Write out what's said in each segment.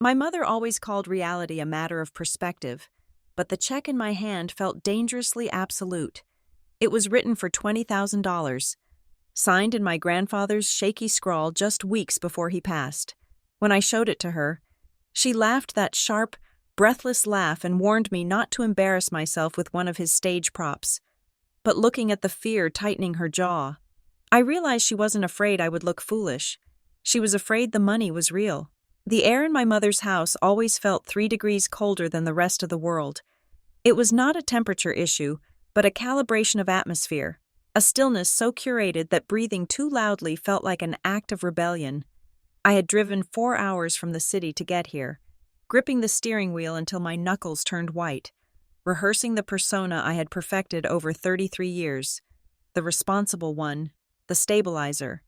My mother always called reality a matter of perspective, but the check in my hand felt dangerously absolute. It was written for $20,000, signed in my grandfather's shaky scrawl just weeks before he passed. When I showed it to her, she laughed that sharp, breathless laugh and warned me not to embarrass myself with one of his stage props. But looking at the fear tightening her jaw, I realized she wasn't afraid I would look foolish. She was afraid the money was real. The air in my mother's house always felt 3 degrees colder than the rest of the world. It was not a temperature issue, but a calibration of atmosphere, a stillness so curated that breathing too loudly felt like an act of rebellion. I had driven 4 hours from the city to get here, gripping the steering wheel until my knuckles turned white, rehearsing the persona I had perfected over 33 years, the responsible one, the stabilizer.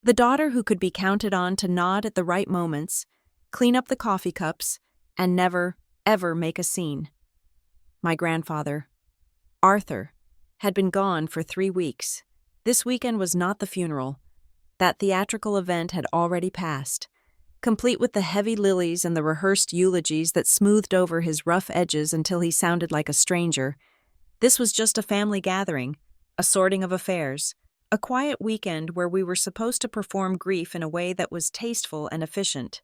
The daughter who could be counted on to nod at the right moments, clean up the coffee cups, and never, ever make a scene. My grandfather, Arthur, had been gone for 3 weeks. This weekend was not the funeral. That theatrical event had already passed, complete with the heavy lilies and the rehearsed eulogies that smoothed over his rough edges until he sounded like a stranger. This was just a family gathering, a sorting of affairs, a quiet weekend where we were supposed to perform grief in a way that was tasteful and efficient.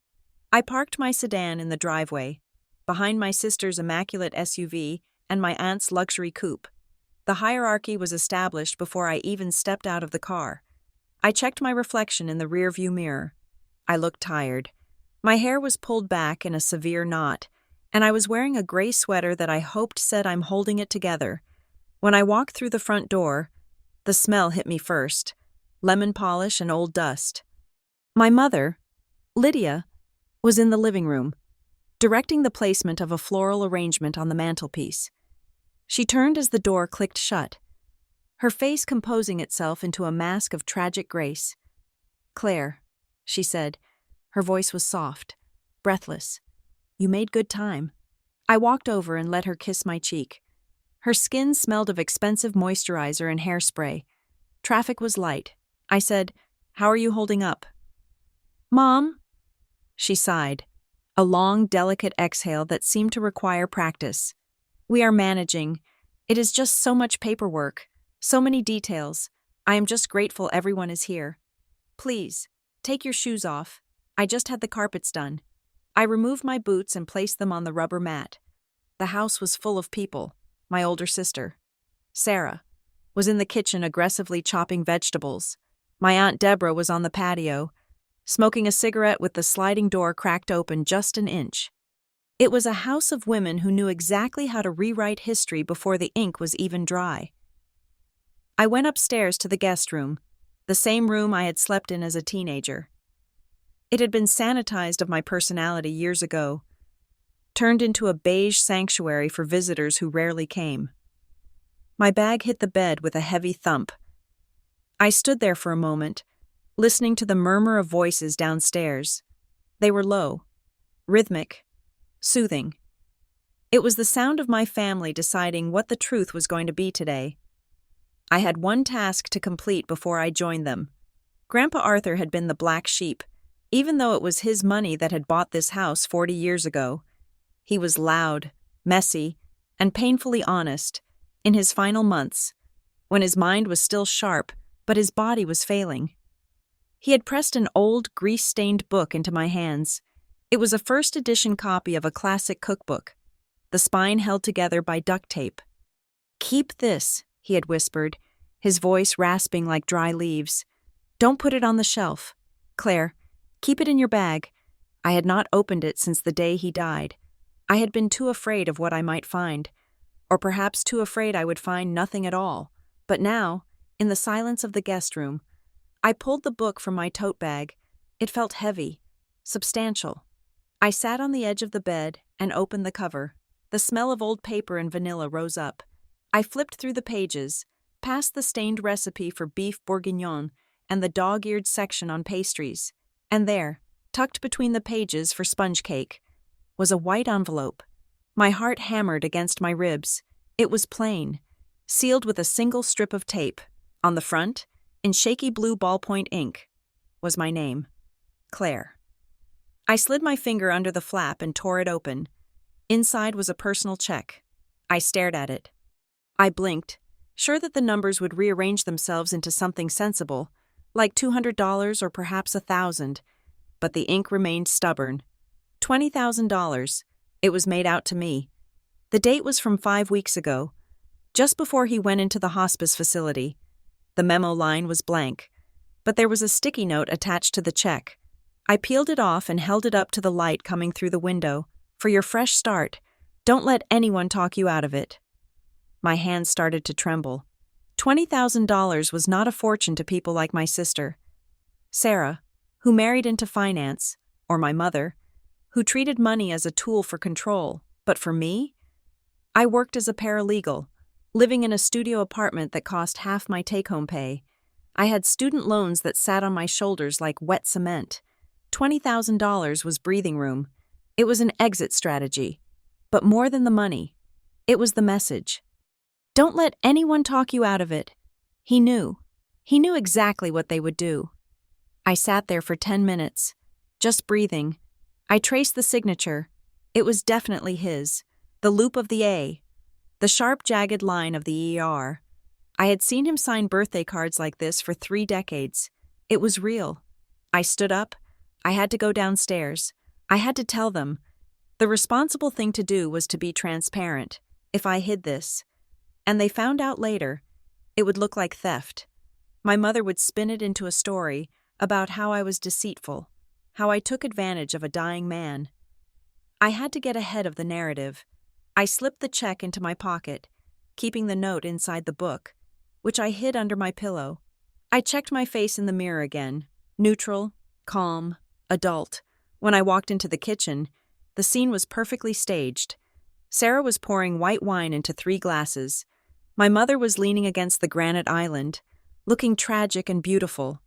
I parked my sedan in the driveway, behind my sister's immaculate SUV and my aunt's luxury coupe. The hierarchy was established before I even stepped out of the car. I checked my reflection in the rearview mirror. I looked tired. My hair was pulled back in a severe knot, and I was wearing a gray sweater that I hoped said I'm holding it together. When I walked through the front door, the smell hit me first, lemon polish and old dust. My mother, Lydia, was in the living room, directing the placement of a floral arrangement on the mantelpiece. She turned as the door clicked shut, her face composing itself into a mask of tragic grace. "Claire," she said. Her voice was soft, breathless. "You made good time." I walked over and let her kiss my cheek. Her skin smelled of expensive moisturizer and hairspray. Traffic was light. I said, "How are you holding up?" "Mom," she sighed, a long, delicate exhale that seemed to require practice. "We are managing. It is just so much paperwork, so many details. I am just grateful everyone is here. Please, take your shoes off. I just had the carpets done." I removed my boots and placed them on the rubber mat. The house was full of people. My older sister, Sarah, was in the kitchen aggressively chopping vegetables. My Aunt Deborah was on the patio, smoking a cigarette with the sliding door cracked open just an inch. It was a house of women who knew exactly how to rewrite history before the ink was even dry. I went upstairs to the guest room, the same room I had slept in as a teenager. It had been sanitized of my personality years ago, turned into a beige sanctuary for visitors who rarely came. My bag hit the bed with a heavy thump. I stood there for a moment, listening to the murmur of voices downstairs. They were low, rhythmic, soothing. It was the sound of my family deciding what the truth was going to be today. I had one task to complete before I joined them. Grandpa Arthur had been the black sheep, even though it was his money that had bought this house 40 years ago. He was loud, messy, and painfully honest in his final months, when his mind was still sharp, but his body was failing. He had pressed an old, grease-stained book into my hands. It was a first-edition copy of a classic cookbook, the spine held together by duct tape. "Keep this," he had whispered, his voice rasping like dry leaves. "Don't put it on the shelf. Claire, keep it in your bag." I had not opened it since the day he died. I had been too afraid of what I might find, or perhaps too afraid I would find nothing at all. But now, in the silence of the guest room, I pulled the book from my tote bag. It felt heavy, substantial. I sat on the edge of the bed and opened the cover. The smell of old paper and vanilla rose up. I flipped through the pages, past the stained recipe for beef bourguignon and the dog-eared section on pastries, and there, tucked between the pages for sponge cake, was a white envelope. My heart hammered against my ribs. It was plain, sealed with a single strip of tape. On the front, in shaky blue ballpoint ink, was my name, Claire. I slid my finger under the flap and tore it open. Inside was a personal check. I stared at it. I blinked, sure that the numbers would rearrange themselves into something sensible, like $200 or perhaps $1,000, but the ink remained stubborn. $20,000. It was made out to me. The date was from 5 weeks ago, just before he went into the hospice facility. The memo line was blank, but there was a sticky note attached to the check. I peeled it off and held it up to the light coming through the window. For your fresh start, don't let anyone talk you out of it. My hands started to tremble. $20,000 was not a fortune to people like my sister. Sarah, who married into finance, or my mother, who treated money as a tool for control, but for me? I worked as a paralegal, living in a studio apartment that cost half my take-home pay. I had student loans that sat on my shoulders like wet cement. $20,000 was breathing room. It was an exit strategy. But more than the money, it was the message. Don't let anyone talk you out of it. He knew. He knew exactly what they would do. I sat there for 10 minutes, just breathing. I traced the signature. It was definitely his. The loop of the A. The sharp, jagged line of the ER. I had seen him sign birthday cards like this for 3 decades. It was real. I stood up. I had to go downstairs. I had to tell them. The responsible thing to do was to be transparent. If I hid this, and they found out later, it would look like theft. My mother would spin it into a story about how I was deceitful, how I took advantage of a dying man. I had to get ahead of the narrative. I slipped the check into my pocket, keeping the note inside the book, which I hid under my pillow. I checked my face in the mirror again, neutral, calm, adult. When I walked into the kitchen, the scene was perfectly staged. Sarah was pouring white wine into 3 glasses. My mother was leaning against the granite island, looking tragic and beautiful.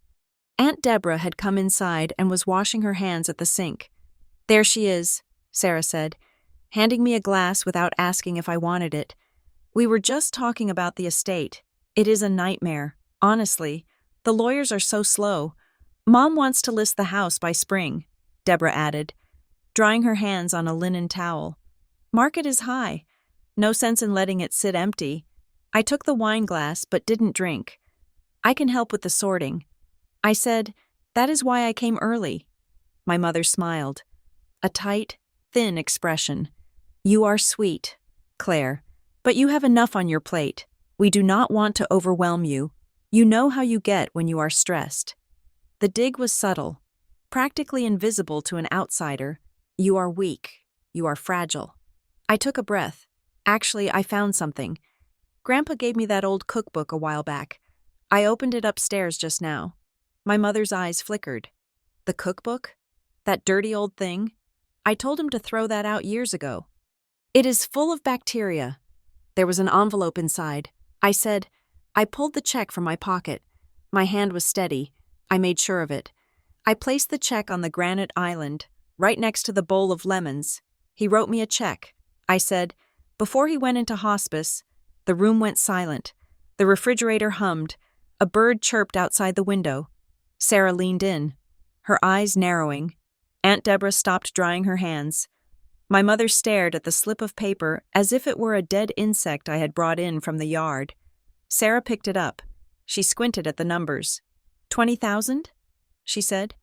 Aunt Deborah had come inside and was washing her hands at the sink. There she is, Sarah said, handing me a glass without asking if I wanted it. We were just talking about the estate. It is a nightmare, honestly. The lawyers are so slow. Mom wants to list the house by spring, Deborah added, drying her hands on a linen towel. Market is high. No sense in letting it sit empty. I took the wine glass but didn't drink. I can help with the sorting. I said, that is why I came early. My mother smiled. A tight, thin expression. You are sweet, Claire, but you have enough on your plate. We do not want to overwhelm you. You know how you get when you are stressed. The dig was subtle, practically invisible to an outsider. You are weak. You are fragile. I took a breath. Actually, I found something. Grandpa gave me that old cookbook a while back. I opened it upstairs just now. My mother's eyes flickered. The cookbook? That dirty old thing? I told him to throw that out years ago. It is full of bacteria. There was an envelope inside. I said, I pulled the check from my pocket. My hand was steady. I made sure of it. I placed the check on the granite island, right next to the bowl of lemons. He wrote me a check. I said, before he went into hospice. The room went silent. The refrigerator hummed. A bird chirped outside the window. Sarah leaned in, her eyes narrowing. Aunt Deborah stopped drying her hands. My mother stared at the slip of paper as if it were a dead insect I had brought in from the yard. Sarah picked it up. She squinted at the numbers. 20,000? She said.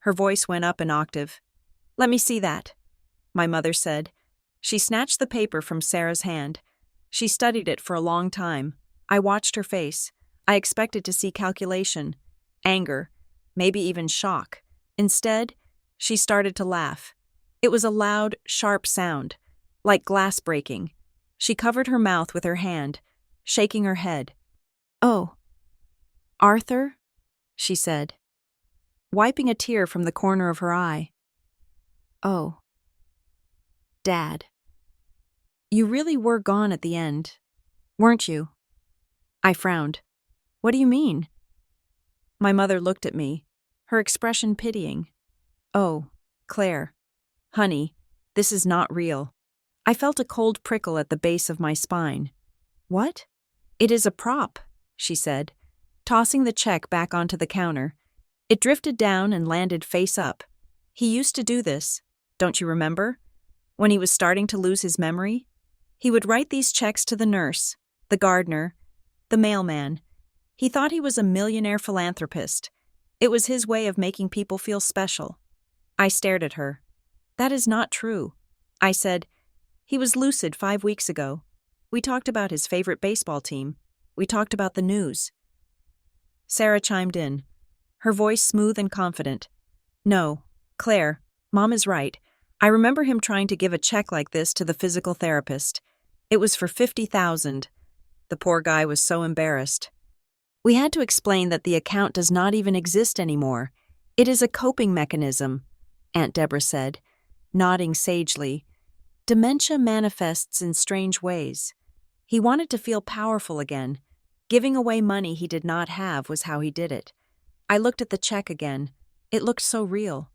Her voice went up an octave. Let me see that, my mother said. She snatched the paper from Sarah's hand. She studied it for a long time. I watched her face. I expected to see calculation, anger, maybe even shock. Instead, she started to laugh. It was a loud, sharp sound, like glass breaking. She covered her mouth with her hand, shaking her head. Oh, Arthur? She said, wiping a tear from the corner of her eye. Oh, Dad. You really were gone at the end, weren't you? I frowned. What do you mean? My mother looked at me, her expression pitying. Oh, Claire. Honey, this is not real. I felt a cold prickle at the base of my spine. What? It is a prop, she said, tossing the check back onto the counter. It drifted down and landed face up. He used to do this, don't you remember? When he was starting to lose his memory? He would write these checks to the nurse, the gardener, the mailman. He thought he was a millionaire philanthropist. It was his way of making people feel special. I stared at her. That is not true. I said, he was lucid 5 weeks ago. We talked about his favorite baseball team. We talked about the news. Sarah chimed in, her voice smooth and confident. No, Claire, Mom is right. I remember him trying to give a check like this to the physical therapist. It was for $50,000. The poor guy was so embarrassed. We had to explain that the account does not even exist anymore. It is a coping mechanism, Aunt Deborah said, nodding sagely. Dementia manifests in strange ways. He wanted to feel powerful again. Giving away money he did not have was how he did it. I looked at the check again. It looked so real.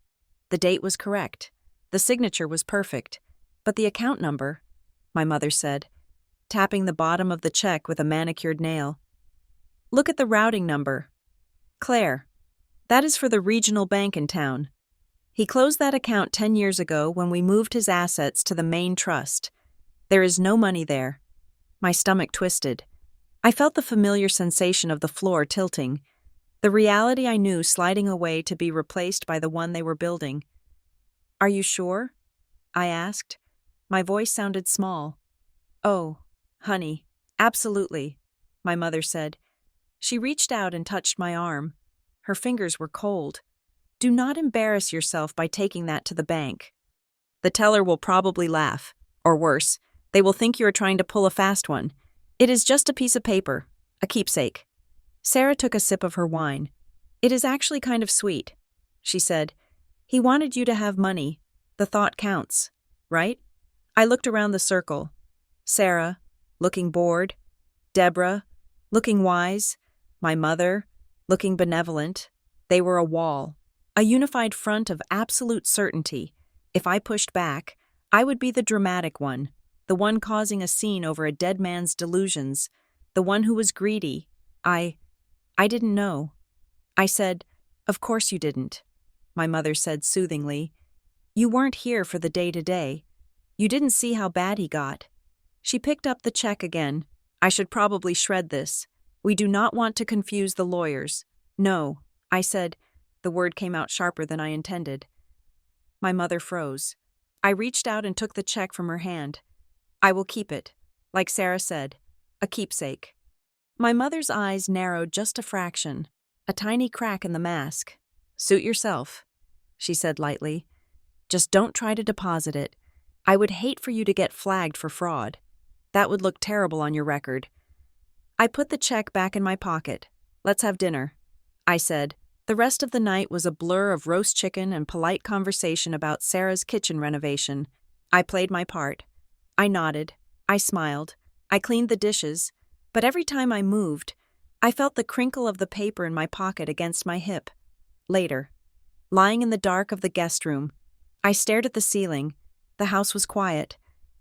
The date was correct. The signature was perfect. But the account number, my mother said, tapping the bottom of the check with a manicured nail. Look at the routing number. Claire, that is for the regional bank in town. He closed that account 10 years ago when we moved his assets to the main trust. There is no money there. My stomach twisted. I felt the familiar sensation of the floor tilting, the reality I knew sliding away to be replaced by the one they were building. Are you sure? I asked. My voice sounded small. Oh, honey, absolutely, my mother said. She reached out and touched my arm. Her fingers were cold. Do not embarrass yourself by taking that to the bank. The teller will probably laugh, or worse, they will think you are trying to pull a fast one. It is just a piece of paper, a keepsake. Sarah took a sip of her wine. It is actually kind of sweet, she said. He wanted you to have money. The thought counts, right? I looked around the circle. Sarah, looking bored. Deborah, looking wise. My mother, looking benevolent. They were a wall, a unified front of absolute certainty. If I pushed back, I would be the dramatic one, the one causing a scene over a dead man's delusions, the one who was greedy. I didn't know. I said, of course you didn't. My mother said soothingly. You weren't here for the day-to-day. You didn't see how bad he got. She picked up the check again. I should probably shred this. We do not want to confuse the lawyers. No, I said. The word came out sharper than I intended. My mother froze. I reached out and took the check from her hand. I will keep it, like Sarah said, a keepsake. My mother's eyes narrowed just a fraction, a tiny crack in the mask. Suit yourself, she said lightly. Just don't try to deposit it. I would hate for you to get flagged for fraud. That would look terrible on your record. I put the check back in my pocket. Let's have dinner, I said. The rest of the night was a blur of roast chicken and polite conversation about Sarah's kitchen renovation. I played my part. I nodded. I smiled. I cleaned the dishes. But every time I moved, I felt the crinkle of the paper in my pocket against my hip. Later, lying in the dark of the guest room, I stared at the ceiling. The house was quiet,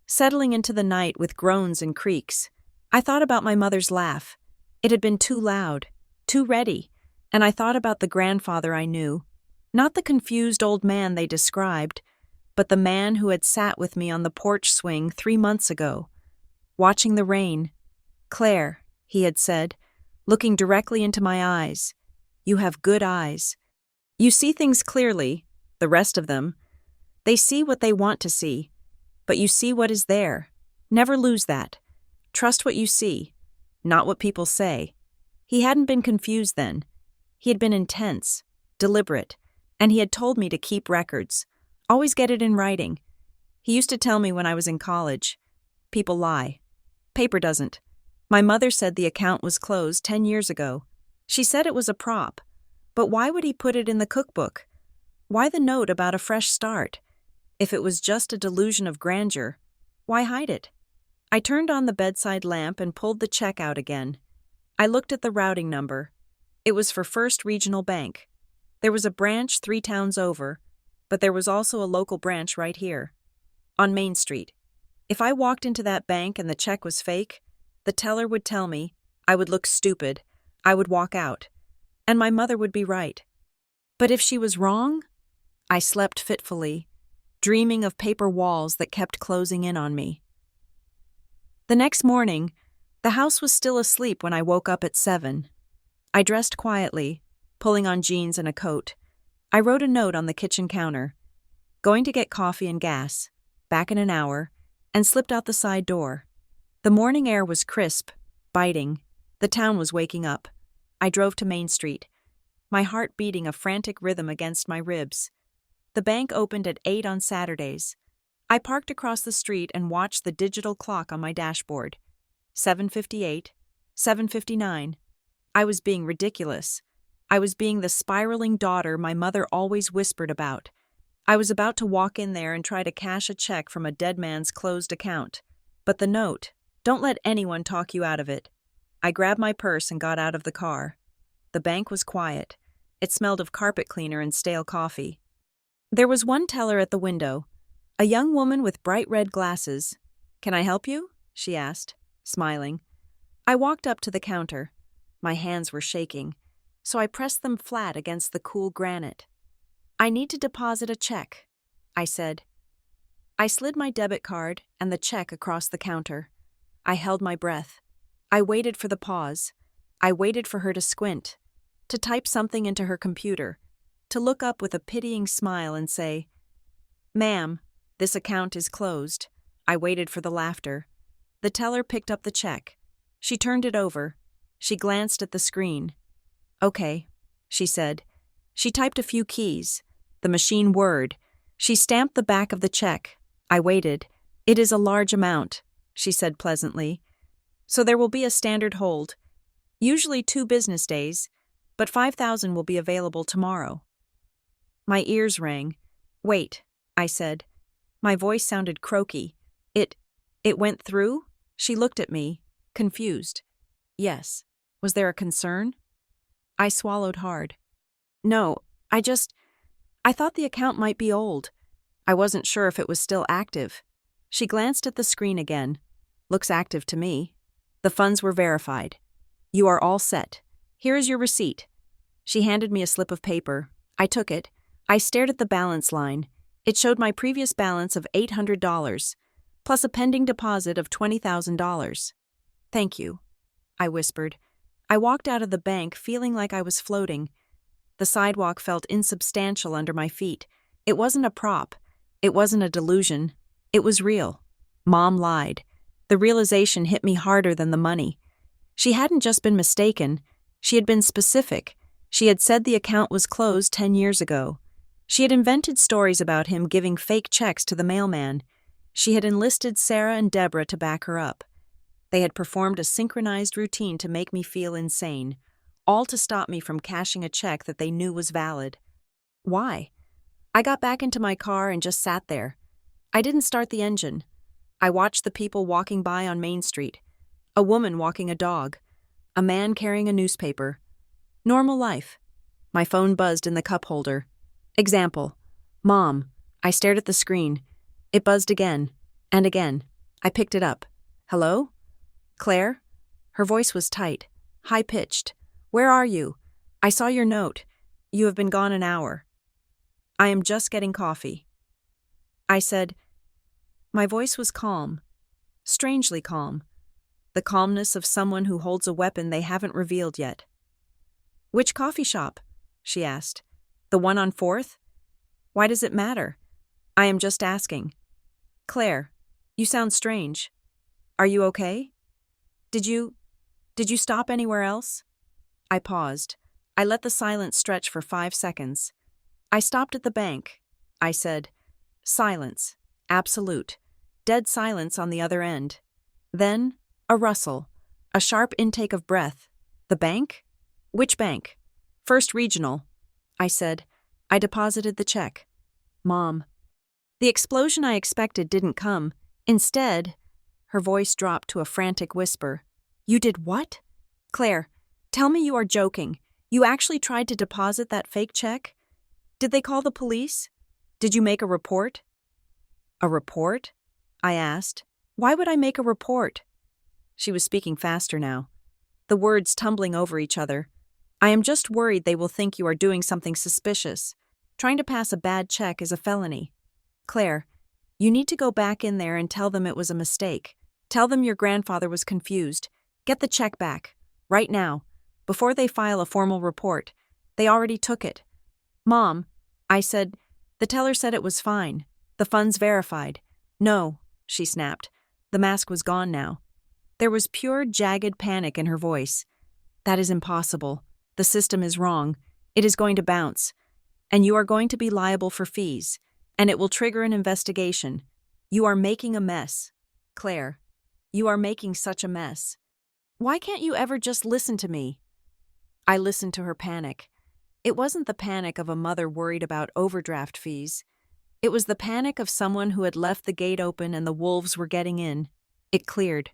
settling into the night with groans and creaks. I thought about my mother's laugh. It had been too loud, too ready, and I thought about the grandfather I knew, not the confused old man they described, but the man who had sat with me on the porch swing 3 months ago, watching the rain. Claire, he had said, looking directly into my eyes, you have good eyes. You see things clearly, the rest of them. They see what they want to see, but you see what is there. Never lose that. Trust what you see, not what people say. He hadn't been confused then. He had been intense, deliberate, and he had told me to keep records. Always get it in writing. He used to tell me when I was in college, people lie. Paper doesn't. My mother said the account was closed 10 years ago. She said it was a prop. But why would he put it in the cookbook? Why the note about a fresh start? If it was just a delusion of grandeur, why hide it? I turned on the bedside lamp and pulled the check out again. I looked at the routing number. It was for First Regional Bank. There was a branch 3 towns over, but there was also a local branch right here, on Main Street. If I walked into that bank and the check was fake, the teller would tell me, I would look stupid, I would walk out, and my mother would be right. But if she was wrong, I slept fitfully, dreaming of paper walls that kept closing in on me. The next morning, the house was still asleep when I woke up at 7. I dressed quietly, pulling on jeans and a coat. I wrote a note on the kitchen counter. Going to get coffee and gas, back in an hour, and slipped out the side door. The morning air was crisp, biting. The town was waking up. I drove to Main Street, my heart beating a frantic rhythm against my ribs. The bank opened at 8 on Saturdays. I parked across the street and watched the digital clock on my dashboard. 7:58, 7:59. I was being ridiculous. I was being the spiraling daughter my mother always whispered about. I was about to walk in there and try to cash a check from a dead man's closed account. But the note, don't let anyone talk you out of it. I grabbed my purse and got out of the car. The bank was quiet. It smelled of carpet cleaner and stale coffee. There was one teller at the window, a young woman with bright red glasses. "Can I help you?" she asked, smiling. I walked up to the counter. My hands were shaking, so I pressed them flat against the cool granite. "I need to deposit a check," I said. I slid my debit card and the check across the counter. I held my breath. I waited for the pause. I waited for her to squint, to type something into her computer, to look up with a pitying smile and say, "Ma'am, this account is closed." I waited for the laughter. The teller picked up the check. She turned it over. She glanced at the screen. "Okay," she said. She typed a few keys. The machine whirred. She stamped the back of the check. I waited. "It is a large amount," she said pleasantly. "So there will be a standard hold. Usually 2 business days, but 5,000 will be available tomorrow." My ears rang. "Wait," I said. My voice sounded croaky. It went through?" She looked at me, confused. "Yes. Was there a concern?" I swallowed hard. "No, I thought the account might be old. I wasn't sure if it was still active." She glanced at the screen again. "Looks active to me." The funds were verified. "You are all set. Here is your receipt." She handed me a slip of paper. I took it. I stared at the balance line. It showed my previous balance of $800, plus a pending deposit of $20,000. "Thank you," I whispered. I walked out of the bank feeling like I was floating. The sidewalk felt insubstantial under my feet. It wasn't a prop. It wasn't a delusion. It was real. Mom lied. The realization hit me harder than the money. She hadn't just been mistaken. She had been specific. She had said the account was closed 10 years ago. She had invented stories about him giving fake checks to the mailman. She had enlisted Sarah and Deborah to back her up. They had performed a synchronized routine to make me feel insane, all to stop me from cashing a check that they knew was valid. Why? I got back into my car and just sat there. I didn't start the engine. I watched the people walking by on Main Street. A woman walking a dog. A man carrying a newspaper. Normal life. My phone buzzed in the cup holder. Example. "Mom." I stared at the screen. It buzzed again. And again. I picked it up. "Hello? Claire?" Her voice was tight, high-pitched. "Where are you? I saw your note. You have been gone an hour." "I am just getting coffee." I said. My voice was calm. Strangely calm. The calmness of someone who holds a weapon they haven't revealed yet. "Which coffee shop?" she asked. "The one on 4th? Why does it matter? I am just asking." "Claire, you sound strange. Are you okay? Did you stop anywhere else?" I paused. I let the silence stretch for 5 seconds. "I stopped at the bank," I said. Silence. Absolute. Dead silence on the other end. Then, a rustle. A sharp intake of breath. "The bank? Which bank?" "First Regional," I said. I deposited the check. "Mom." The explosion I expected didn't come. Instead, her voice dropped to a frantic whisper. "You did what? Claire, tell me you are joking. You actually tried to deposit that fake check? Did they call the police? Did you make a report?" "A report?" I asked. "Why would I make a report?" She was speaking faster now, the words tumbling over each other. "I am just worried they will think you are doing something suspicious. Trying to pass a bad check is a felony. Claire, you need to go back in there and tell them it was a mistake. Tell them your grandfather was confused. Get the check back. Right now. Before they file a formal report. They already took it. Mom, I said, the teller said it was fine. The funds verified. No, she snapped. The mask was gone now. There was pure, jagged panic in her voice. That is impossible. The system is wrong. It is going to bounce. And you are going to be liable for fees. And it will trigger an investigation. You are making a mess. Claire, you are making such a mess. Why can't you ever just listen to me? I listened to her panic. It wasn't the panic of a mother worried about overdraft fees. It was the panic of someone who had left the gate open and the wolves were getting in. It cleared.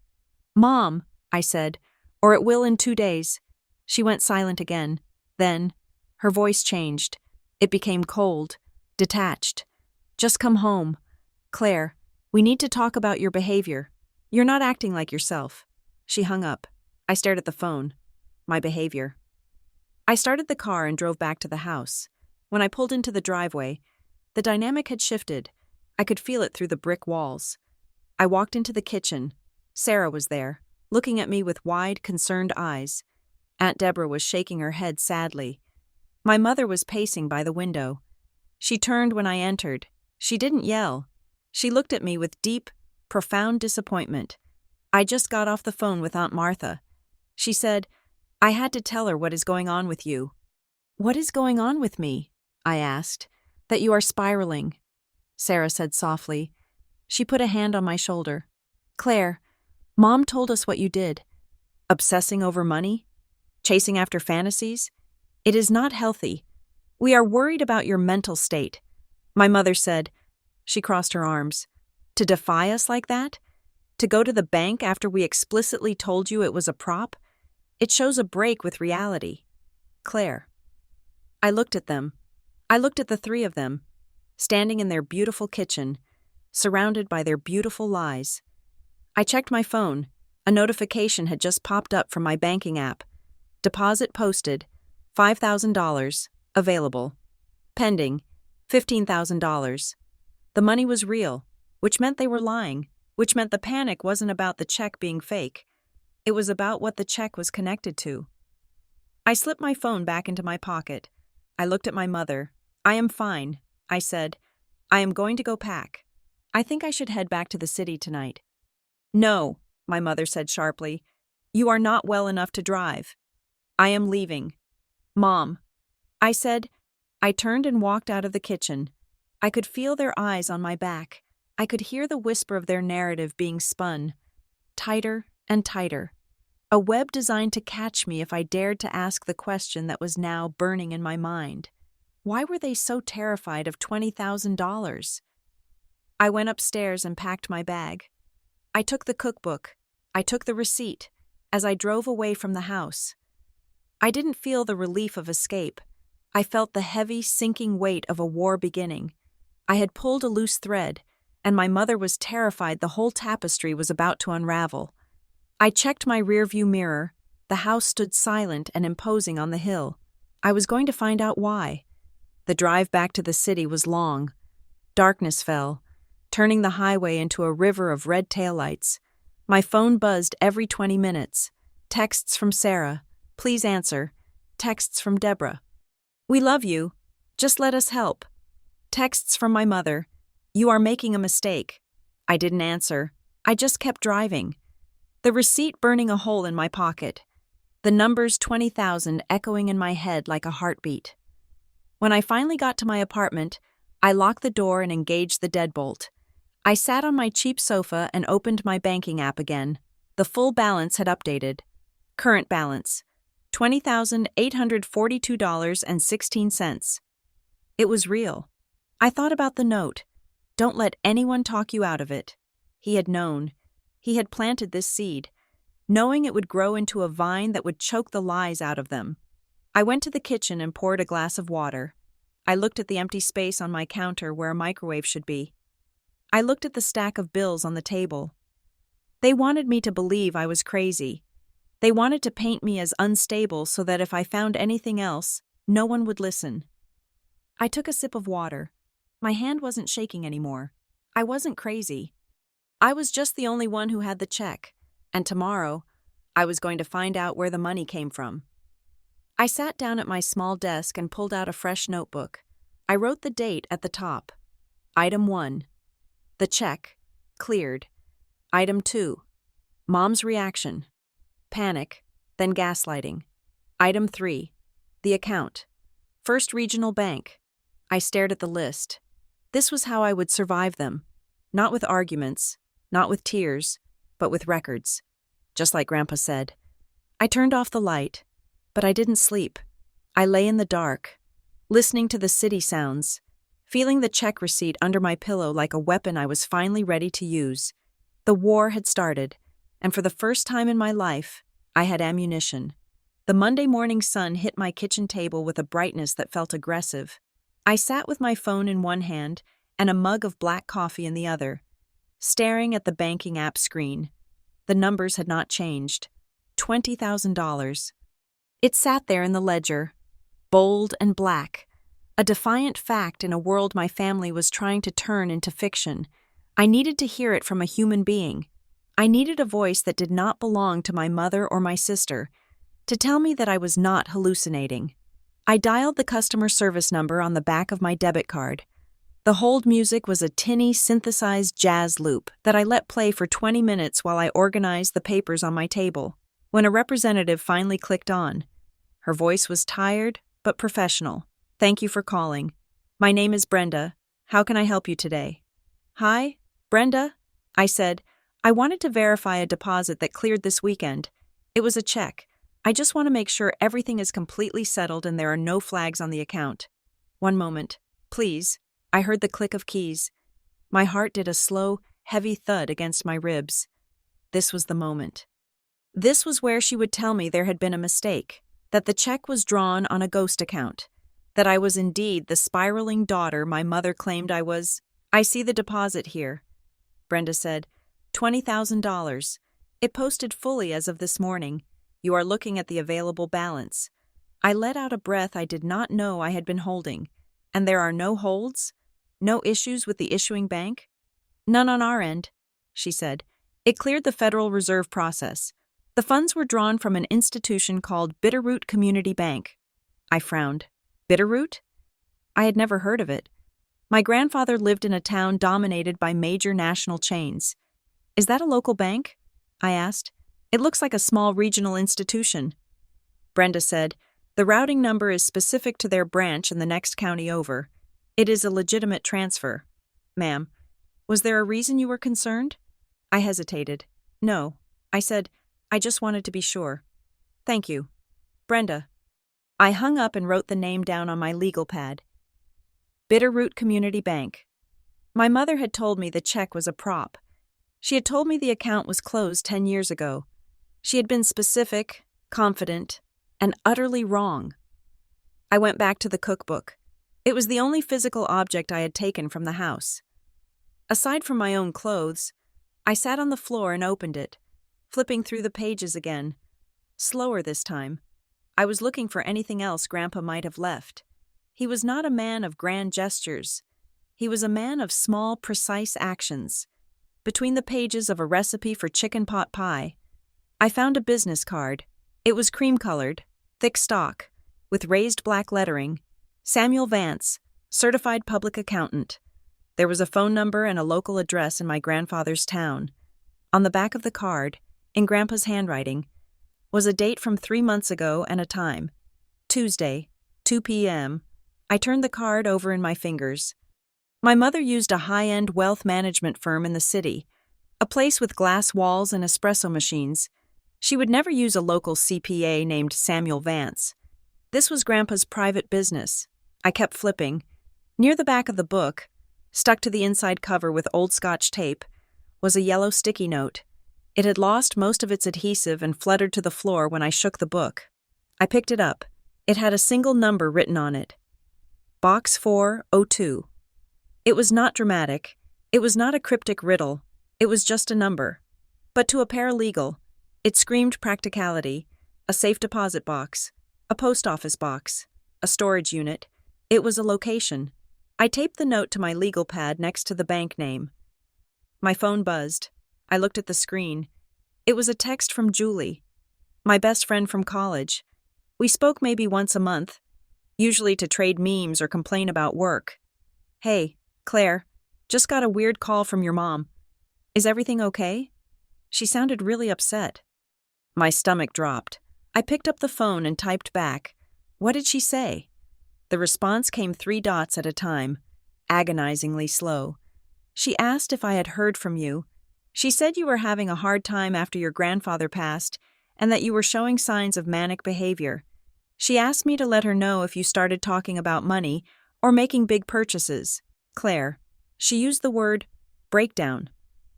Mom, I said, or it will in 2 days. She went silent again. Then, her voice changed. It became cold, detached. Just come home. Claire, we need to talk about your behavior. You're not acting like yourself. She hung up. I stared at the phone. My behavior. I started the car and drove back to the house. When I pulled into the driveway, the dynamic had shifted. I could feel it through the brick walls. I walked into the kitchen. Sarah was there, looking at me with wide, concerned eyes. Aunt Deborah was shaking her head sadly. My mother was pacing by the window. She turned when I entered. She didn't yell. She looked at me with deep, profound disappointment. I just got off the phone with Aunt Martha. She said, I had to tell her what is going on with you. What is going on with me? I asked. That you are spiraling. Sarah said softly. She put a hand on my shoulder. Claire, Mom told us what you did. Obsessing over money? Chasing after fantasies? It is not healthy. We are worried about your mental state. My mother said, she crossed her arms, to defy us like that? To go to the bank after we explicitly told you it was a prop? It shows a break with reality. Claire. I looked at them. I looked at the three of them, standing in their beautiful kitchen, surrounded by their beautiful lies. I checked my phone. A notification had just popped up from my banking app. Deposit posted, $5,000, available. Pending, $15,000. The money was real, which meant they were lying, which meant the panic wasn't about the check being fake. It was about what the check was connected to. I slipped my phone back into my pocket. I looked at my mother. I am fine, I said. I am going to go pack. I think I should head back to the city tonight. No, my mother said sharply. You are not well enough to drive. I am leaving. Mom, I said. I turned and walked out of the kitchen. I could feel their eyes on my back. I could hear the whisper of their narrative being spun. Tighter and tighter. A web designed to catch me if I dared to ask the question that was now burning in my mind. Why were they so terrified of $20,000? I went upstairs and packed my bag. I took the cookbook. I took the receipt as I drove away from the house. I didn't feel the relief of escape. I felt the heavy, sinking weight of a war beginning. I had pulled a loose thread, and my mother was terrified the whole tapestry was about to unravel. I checked my rearview mirror. The house stood silent and imposing on the hill. I was going to find out why. The drive back to the city was long. Darkness fell, turning the highway into a river of red taillights. My phone buzzed every 20 minutes. Texts from Sarah. Please answer. Texts from Deborah. We love you. Just let us help. Texts from my mother. You are making a mistake. I didn't answer. I just kept driving. The receipt burning a hole in my pocket. The numbers 20,000 echoing in my head like a heartbeat. When I finally got to my apartment, I locked the door and engaged the deadbolt. I sat on my cheap sofa and opened my banking app again. The full balance had updated. Current balance, $20,842.16. It was real. I thought about the note. Don't let anyone talk you out of it. He had known. He had planted this seed, knowing it would grow into a vine that would choke the lies out of them. I went to the kitchen and poured a glass of water. I looked at the empty space on my counter where a microwave should be. I looked at the stack of bills on the table. They wanted me to believe I was crazy. They wanted to paint me as unstable so that if I found anything else, no one would listen. I took a sip of water. My hand wasn't shaking anymore. I wasn't crazy. I was just the only one who had the check, and tomorrow, I was going to find out where the money came from. I sat down at my small desk and pulled out a fresh notebook. I wrote the date at the top. Item 1. The check. Cleared. Item 2. Mom's reaction. Panic, then gaslighting. Item 3. The account. First Regional Bank. I stared at the list. This was how I would survive them. Not with arguments, not with tears, but with records. Just like Grandpa said. I turned off the light, but I didn't sleep. I lay in the dark, listening to the city sounds, feeling the check receipt under my pillow like a weapon I was finally ready to use. The war had started, and for the first time in my life, I had ammunition. The Monday morning sun hit my kitchen table with a brightness that felt aggressive. I sat with my phone in one hand and a mug of black coffee in the other, staring at the banking app screen. The numbers had not changed. $20,000. It sat there in the ledger, bold and black, a defiant fact in a world my family was trying to turn into fiction. I needed to hear it from a human being. I needed a voice that did not belong to my mother or my sister, to tell me that I was not hallucinating. I dialed the customer service number on the back of my debit card. The hold music was a tinny, synthesized jazz loop that I let play for 20 minutes while I organized the papers on my table. When a representative finally clicked on, her voice was tired but professional. "Thank you for calling. My name is Brenda. How can I help you today?" "Hi, Brenda," I said. "I wanted to verify a deposit that cleared this weekend. It was a check. I just want to make sure everything is completely settled and there are no flags on the account." "One moment, please." I heard the click of keys. My heart did a slow, heavy thud against my ribs. This was the moment. This was where she would tell me there had been a mistake, that the check was drawn on a ghost account, that I was indeed the spiraling daughter my mother claimed I was. "I see the deposit here," Brenda said. $20,000. It posted fully as of this morning. You are looking at the available balance. I let out a breath I did not know I had been holding. And there are no holds? No issues with the issuing bank? "None on our end," she said. "It cleared the Federal Reserve process. The funds were drawn from an institution called Bitterroot Community Bank." I frowned. Bitterroot? I had never heard of it. My grandfather lived in a town dominated by major national chains. "Is that a local bank?" I asked. "It looks like a small regional institution." Brenda said, "The routing number is specific to their branch in the next county over. It is a legitimate transfer." "Ma'am, was there a reason you were concerned?" I hesitated. "No," I said. "I just wanted to be sure." "Thank you. Brenda." I hung up and wrote the name down on my legal pad. Bitterroot Community Bank. My mother had told me the check was a prop. She had told me the account was closed 10 years ago. She had been specific, confident, and utterly wrong. I went back to the cookbook. It was the only physical object I had taken from the house. Aside from my own clothes, I sat on the floor and opened it, flipping through the pages again. Slower this time. I was looking for anything else Grandpa might have left. He was not a man of grand gestures. He was a man of small, precise actions. Between the pages of a recipe for chicken pot pie, I found a business card. It was cream-colored, thick stock, with raised black lettering. Samuel Vance, certified public accountant. There was a phone number and a local address in my grandfather's town. On the back of the card, in Grandpa's handwriting, was a date from 3 months ago and a time. Tuesday, 2 p.m. I turned the card over in my fingers. My mother used a high-end wealth management firm in the city, a place with glass walls and espresso machines. She would never use a local CPA named Samuel Vance. This was Grandpa's private business. I kept flipping. Near the back of the book, stuck to the inside cover with old Scotch tape, was a yellow sticky note. It had lost most of its adhesive and fluttered to the floor when I shook the book. I picked it up. It had a single number written on it. Box 402. It was not dramatic. It was not a cryptic riddle. It was just a number. But to a paralegal, it screamed practicality, a safe deposit box, a post office box, a storage unit. It was a location. I taped the note to my legal pad next to the bank name. My phone buzzed. I looked at the screen. It was a text from Julie, my best friend from college. We spoke maybe once a month, usually to trade memes or complain about work. "Hey, Claire, just got a weird call from your mom. Is everything okay?" She sounded really upset. My stomach dropped. I picked up the phone and typed back. What did she say? The response came 3 dots at a time, agonizingly slow. She asked if I had heard from you. She said you were having a hard time after your grandfather passed and that you were showing signs of manic behavior. She asked me to let her know if you started talking about money or making big purchases. Claire. She used the word breakdown.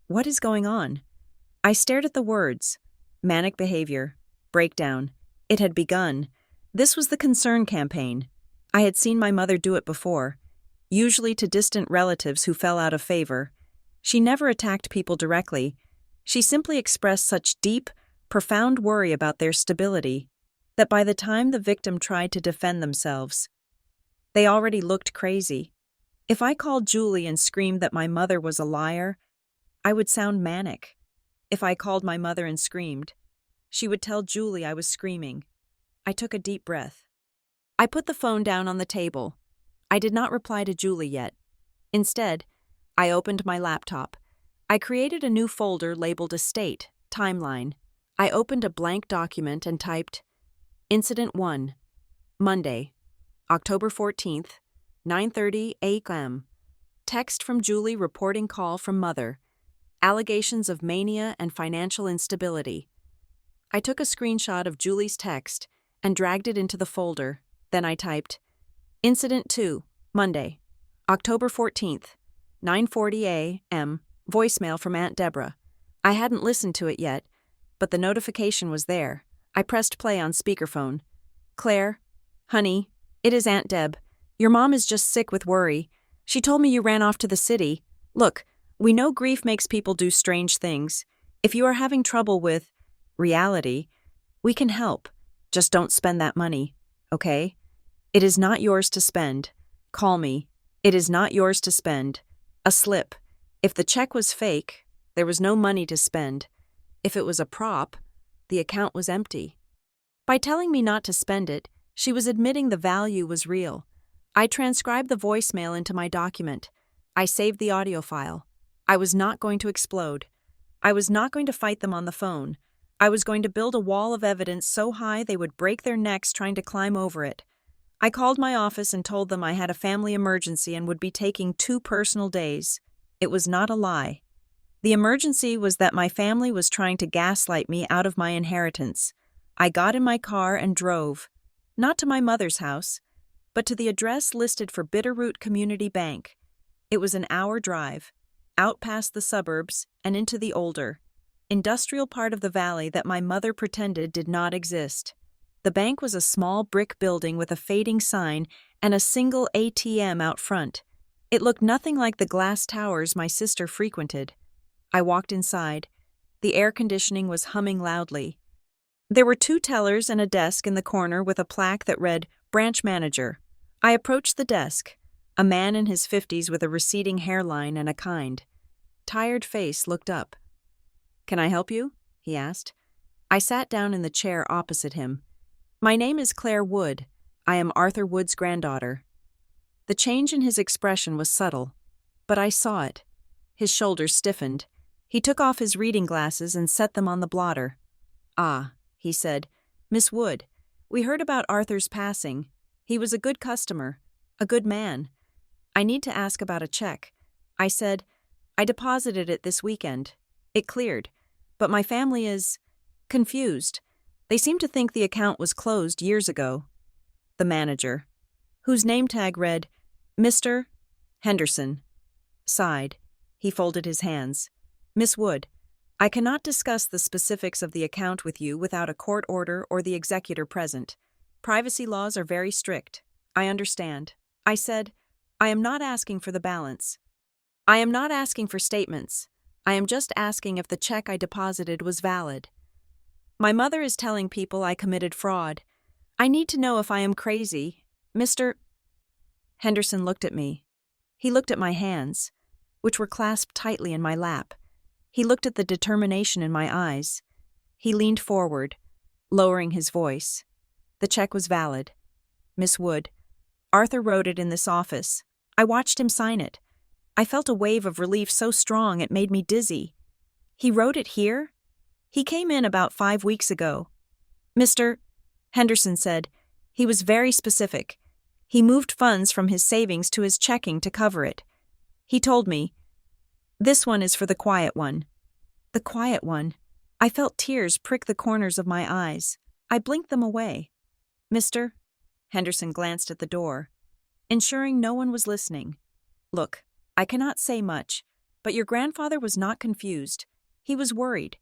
What is going on? I stared at the words. Manic behavior. Breakdown. It had begun. This was the concern campaign. I had seen my mother do it before, usually to distant relatives who fell out of favor. She never attacked people directly. She simply expressed such deep, profound worry about their stability that by the time the victim tried to defend themselves, they already looked crazy. If I called Julie and screamed that my mother was a liar, I would sound manic. If I called my mother and screamed, she would tell Julie I was screaming. I took a deep breath. I put the phone down on the table. I did not reply to Julie yet. Instead, I opened my laptop. I created a new folder labeled Estate, Timeline. I opened a blank document and typed, Incident 1, Monday, October 14th, 9:30 a.m. Text from Julie reporting call from mother. Allegations of mania and financial instability. I took a screenshot of Julie's text and dragged it into the folder. Then I typed, Incident 2, Monday, October 14th, 9:40 a.m., voicemail from Aunt Deborah. I hadn't listened to it yet, but the notification was there. I pressed play on speakerphone. Claire, honey, it is Aunt Deb. Your mom is just sick with worry. She told me you ran off to the city. Look, we know grief makes people do strange things. If you are having trouble with reality, we can help. Just don't spend that money, okay? It is not yours to spend. Call me. It is not yours to spend. A slip. If the check was fake, there was no money to spend. If it was a prop, the account was empty. By telling me not to spend it, she was admitting the value was real. I transcribed the voicemail into my document. I saved the audio file. I was not going to explode. I was not going to fight them on the phone. I was going to build a wall of evidence so high they would break their necks trying to climb over it. I called my office and told them I had a family emergency and would be taking 2 personal days. It was not a lie. The emergency was that my family was trying to gaslight me out of my inheritance. I got in my car and drove, not to my mother's house, but to the address listed for Bitterroot Community Bank. It was an hour drive, out past the suburbs and into the older, industrial part of the valley that my mother pretended did not exist. The bank was a small brick building with a fading sign and a single ATM out front. It looked nothing like the glass towers my sister frequented. I walked inside. The air conditioning was humming loudly. There were 2 tellers and a desk in the corner with a plaque that read, Branch Manager. I approached the desk. A man in his 50s with a receding hairline and a kind, tired face looked up. "Can I help you?" he asked. I sat down in the chair opposite him. "My name is Claire Wood. I am Arthur Wood's granddaughter." The change in his expression was subtle, but I saw it. His shoulders stiffened. He took off his reading glasses and set them on the blotter. "Ah," he said, "Miss Wood, we heard about Arthur's passing. He was a good customer, a good man. I need to ask about a check." I said, "I deposited it this weekend. It cleared, but my family is confused. They seem to think the account was closed years ago." The manager, whose name tag read, Mr. Henderson, sighed. He folded his hands. "Miss Wood, I cannot discuss the specifics of the account with you without a court order or the executor present. Privacy laws are very strict. I understand." I said, "I am not asking for the balance. I am not asking for statements. I am just asking if the check I deposited was valid. My mother is telling people I committed fraud. I need to know if I am crazy. Mr. Henderson looked at me. He looked at my hands, which were clasped tightly in my lap. He looked at the determination in my eyes. He leaned forward, lowering his voice. The check was valid. Miss Wood, Arthur wrote it in this office. I watched him sign it. I felt a wave of relief so strong it made me dizzy. He wrote it here? He came in about 5 weeks ago. Mr. Henderson said. He was very specific. He moved funds from his savings to his checking to cover it. He told me, "This one is for the quiet one." The quiet one. I felt tears prick the corners of my eyes. I blinked them away. Mr. Henderson glanced at the door, ensuring no one was listening. Look, I cannot say much, but your grandfather was not confused. He was worried.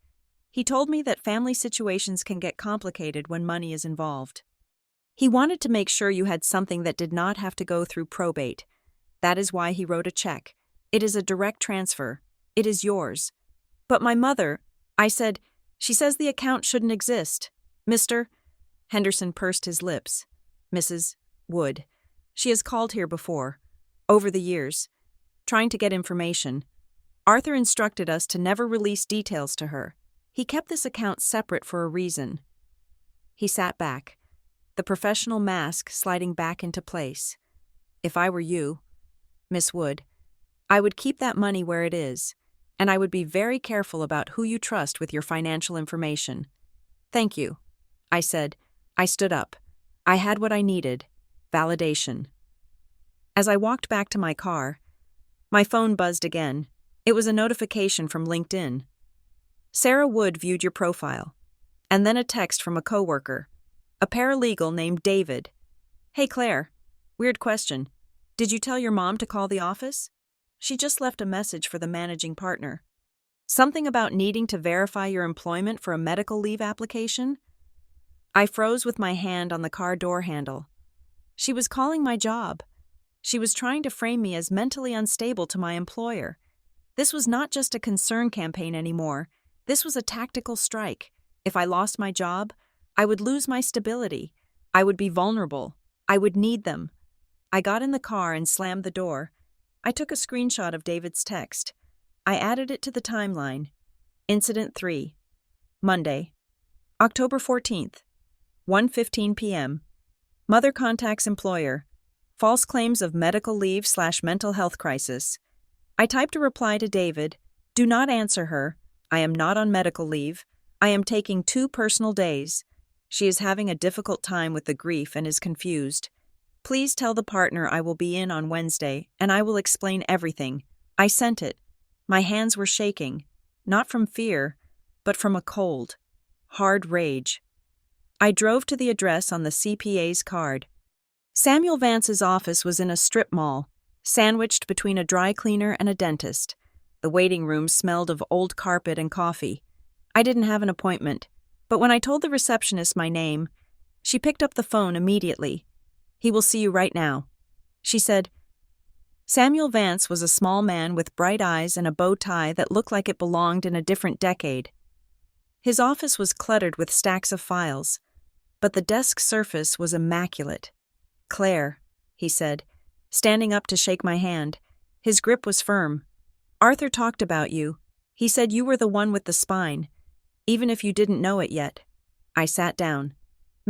He told me that family situations can get complicated when money is involved. He wanted to make sure you had something that did not have to go through probate. That is why he wrote a check. It is a direct transfer. It is yours. But my mother, I said, she says the account shouldn't exist. Mr. Henderson pursed his lips. Mrs. Wood. She has called here before, over the years, trying to get information. Arthur instructed us to never release details to her. He kept this account separate for a reason. He sat back, the professional mask sliding back into place. If I were you, Miss Wood, I would keep that money where it is, and I would be very careful about who you trust with your financial information. Thank you, I said. I stood up. I had what I needed, validation. As I walked back to my car, my phone buzzed again. It was a notification from LinkedIn. Sarah Wood viewed your profile. And then a text from a coworker, a paralegal named David. Hey Claire, weird question. Did you tell your mom to call the office? She just left a message for the managing partner. Something about needing to verify your employment for a medical leave application? I froze with my hand on the car door handle. She was calling my job. She was trying to frame me as mentally unstable to my employer. This was not just a concern campaign anymore. This was a tactical strike. If I lost my job, I would lose my stability. I would be vulnerable. I would need them. I got in the car and slammed the door. I took a screenshot of David's text. I added it to the timeline. Incident 3. Monday, October 14th, 1:15 p.m. Mother contacts employer. False claims of medical leave/mental health crisis. I typed a reply to David. Do not answer her. I am not on medical leave. I am taking 2 personal days. She is having a difficult time with the grief and is confused. Please tell the partner I will be in on Wednesday and I will explain everything. I sent it. My hands were shaking, not from fear, but from a cold, hard rage. I drove to the address on the CPA's card. Samuel Vance's office was in a strip mall, sandwiched between a dry cleaner and a dentist. The waiting room smelled of old carpet and coffee. I didn't have an appointment, but when I told the receptionist my name, she picked up the phone immediately. He will see you right now. She said. Samuel Vance was a small man with bright eyes and a bow tie that looked like it belonged in a different decade. His office was cluttered with stacks of files, but the desk surface was immaculate. Claire, he said, standing up to shake my hand. His grip was firm. Arthur talked about you. He said you were the one with the spine, even if you didn't know it yet. I sat down.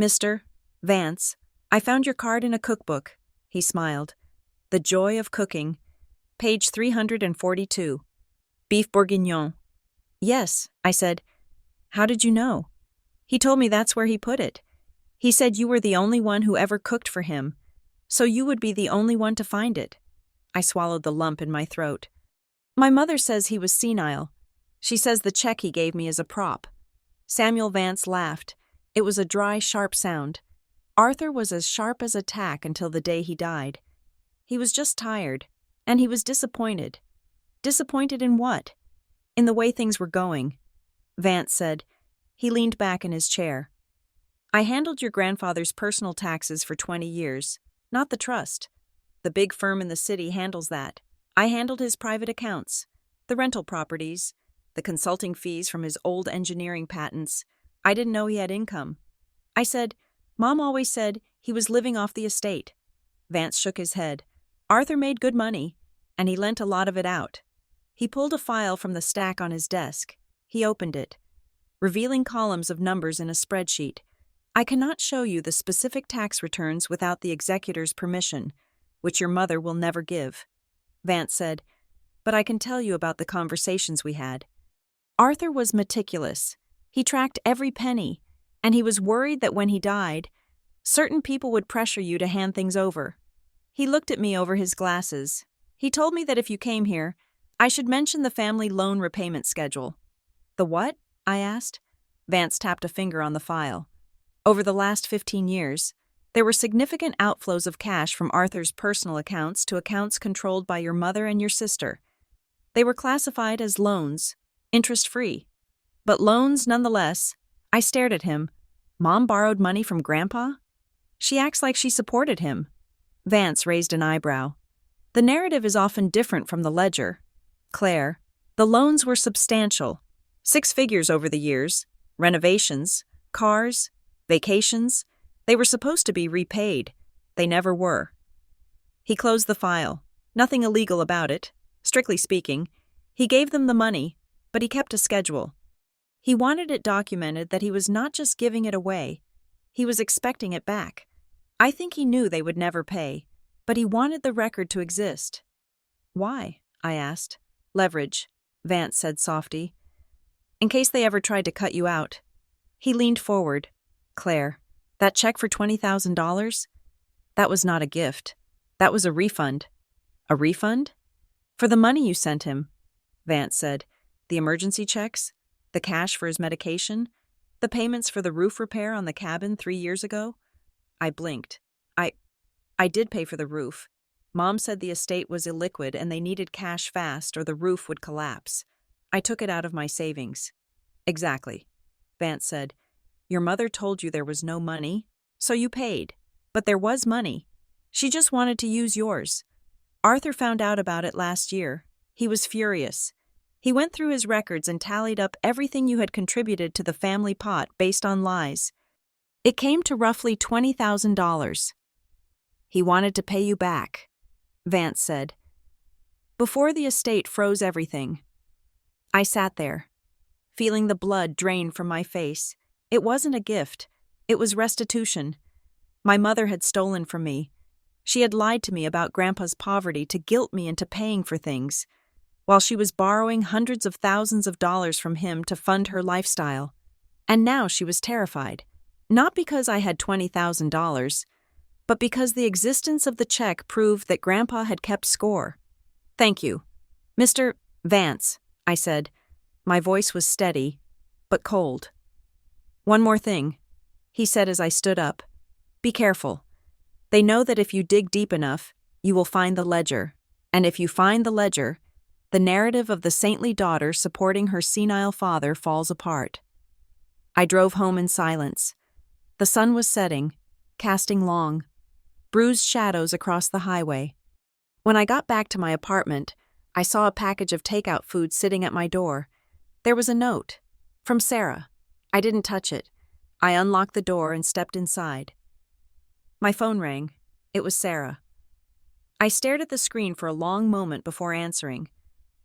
Mr. Vance, I found your card in a cookbook. He smiled. The Joy of Cooking. Page 342. Beef bourguignon. Yes, I said. How did you know? He told me that's where he put it. He said you were the only one who ever cooked for him, so you would be the only one to find it. I swallowed the lump in my throat. My mother says he was senile. She says the check he gave me is a prop. Samuel Vance laughed. It was a dry, sharp sound. Arthur was as sharp as a tack until the day he died. He was just tired, and he was disappointed. Disappointed in what? In the way things were going. Vance said. He leaned back in his chair. I handled your grandfather's personal taxes for 20 years, not the trust. The big firm in the city handles that. I handled his private accounts, the rental properties, the consulting fees from his old engineering patents. I didn't know he had income. I said, Mom always said he was living off the estate. Vance shook his head. Arthur made good money, and he lent a lot of it out. He pulled a file from the stack on his desk. He opened it, revealing columns of numbers in a spreadsheet. I cannot show you the specific tax returns without the executor's permission, which your mother will never give, Vance said, but I can tell you about the conversations we had. Arthur was meticulous. He tracked every penny, and he was worried that when he died, certain people would pressure you to hand things over. He looked at me over his glasses. He told me that if you came here, I should mention the family loan repayment schedule. The what? I asked. Vance tapped a finger on the file. Over the last 15 years, there were significant outflows of cash from Arthur's personal accounts to accounts controlled by your mother and your sister. They were classified as loans, interest-free. But loans nonetheless. I stared at him. Mom borrowed money from Grandpa? She acts like she supported him. Vance raised an eyebrow. The narrative is often different from the ledger. Claire, the loans were substantial. 6 figures over the years. Renovations, cars, vacations. They were supposed to be repaid. They never were. He closed the file. Nothing illegal about it. Strictly speaking, he gave them the money, but he kept a schedule. He wanted it documented that he was not just giving it away. He was expecting it back. I think he knew they would never pay, but he wanted the record to exist. Why? I asked. Leverage, Vance said softly. In case they ever tried to cut you out. He leaned forward. Claire, that check for $20,000? That was not a gift. That was a refund. A refund? For the money you sent him, Vance said. The emergency checks? The cash for his medication? The payments for the roof repair on the cabin 3 years ago? I blinked. I did pay for the roof. Mom said the estate was illiquid and they needed cash fast or the roof would collapse. I took it out of my savings. Exactly, Vance said. Your mother told you there was no money, so you paid. But there was money. She just wanted to use yours. Arthur found out about it last year. He was furious. He went through his records and tallied up everything you had contributed to the family pot based on lies. It came to roughly $20,000. He wanted to pay you back, Vance said. Before the estate froze everything. I sat there, feeling the blood drain from my face. It wasn't a gift. It was restitution. My mother had stolen from me. She had lied to me about Grandpa's poverty to guilt me into paying for things, while she was borrowing hundreds of thousands of dollars from him to fund her lifestyle. And now she was terrified. Not because I had $20,000, but because the existence of the check proved that Grandpa had kept score. Thank you. Mr. Vance, I said. My voice was steady, but cold. One more thing, he said as I stood up. Be careful. They know that if you dig deep enough, you will find the ledger. And if you find the ledger, the narrative of the saintly daughter supporting her senile father falls apart. I drove home in silence. The sun was setting, casting long, bruised shadows across the highway. When I got back to my apartment, I saw a package of takeout food sitting at my door. There was a note. From Sarah. I didn't touch it. I unlocked the door and stepped inside. My phone rang. It was Sarah. I stared at the screen for a long moment before answering.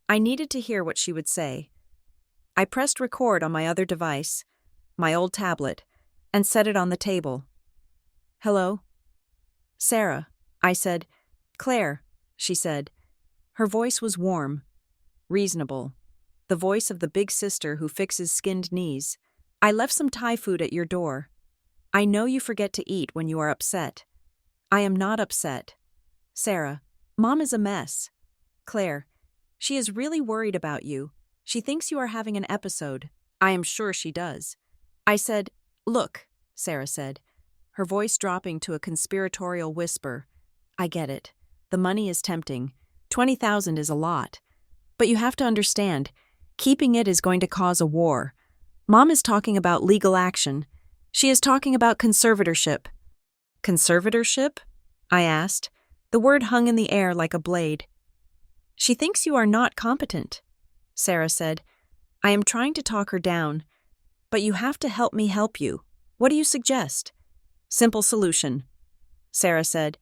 I needed to hear what she would say. I pressed record on my other device, my old tablet, and set it on the table. Hello? Sarah, I said. Claire, she said. Her voice was warm, reasonable, the voice of the big sister who fixes skinned knees. I left some Thai food at your door. I know you forget to eat when you are upset. I am not upset. Sarah, Mom is a mess. Claire, she is really worried about you. She thinks you are having an episode. I am sure she does. I said, Look, Sarah said, her voice dropping to a conspiratorial whisper. I get it. The money is tempting. 20,000 is a lot. But you have to understand, keeping it is going to cause a war. Mom is talking about legal action. She is talking about conservatorship. Conservatorship? I asked. The word hung in the air like a blade. She thinks you are not competent, Sarah said. I am trying to talk her down. But you have to help me help you. What do you suggest? Simple solution, Sarah said.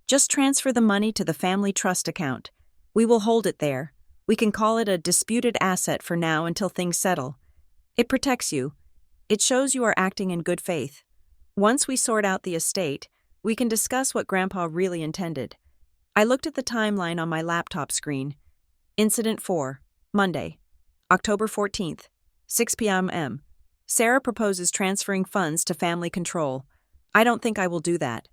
Just transfer the money to the family trust account. We will hold it there. We can call it a disputed asset for now until things settle. It protects you. It shows you are acting in good faith. Once we sort out the estate, we can discuss what Grandpa really intended. I looked at the timeline on my laptop screen. Incident 4, Monday, October 14th, 6 p.m. Sarah proposes transferring funds to family control. I don't think I will do that.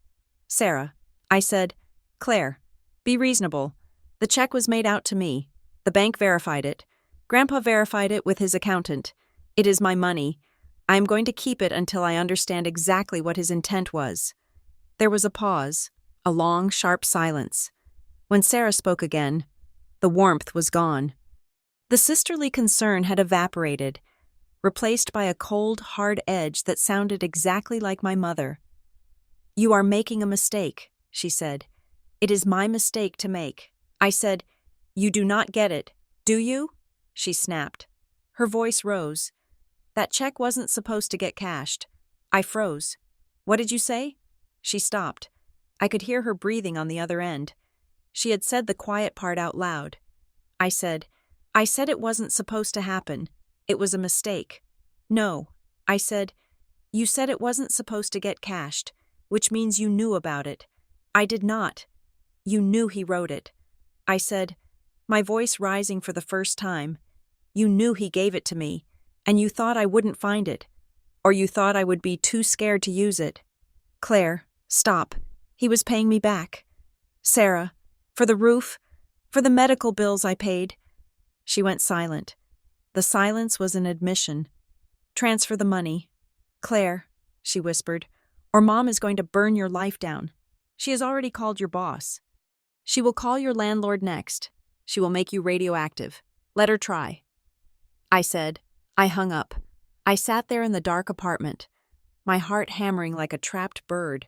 Sarah, I said, Claire, be reasonable. The check was made out to me. The bank verified it. Grandpa verified it with his accountant. It is my money. I am going to keep it until I understand exactly what his intent was. There was a pause, a long, sharp silence. When Sarah spoke again, the warmth was gone. The sisterly concern had evaporated, replaced by a cold, hard edge that sounded exactly like my mother. You are making a mistake, she said. It is my mistake to make. I said, You do not get it, do you? She snapped. Her voice rose. That check wasn't supposed to get cashed. I froze. What did you say? She stopped. I could hear her breathing on the other end. She had said the quiet part out loud. I said it wasn't supposed to happen. It was a mistake. No, I said, you said it wasn't supposed to get cashed, which means you knew about it. I did not. You knew he wrote it. I said, my voice rising for the first time. You knew he gave it to me, and you thought I wouldn't find it, or you thought I would be too scared to use it. Claire, stop. He was paying me back. Sarah, for the roof, for the medical bills I paid. She went silent. The silence was an admission. Transfer the money. Claire, she whispered, or Mom is going to burn your life down. She has already called your boss. She will call your landlord next. She will make you radioactive. Let her try. I said. I hung up. I sat there in the dark apartment, my heart hammering like a trapped bird.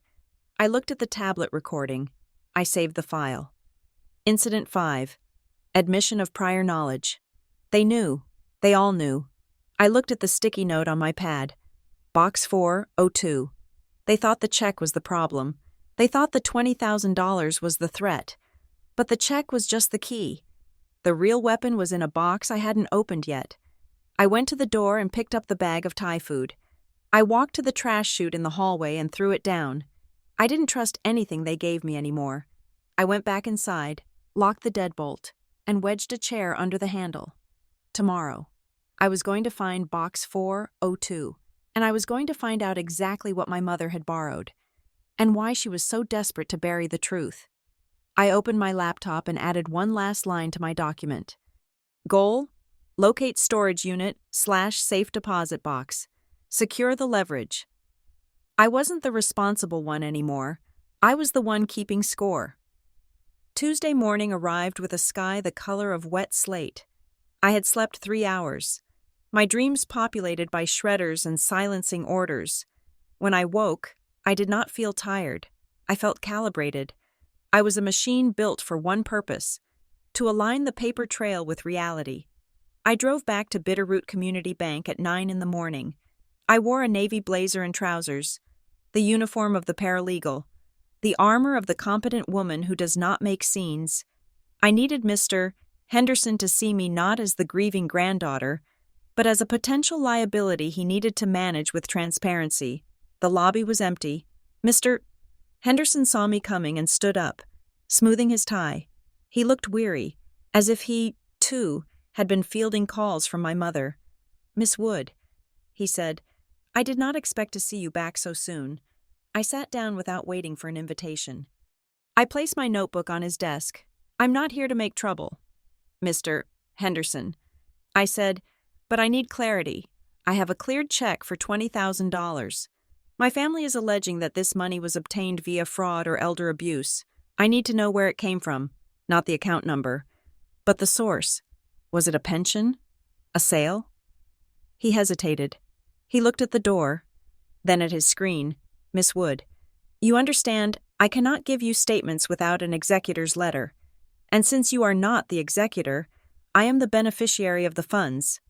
I looked at the tablet recording. I saved the file. Incident 5. Admission of prior knowledge. They knew. They all knew. I looked at the sticky note on my pad. Box 402. They thought the check was the problem. They thought the $20,000 was the threat. But the check was just the key. The real weapon was in a box I hadn't opened yet. I went to the door and picked up the bag of Thai food. I walked to the trash chute in the hallway and threw it down. I didn't trust anything they gave me anymore. I went back inside, locked the deadbolt, and wedged a chair under the handle. Tomorrow, I was going to find box 402, and I was going to find out exactly what my mother had borrowed, and why she was so desperate to bury the truth. I opened my laptop and added one last line to my document. Goal: locate storage unit / safe deposit box. Secure the leverage. I wasn't the responsible one anymore. I was the one keeping score. Tuesday morning arrived with a sky the color of wet slate. I had slept 3 hours. My dreams populated by shredders and silencing orders. When I woke, I did not feel tired. I felt calibrated. I was a machine built for one purpose: to align the paper trail with reality. I drove back to Bitterroot Community Bank at 9 in the morning. I wore a navy blazer and trousers, the uniform of the paralegal, the armor of the competent woman who does not make scenes. I needed Mr. Henderson to see me not as the grieving granddaughter, but as a potential liability he needed to manage with transparency. The lobby was empty. Mr. Henderson saw me coming and stood up, smoothing his tie. He looked weary, as if he, too, had been fielding calls from my mother. Miss Wood, he said, I did not expect to see you back so soon. I sat down without waiting for an invitation. I placed my notebook on his desk. I'm not here to make trouble, Mr. Henderson. I said, but I need clarity. I have a cleared check for $20,000. My family is alleging that this money was obtained via fraud or elder abuse. I need to know where it came from, not the account number, but the source. Was it a pension? A sale? He hesitated. He looked at the door, then at his screen. Miss Wood, you understand, I cannot give you statements without an executor's letter. And since you are not the executor, I am the beneficiary of the funds.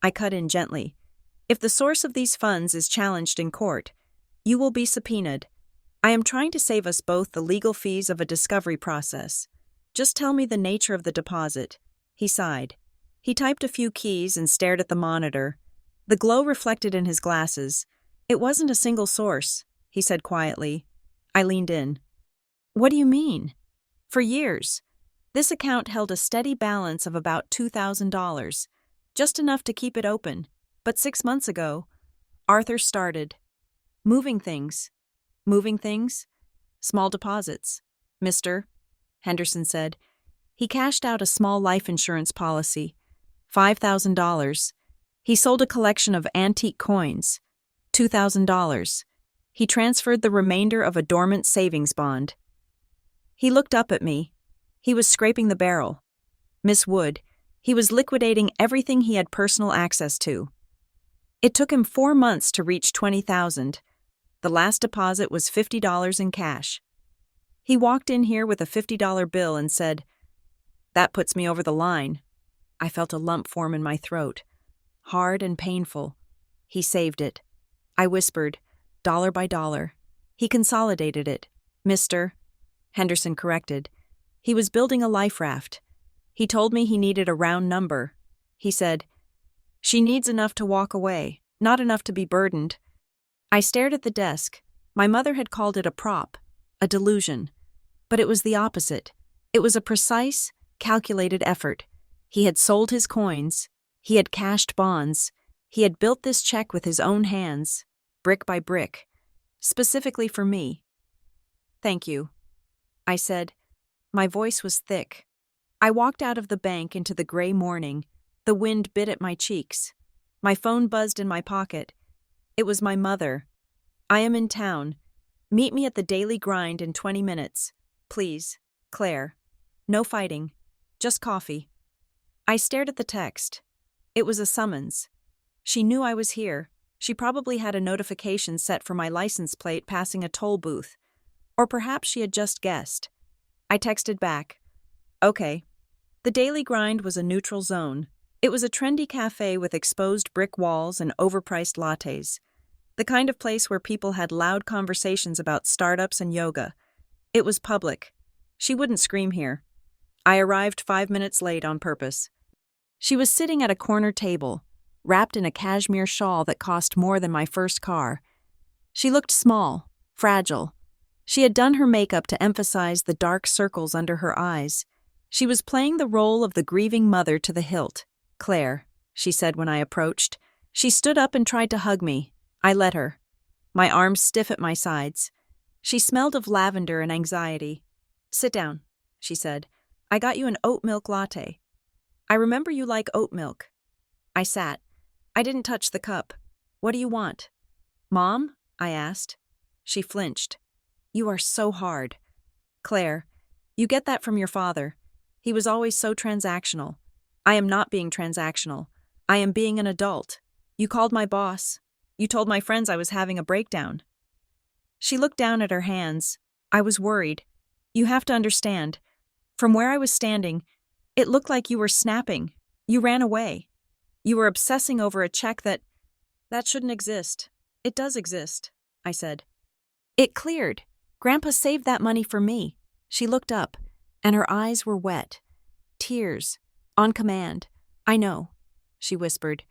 I cut in gently. If the source of these funds is challenged in court, you will be subpoenaed. I am trying to save us both the legal fees of a discovery process. Just tell me the nature of the deposit." He sighed. He typed a few keys and stared at the monitor. The glow reflected in his glasses. "It wasn't a single source," he said quietly. I leaned in. "What do you mean?" "For years. This account held a steady balance of about $2,000, just enough to keep it open. But 6 months ago, Arthur started moving things. Moving things? Small deposits. Mister," Henderson said. He cashed out a small life insurance policy, $5,000. He sold a collection of antique coins, $2,000. He transferred the remainder of a dormant savings bond. He looked up at me. He was scraping the barrel. Miss Wood, he was liquidating everything he had personal access to. It took him 4 months to reach $20,000. The last deposit was $50 in cash. He walked in here with a $50 bill and said, "That puts me over the line." I felt a lump form in my throat. Hard and painful. He saved it. I whispered, dollar by dollar. He consolidated it. "Mister," Henderson corrected. He was building a life raft. He told me he needed a round number. He said, "She needs enough to walk away, not enough to be burdened." I stared at the desk. My mother had called it a prop, a delusion. But it was the opposite. It was a precise, calculated effort. He had sold his coins. He had cashed bonds. He had built this check with his own hands, brick by brick, specifically for me. "Thank you," I said. My voice was thick. I walked out of the bank into the gray morning. The wind bit at my cheeks. My phone buzzed in my pocket. It was my mother. "I am in town. Meet me at the Daily Grind in 20 minutes. Please, Claire. No fighting. Just coffee." I stared at the text. It was a summons. She knew I was here. She probably had a notification set for my license plate passing a toll booth. Or perhaps she had just guessed. I texted back, "Okay." The Daily Grind was a neutral zone. It was a trendy cafe with exposed brick walls and overpriced lattes. The kind of place where people had loud conversations about startups and yoga. It was public. She wouldn't scream here. I arrived 5 minutes late on purpose. She was sitting at a corner table, wrapped in a cashmere shawl that cost more than my first car. She looked small, fragile. She had done her makeup to emphasize the dark circles under her eyes. She was playing the role of the grieving mother to the hilt. "Claire," she said when I approached. She stood up and tried to hug me. I let her. My arms stiff at my sides. She smelled of lavender and anxiety. "Sit down," she said. "I got you an oat milk latte. I remember you like oat milk." I sat. I didn't touch the cup. "What do you want?" "Mom?" I asked. She flinched. "You are so hard." "Claire, you get that from your father. He was always so transactional. I am not being transactional. I am being an adult. You called my boss. You told my friends I was having a breakdown." She looked down at her hands. I was worried. "You have to understand. From where I was standing, it looked like you were snapping. You ran away. You were obsessing over a check that shouldn't exist. It does exist," I said. "It cleared. Grandpa saved that money for me." She looked up, and her eyes were wet. Tears. On command. "I know," she whispered.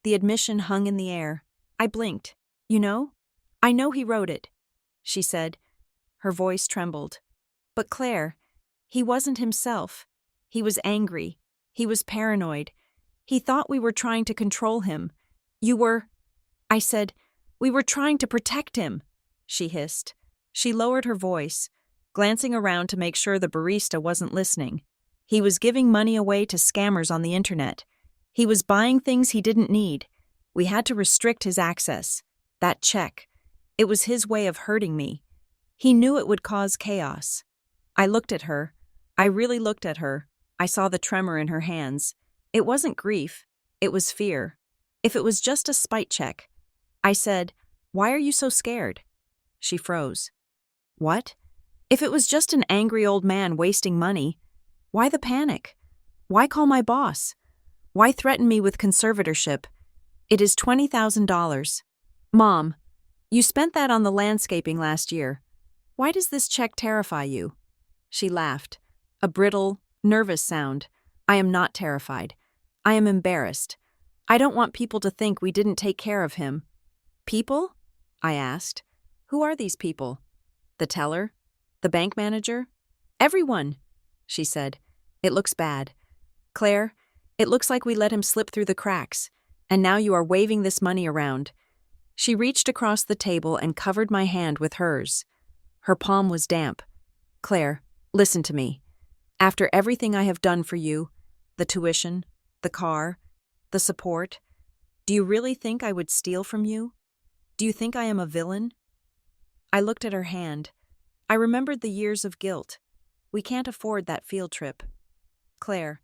The admission hung in the air. I blinked. "You know? I know he wrote it," she said. Her voice trembled. "But Claire, he wasn't himself. He was angry. He was paranoid. He thought we were trying to control him. You were—" I said, "We were trying to protect him," she hissed. She lowered her voice, glancing around to make sure the barista wasn't listening. He was giving money away to scammers on the internet. He was buying things he didn't need. We had to restrict his access. That check. It was his way of hurting me. He knew it would cause chaos. I looked at her. I really looked at her. I saw the tremor in her hands. It wasn't grief. It was fear. If it was just a spite check. I said, "Why are you so scared?" She froze. "What? If it was just an angry old man wasting money, why the panic? Why call my boss? Why threaten me with conservatorship? It is $20,000. Mom, you spent that on the landscaping last year. Why does this check terrify you? She laughed. A brittle, nervous sound. I am not terrified. I am embarrassed. I don't want people to think we didn't take care of him. People? I asked. Who are these people? The teller? The bank manager? Everyone, she said. It looks bad. Claire, it looks like we let him slip through the cracks, and now you are waving this money around. She reached across the table and covered my hand with hers. Her palm was damp. Claire, listen to me. After everything I have done for you, the tuition, the car, the support, do you really think I would steal from you? Do you think I am a villain? I looked at her hand. I remembered the years of guilt. We can't afford that field trip. Claire,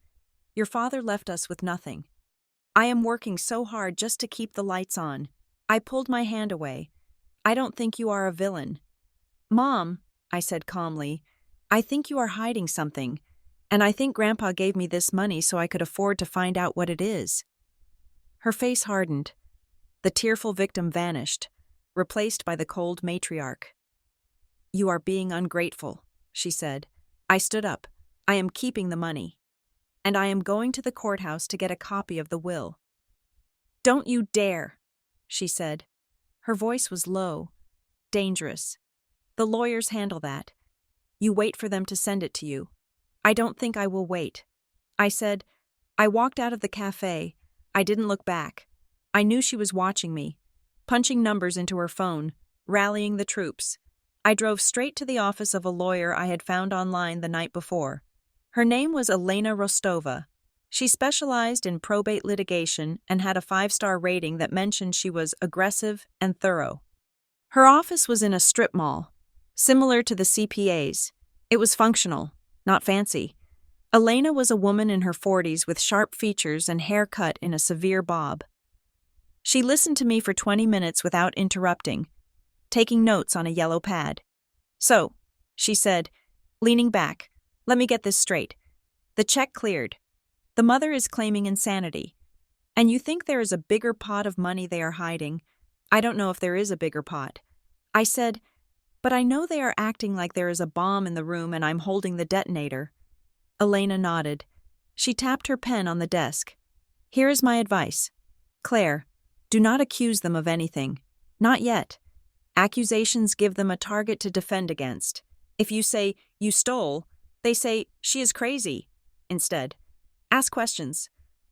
your father left us with nothing. I am working so hard just to keep the lights on. I pulled my hand away. I don't think you are a villain. Mom, I said calmly, I think you are hiding something, and I think Grandpa gave me this money so I could afford to find out what it is. Her face hardened. The tearful victim vanished, replaced by the cold matriarch. You are being ungrateful, she said. I stood up. I am keeping the money. And I am going to the courthouse to get a copy of the will. Don't you dare, she said. Her voice was low, dangerous. The lawyers handle that. You wait for them to send it to you. I don't think I will wait. I said. I walked out of the cafe. I didn't look back. I knew she was watching me, punching numbers into her phone, rallying the troops. I drove straight to the office of a lawyer I had found online the night before. Her name was Elena Rostova. She specialized in probate litigation and had a 5-star rating that mentioned she was aggressive and thorough. Her office was in a strip mall, similar to the CPA's. It was functional, not fancy. Elena was a woman in her 40s with sharp features and hair cut in a severe bob. She listened to me for 20 minutes without interrupting, taking notes on a yellow pad. So, she said, leaning back, let me get this straight. The check cleared. The mother is claiming insanity. And you think there is a bigger pot of money they are hiding. I don't know if there is a bigger pot. I said, but I know they are acting like there is a bomb in the room and I'm holding the detonator. Elena nodded. She tapped her pen on the desk. Here is my advice. Claire, do not accuse them of anything. Not yet. Accusations give them a target to defend against. If you say, you stole, they say, she is crazy. Instead, ask questions.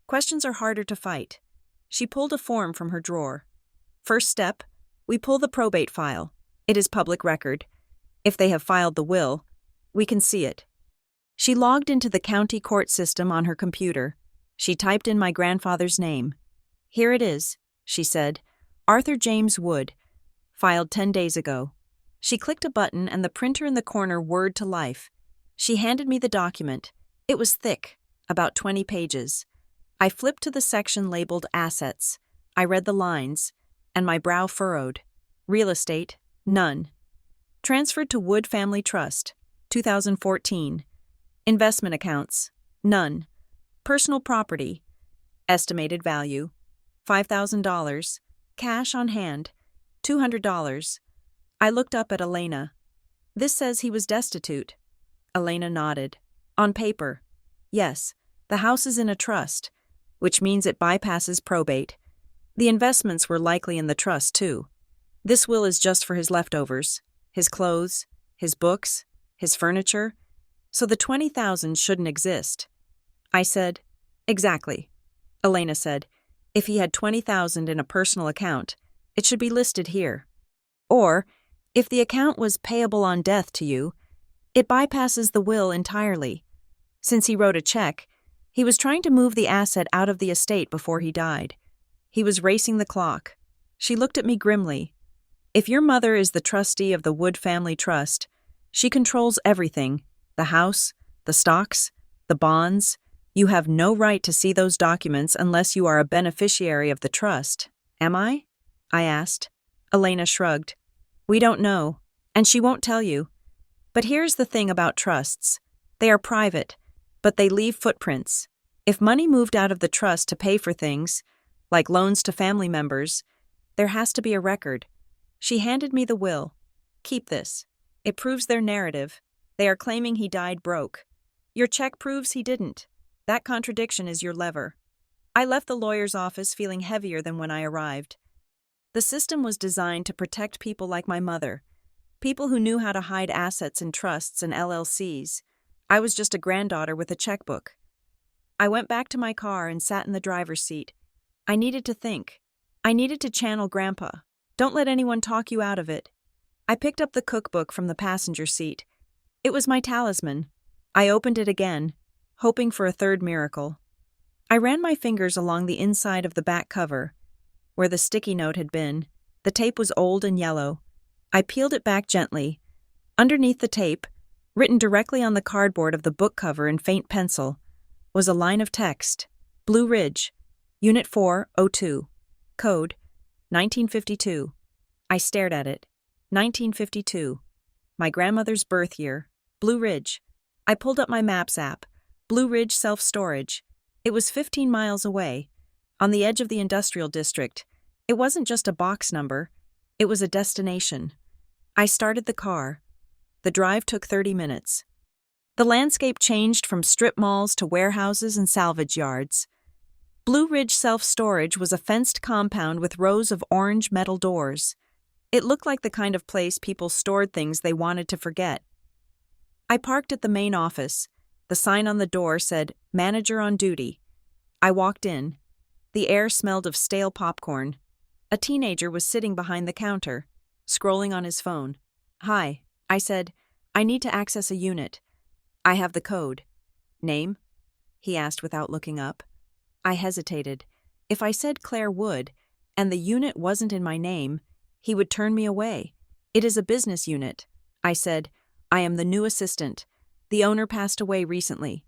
Questions are harder to fight. She pulled a form from her drawer. First step, we pull the probate file. It is public record. If they have filed the will, we can see it. She logged into the county court system on her computer. She typed in my grandfather's name. Here it is, she said. Arthur James Wood, filed 10 days ago. She clicked a button and the printer in the corner whirred to life. She handed me the document. It was thick, about 20 pages. I flipped to the section labeled Assets. I read the lines, and my brow furrowed. Real estate, none. Transferred to Wood Family Trust, 2014. Investment accounts, none. Personal property, estimated value, $5,000. Cash on hand, $200. I looked up at Elena. This says he was destitute. Elena nodded. On paper. Yes, the house is in a trust, which means it bypasses probate. The investments were likely in the trust, too. This will is just for his leftovers, his clothes, his books, his furniture, so the $20,000 shouldn't exist. I said, exactly. Elena said, if he had $20,000 in a personal account, it should be listed here. Or, if the account was payable on death to you, it bypasses the will entirely. Since he wrote a check, he was trying to move the asset out of the estate before he died. He was racing the clock. She looked at me grimly. If your mother is the trustee of the Wood Family Trust, she controls everything, the house, the stocks, the bonds. You have no right to see those documents unless you are a beneficiary of the trust. Am I? I asked. Elena shrugged. We don't know, and she won't tell you. But here's the thing about trusts. They are private, but they leave footprints. If money moved out of the trust to pay for things, like loans to family members, there has to be a record. She handed me the will. Keep this. It proves their narrative. They are claiming he died broke. Your check proves he didn't. That contradiction is your lever. I left the lawyer's office feeling heavier than when I arrived. The system was designed to protect people like my mother, people who knew how to hide assets in trusts and LLCs. I was just a granddaughter with a checkbook. I went back to my car and sat in the driver's seat. I needed to think. I needed to channel Grandpa. Don't let anyone talk you out of it. I picked up the cookbook from the passenger seat. It was my talisman. I opened it again, hoping for a third miracle. I ran my fingers along the inside of the back cover, where the sticky note had been. The tape was old and yellow. I peeled it back gently. Underneath the tape, written directly on the cardboard of the book cover in faint pencil, was a line of text. Blue Ridge, Unit 402, Code 1952. I stared at it. 1952. My grandmother's birth year. Blue Ridge. I pulled up my Maps app. Blue Ridge Self-Storage. It was 15 miles away, on the edge of the industrial district. It wasn't just a box number. It was a destination. I started the car. The drive took 30 minutes. The landscape changed from strip malls to warehouses and salvage yards. Blue Ridge Self-Storage was a fenced compound with rows of orange metal doors. It looked like the kind of place people stored things they wanted to forget. I parked at the main office. The sign on the door said, "Manager on duty." I walked in. The air smelled of stale popcorn. A teenager was sitting behind the counter, scrolling on his phone. "Hi," I said. "I need to access a unit. I have the code." "Name?" he asked without looking up. I hesitated. If I said Claire Wood, and the unit wasn't in my name, he would turn me away. "It is a business unit," I said. "I am the new assistant. The owner passed away recently."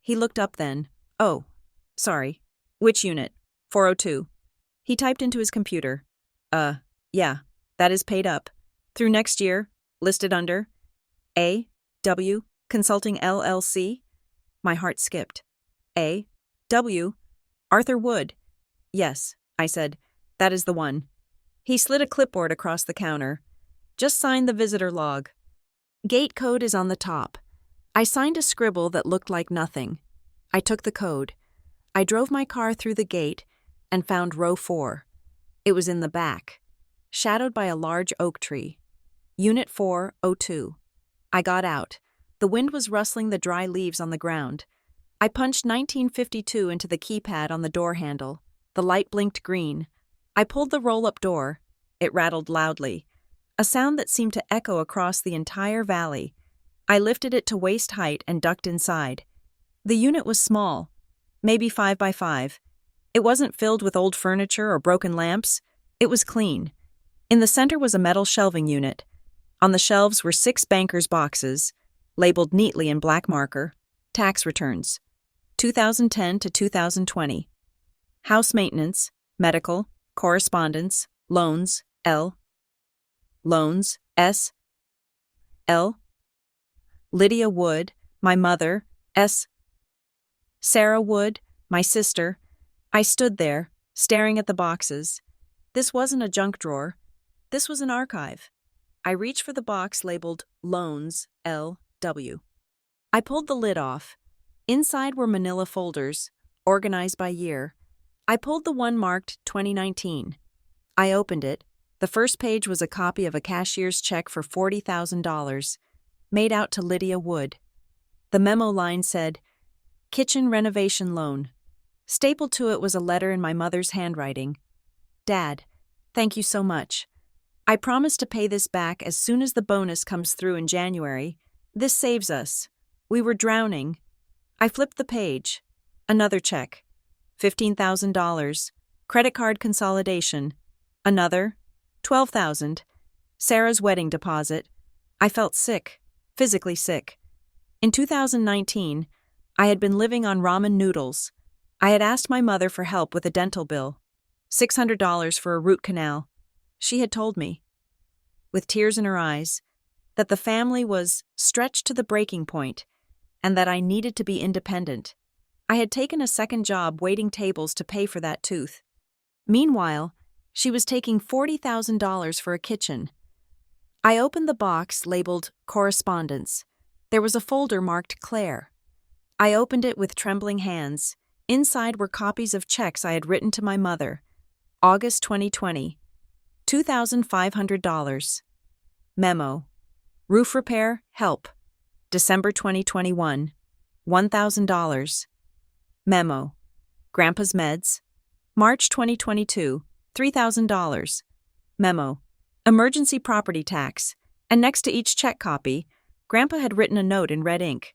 He looked up then. "Oh, sorry. Which unit?" 402. He typed into his computer. Yeah, that is paid up. Through next year, listed under A.W. Consulting LLC. My heart skipped. A.W. Arthur Wood. "Yes," I said. "That is the one." He slid a clipboard across the counter. "Just sign the visitor log. Gate code is on the top." I signed a scribble that looked like nothing. I took the code. I drove my car through the gate and found row 4. It was in the back, shadowed by a large oak tree. Unit 402. I got out. The wind was rustling the dry leaves on the ground. I punched 1952 into the keypad on the door handle. The light blinked green. I pulled the roll-up door. It rattled loudly, a sound that seemed to echo across the entire valley. I lifted it to waist height and ducked inside. The unit was small, maybe 5 by 5. It wasn't filled with old furniture or broken lamps. It was clean. In the center was a metal shelving unit. On the shelves were 6 banker's boxes, labeled neatly in black marker. Tax returns, 2010 to 2020. House maintenance, medical, correspondence, loans, L. Loans, S. L. Lydia Wood, my mother, S. Sarah Wood, my sister. I stood there, staring at the boxes. This wasn't a junk drawer. This was an archive. I reached for the box labeled Loans, L.W. I pulled the lid off. Inside were manila folders, organized by year. I pulled the one marked 2019. I opened it. The first page was a copy of a cashier's check for $40,000, made out to Lydia Wood. The memo line said, "Kitchen renovation loan." Stapled to it was a letter in my mother's handwriting. "Dad, thank you so much. I promise to pay this back as soon as the bonus comes through in January. This saves us. We were drowning." I flipped the page. Another check. $15,000. Credit card consolidation. Another. $12,000. Sarah's wedding deposit. I felt sick, physically sick. In 2019, I had been living on ramen noodles. I had asked my mother for help with a dental bill. $600 for a root canal. She had told me, with tears in her eyes, that the family was stretched to the breaking point and that I needed to be independent. I had taken a second job waiting tables to pay for that tooth. Meanwhile, she was taking $40,000 for a kitchen. I opened the box labeled Correspondence. There was a folder marked Claire. I opened it with trembling hands. Inside were copies of checks I had written to my mother. August 2020, $2,500. Memo. Roof repair, help. December 2021, $1,000. Memo. Grandpa's meds. March 2022, $3,000. Memo. Emergency property tax. And next to each check copy, Grandpa had written a note in red ink.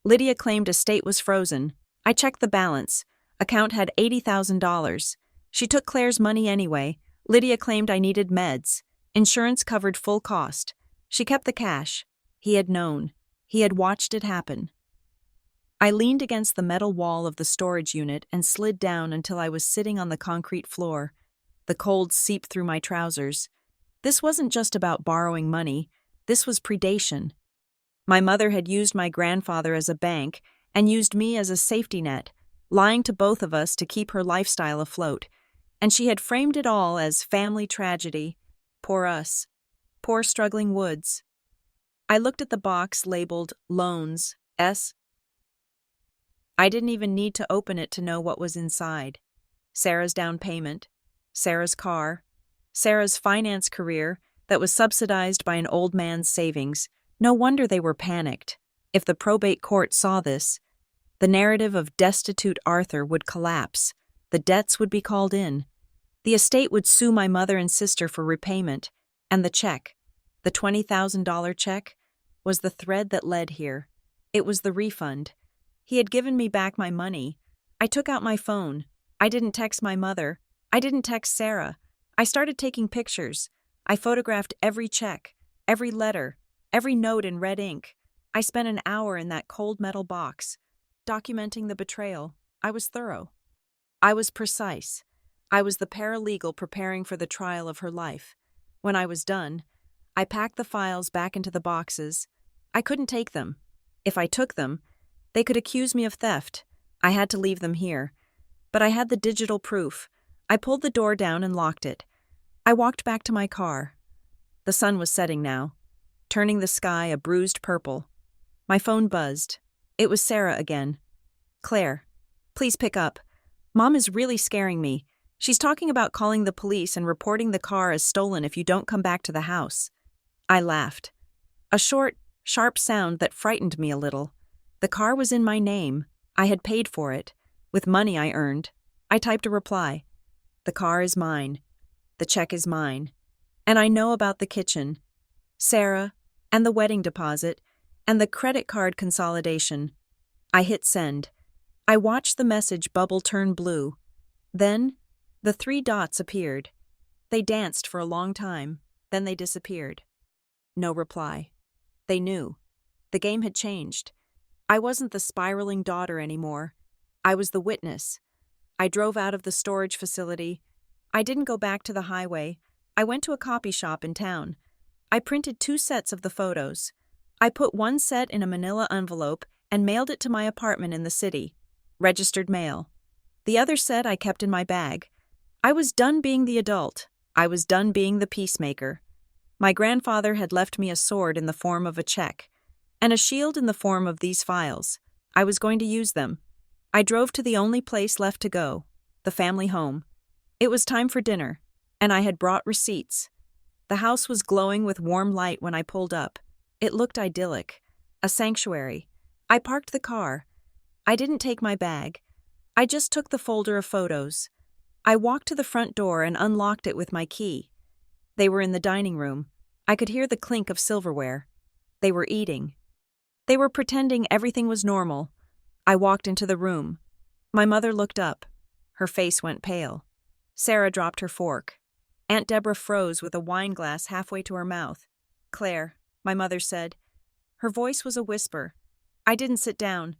Lydia claimed estate was frozen. I checked the balance. Account had $80,000. She took Claire's money anyway. Lydia claimed I needed meds. Insurance covered full cost. She kept the cash. He had known. He had watched it happen. I leaned against the metal wall of the storage unit and slid down until I was sitting on the concrete floor. The cold seeped through my trousers. This wasn't just about borrowing money. This was predation. My mother had used my grandfather as a bank and used me as a safety net, lying to both of us to keep her lifestyle afloat. And she had framed it all as family tragedy. Poor us. Poor struggling Woods. I looked at the box labeled Loans, S. I didn't even need to open it to know what was inside. Sarah's down payment, Sarah's car, Sarah's finance career that was subsidized by an old man's savings. No wonder they were panicked. If the probate court saw this, the narrative of destitute Arthur would collapse. The debts would be called in. The estate would sue my mother and sister for repayment, and the check, the $20,000 check, was the thread that led here. It was the refund. He had given me back my money. I took out my phone. I didn't text my mother. I didn't text Sarah. I started taking pictures. I photographed every check, every letter, every note in red ink. I spent an hour in that cold metal box, documenting the betrayal. I was thorough. I was precise. I was the paralegal preparing for the trial of her life. When I was done, I packed the files back into the boxes. I couldn't take them. If I took them, they could accuse me of theft. I had to leave them here. But I had the digital proof. I pulled the door down and locked it. I walked back to my car. The sun was setting now, turning the sky a bruised purple. My phone buzzed. It was Sarah again. Claire, please pick up. Mom is really scaring me. She's talking about calling the police and reporting the car as stolen if you don't come back to the house. I laughed. A short, sharp sound that frightened me a little. The car was in my name. I had paid for it. With money I earned. I typed a reply. The car is mine. The check is mine. And I know about the kitchen, Sarah, and the wedding deposit, and the credit card consolidation. I hit send. I watched the message bubble turn blue. Then, the 3 dots appeared. They danced for a long time, then they disappeared. No reply. They knew. The game had changed. I wasn't the spiraling daughter anymore. I was the witness. I drove out of the storage facility. I didn't go back to the highway. I went to a copy shop in town. I printed 2 sets of the photos. I put one set in a manila envelope and mailed it to my apartment in the city. Registered mail. The other set I kept in my bag. I was done being the adult. I was done being the peacemaker. My grandfather had left me a sword in the form of a check, and a shield in the form of these files. I was going to use them. I drove to the only place left to go, the family home. It was time for dinner, and I had brought receipts. The house was glowing with warm light when I pulled up. It looked idyllic, a sanctuary. I parked the car. I didn't take my bag. I just took the folder of photos. I walked to the front door and unlocked it with my key. They were in the dining room. I could hear the clink of silverware. They were eating. They were pretending everything was normal. I walked into the room. My mother looked up. Her face went pale. Sarah dropped her fork. Aunt Deborah froze with a wine glass halfway to her mouth. Claire, my mother said. Her voice was a whisper. I didn't sit down.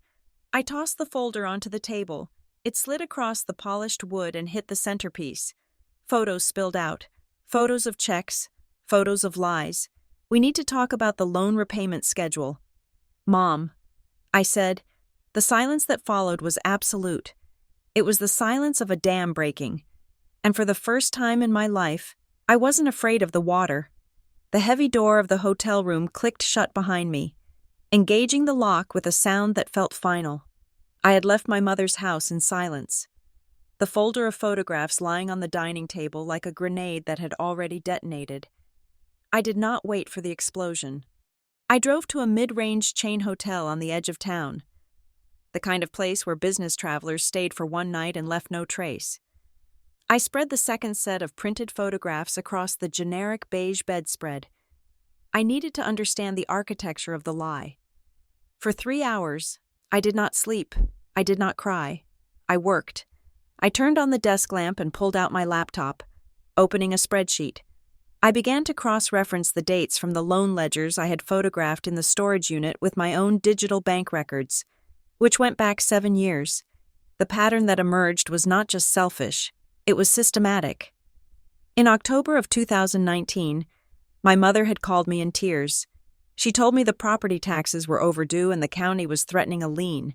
I tossed the folder onto the table. It slid across the polished wood and hit the centerpiece. Photos spilled out. Photos of checks. Photos of lies. We need to talk about the loan repayment schedule. Mom, I said. The silence that followed was absolute. It was the silence of a dam breaking. And for the first time in my life, I wasn't afraid of the water. The heavy door of the hotel room clicked shut behind me, engaging the lock with a sound that felt final. I had left my mother's house in silence, the folder of photographs lying on the dining table like a grenade that had already detonated. I did not wait for the explosion. I drove to a mid-range chain hotel on the edge of town, the kind of place where business travelers stayed for one night and left no trace. I spread the second set of printed photographs across the generic beige bedspread. I needed to understand the architecture of the lie. For 3 hours, I did not sleep. I did not cry. I worked. I turned on the desk lamp and pulled out my laptop, opening a spreadsheet. I began to cross-reference the dates from the loan ledgers I had photographed in the storage unit with my own digital bank records, which went back 7 years. The pattern that emerged was not just selfish, it was systematic. In October of 2019, my mother had called me in tears. She told me the property taxes were overdue and the county was threatening a lien.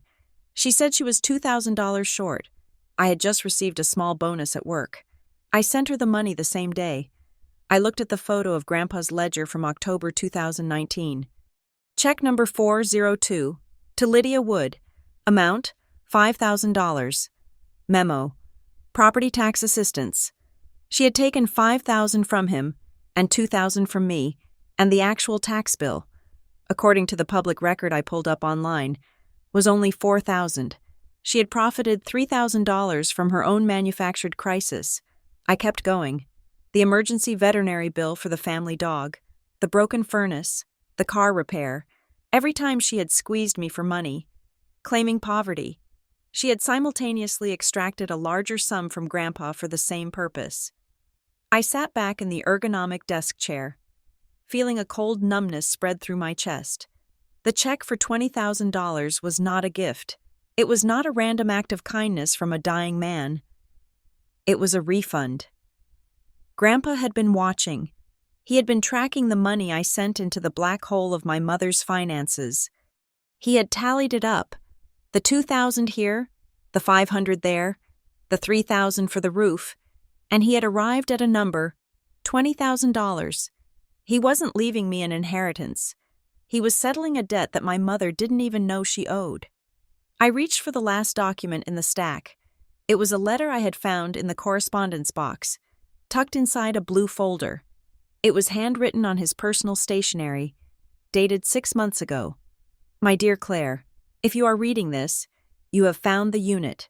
She said she was $2,000 short. I had just received a small bonus at work. I sent her the money the same day. I looked at the photo of Grandpa's ledger from October 2019. Check number 402, to Lydia Wood. Amount, $5,000. Memo, property tax assistance. She had taken $5,000 from him and $2,000 from me, and the actual tax bill, according to the public record I pulled up online, was only $4,000. She had profited $3,000 from her own manufactured crisis. I kept going. The emergency veterinary bill for the family dog, the broken furnace, the car repair. Every time she had squeezed me for money, claiming poverty, she had simultaneously extracted a larger sum from Grandpa for the same purpose. I sat back in the ergonomic desk chair, feeling a cold numbness spread through my chest. The check for $20,000 was not a gift. It was not a random act of kindness from a dying man. It was a refund. Grandpa had been watching. He had been tracking the money I sent into the black hole of my mother's finances. He had tallied it up. The $2,000 here, the $500 there, the $3,000 for the roof, and he had arrived at a number, $20,000. He wasn't leaving me an inheritance. He was settling a debt that my mother didn't even know she owed. I reached for the last document in the stack. It was a letter I had found in the correspondence box, tucked inside a blue folder. It was handwritten on his personal stationery, dated 6 months ago. My dear Claire, if you are reading this, you have found the unit.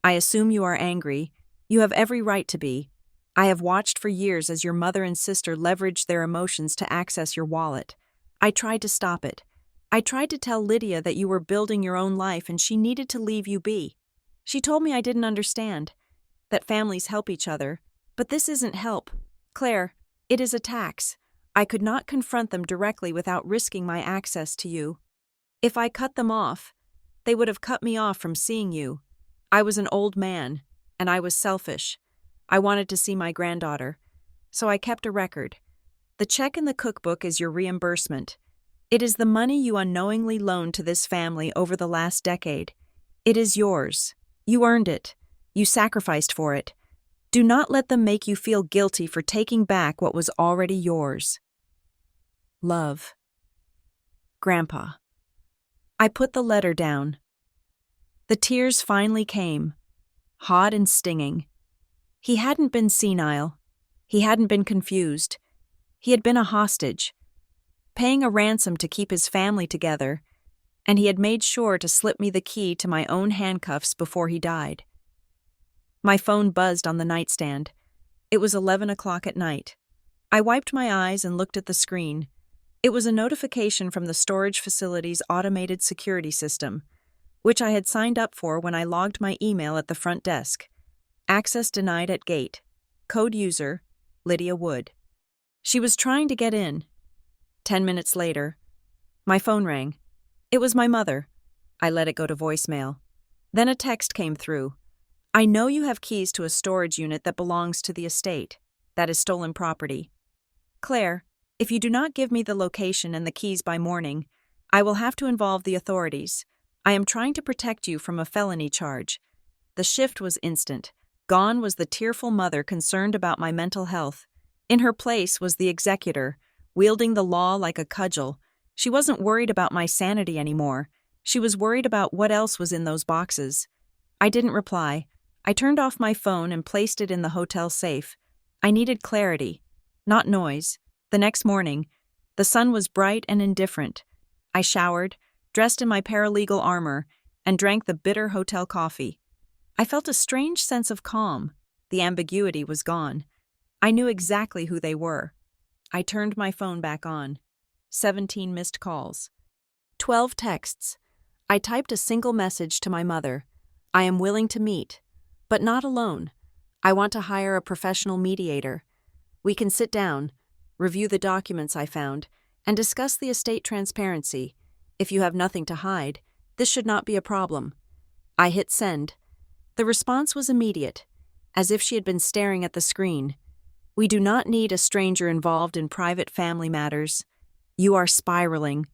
I assume you are angry. You have every right to be. I have watched for years as your mother and sister leveraged their emotions to access your wallet. I tried to stop it. I tried to tell Lydia that you were building your own life and she needed to leave you be. She told me I didn't understand, that families help each other, but this isn't help. Claire, it is a tax. I could not confront them directly without risking my access to you. If I cut them off, they would have cut me off from seeing you. I was an old man, and I was selfish. I wanted to see my granddaughter, so I kept a record. The check in the cookbook is your reimbursement. It is the money you unknowingly loaned to this family over the last decade. It is yours. You earned it. You sacrificed for it. Do not let them make you feel guilty for taking back what was already yours. Love. Grandpa. I put the letter down. The tears finally came, hot and stinging. He hadn't been senile. He hadn't been confused. He had been a hostage, paying a ransom to keep his family together, and he had made sure to slip me the key to my own handcuffs before he died. My phone buzzed on the nightstand. It was 11 o'clock at night. I wiped my eyes and looked at the screen. It was a notification from the storage facility's automated security system, which I had signed up for when I logged my email at the front desk. Access denied at gate. Code user, Lydia Wood. She was trying to get in. 10 minutes later, my phone rang. It was my mother. I let it go to voicemail. Then a text came through. I know you have keys to a storage unit that belongs to the estate. That is stolen property. Claire, if you do not give me the location and the keys by morning, I will have to involve the authorities. I am trying to protect you from a felony charge. The shift was instant. Gone was the tearful mother concerned about my mental health. In her place was the executor, wielding the law like a cudgel. She wasn't worried about my sanity anymore. She was worried about what else was in those boxes. I didn't reply. I turned off my phone and placed it in the hotel safe. I needed clarity, not noise. The next morning, the sun was bright and indifferent. I showered, dressed in my paralegal armor, and drank the bitter hotel coffee. I felt a strange sense of calm. The ambiguity was gone. I knew exactly who they were. I turned my phone back on. 17 missed calls. 12 texts. I typed a single message to my mother. I am willing to meet, but not alone. I want to hire a professional mediator. We can sit down, review the documents I found, and discuss the estate transparency. If you have nothing to hide, this should not be a problem. I hit send. The response was immediate, as if she had been staring at the screen. We do not need a stranger involved in private family matters. You are spiraling.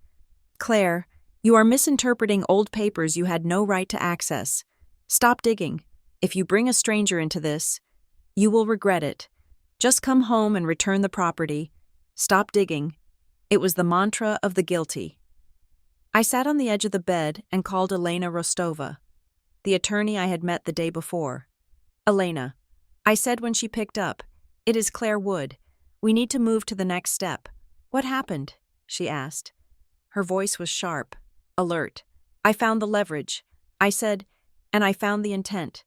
Claire, you are misinterpreting old papers you had no right to access. Stop digging. If you bring a stranger into this, you will regret it. Just come home and return the property. Stop digging. It was the mantra of the guilty. I sat on the edge of the bed and called Elena Rostova, the attorney I had met the day before. Elena, I said when she picked up, it is Claire Wood. We need to move to the next step. What happened? She asked. Her voice was sharp, alert. I found the leverage. I said, and I found the intent.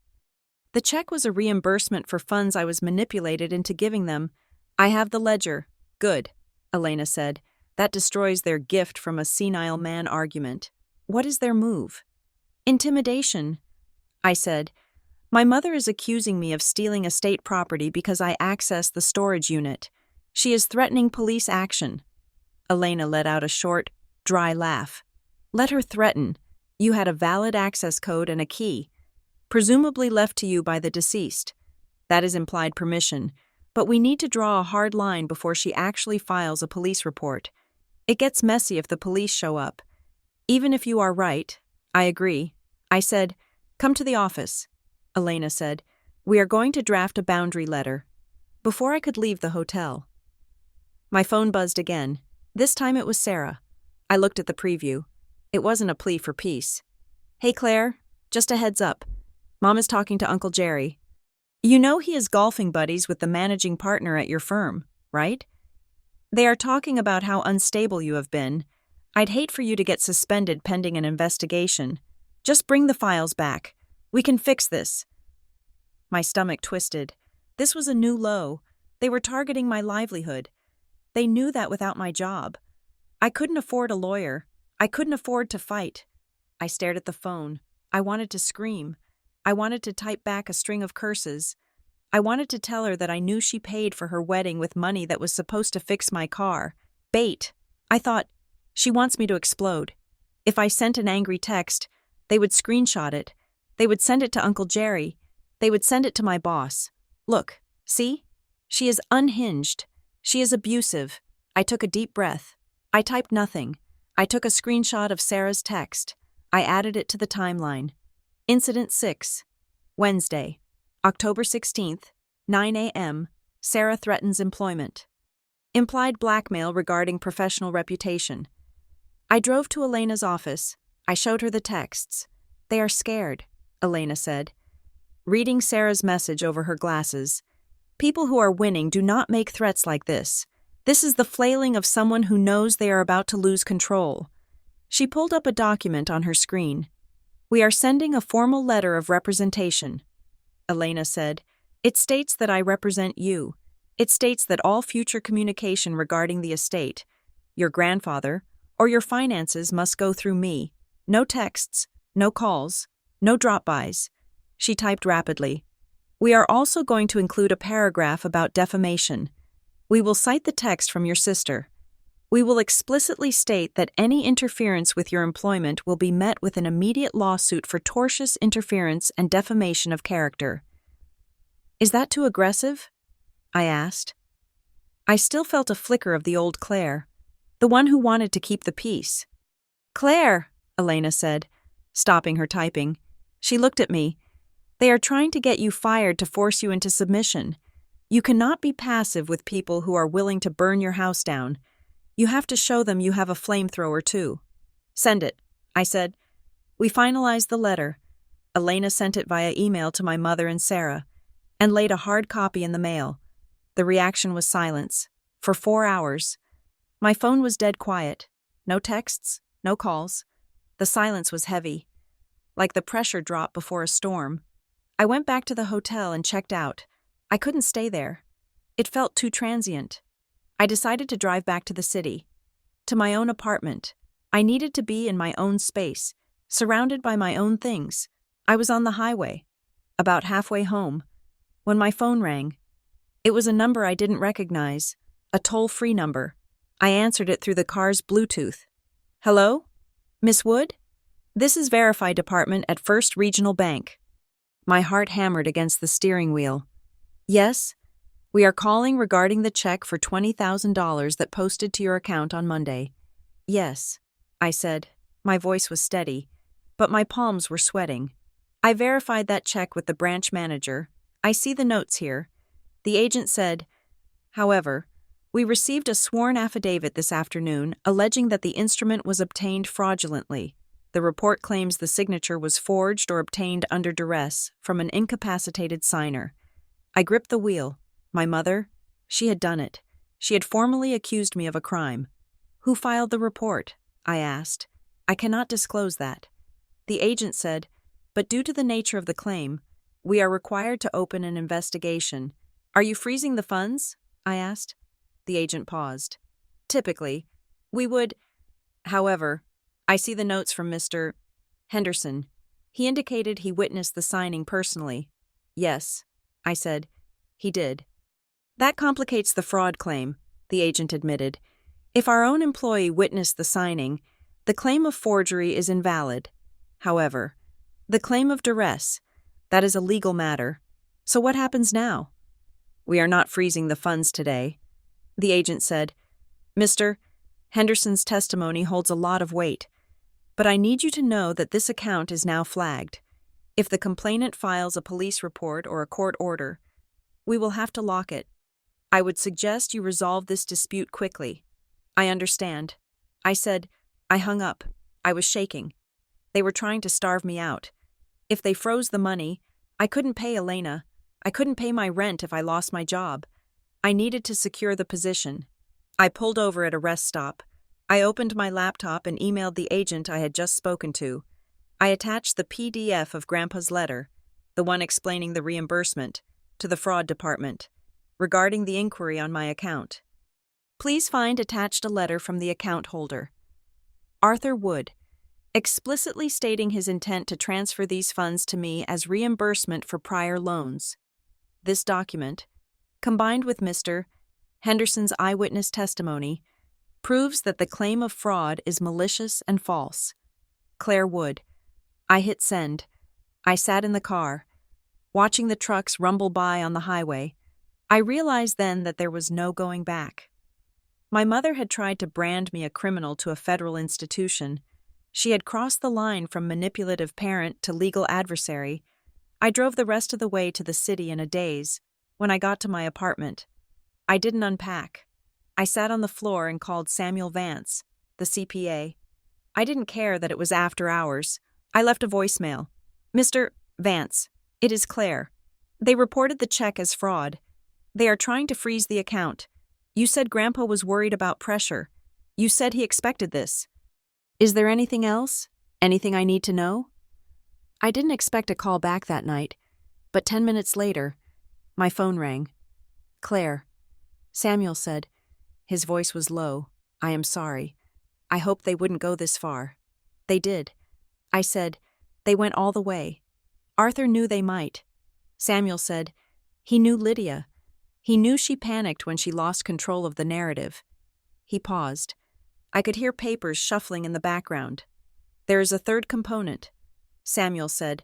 The check was a reimbursement for funds I was manipulated into giving them. I have the ledger. Good, Elena said. That destroys their gift from a senile man argument. What is their move? Intimidation, I said. My mother is accusing me of stealing estate property because I accessed the storage unit. She is threatening police action. Elena let out a short, dry laugh. Let her threaten. You had a valid access code and a key, presumably left to you by the deceased. That is implied permission, but we need to draw a hard line before she actually files a police report. It gets messy if the police show up. Even if you are right, I agree. I said, come to the office. Elena said, we are going to draft a boundary letter. Before I could leave the hotel. My phone buzzed again. This time it was Sarah. I looked at the preview. It wasn't a plea for peace. Hey Claire, just a heads up. Mom is talking to Uncle Jerry. You know he is golfing buddies with the managing partner at your firm, right? They are talking about how unstable you have been. I'd hate for you to get suspended pending an investigation. Just bring the files back. We can fix this. My stomach twisted. This was a new low. They were targeting my livelihood. They knew that without my job. I couldn't afford a lawyer. I couldn't afford to fight. I stared at the phone. I wanted to scream. I wanted to type back a string of curses. I wanted to tell her that I knew she paid for her wedding with money that was supposed to fix my car. Bait. I thought, she wants me to explode. If I sent an angry text, they would screenshot it. They would send it to Uncle Jerry. They would send it to my boss. Look, see? She is unhinged. She is abusive. I took a deep breath. I typed nothing. I took a screenshot of Sarah's text. I added it to the timeline. Incident 6. Wednesday, October 16th, 9 a.m. Sarah threatens employment. Implied blackmail regarding professional reputation. I drove to Elena's office. I showed her the texts. They are scared, Elena said, reading Sarah's message over her glasses. People who are winning do not make threats like this. This is the flailing of someone who knows they are about to lose control. She pulled up a document on her screen. We are sending a formal letter of representation, Elena said. It states that I represent you. It states that all future communication regarding the estate, your grandfather, or your finances must go through me. No texts, no calls, no drop-bys. She typed rapidly. We are also going to include a paragraph about defamation. We will cite the text from your sister. We will explicitly state that any interference with your employment will be met with an immediate lawsuit for tortious interference and defamation of character. Is that too aggressive? I asked. I still felt a flicker of the old Claire, the one who wanted to keep the peace. Claire, Elena said, stopping her typing. She looked at me. They are trying to get you fired to force you into submission. You cannot be passive with people who are willing to burn your house down. You have to show them you have a flamethrower too. Send it, I said. We finalized the letter. Elena sent it via email to my mother and Sarah, and laid a hard copy in the mail. The reaction was silence. For 4 hours. My phone was dead quiet. No texts, no calls. The silence was heavy, like the pressure drop before a storm. I went back to the hotel and checked out. I couldn't stay there. It felt too transient. I decided to drive back to the city, to my own apartment. I needed to be in my own space, surrounded by my own things. I was on the highway, about halfway home, when my phone rang. It was a number I didn't recognize, a toll-free number. I answered it through the car's Bluetooth. Hello? Miss Wood? This is Verify Department at First Regional Bank. My heart hammered against the steering wheel. Yes? We are calling regarding the check for $20,000 that posted to your account on Monday. Yes, I said. My voice was steady, but my palms were sweating. I verified that check with the branch manager. I see the notes here. The agent said, however, we received a sworn affidavit this afternoon alleging that the instrument was obtained fraudulently. The report claims the signature was forged or obtained under duress from an incapacitated signer. I gripped the wheel. My mother? She had done it. She had formally accused me of a crime. Who filed the report? I asked. I cannot disclose that. The agent said, but due to the nature of the claim, we are required to open an investigation. Are you freezing the funds? I asked. The agent paused. Typically, we would. However, I see the notes from Mr. Henderson. He indicated he witnessed the signing personally. Yes, I said. He did. That complicates the fraud claim, the agent admitted. If our own employee witnessed the signing, the claim of forgery is invalid. However, the claim of duress, that is a legal matter. So what happens now? We are not freezing the funds today. The agent said, Mr. Henderson's testimony holds a lot of weight, but I need you to know that this account is now flagged. If the complainant files a police report or a court order, we will have to lock it. I would suggest you resolve this dispute quickly. I understand. I said. I hung up. I was shaking. They were trying to starve me out. If they froze the money, I couldn't pay Elena. I couldn't pay my rent if I lost my job. I needed to secure the position. I pulled over at a rest stop. I opened my laptop and emailed the agent I had just spoken to. I attached the PDF of Grandpa's letter, the one explaining the reimbursement, to the fraud department, regarding the inquiry on my account. Please find attached a letter from the account holder, Arthur Wood, explicitly stating his intent to transfer these funds to me as reimbursement for prior loans. This document, combined with Mr. Henderson's eyewitness testimony, proves that the claim of fraud is malicious and false. Claire Wood. I hit send. I sat in the car, watching the trucks rumble by on the highway. I realized then that there was no going back. My mother had tried to brand me a criminal to a federal institution. She had crossed the line from manipulative parent to legal adversary. I drove the rest of the way to the city in a daze. When I got to my apartment, I didn't unpack. I sat on the floor and called Samuel Vance, the CPA. I didn't care that it was after hours. I left a voicemail. Mr. Vance, it is Claire. They reported the check as fraud. They are trying to freeze the account. You said Grandpa was worried about pressure. You said he expected this. Is there anything else? Anything I need to know? I didn't expect a call back that night, but 10 minutes later, my phone rang. Claire. Samuel said. His voice was low. I am sorry. I hoped they wouldn't go this far. They did. I said, they went all the way. Arthur knew they might. Samuel said, he knew Lydia. He knew she panicked when she lost control of the narrative. He paused. I could hear papers shuffling in the background. There is a third component. Samuel said,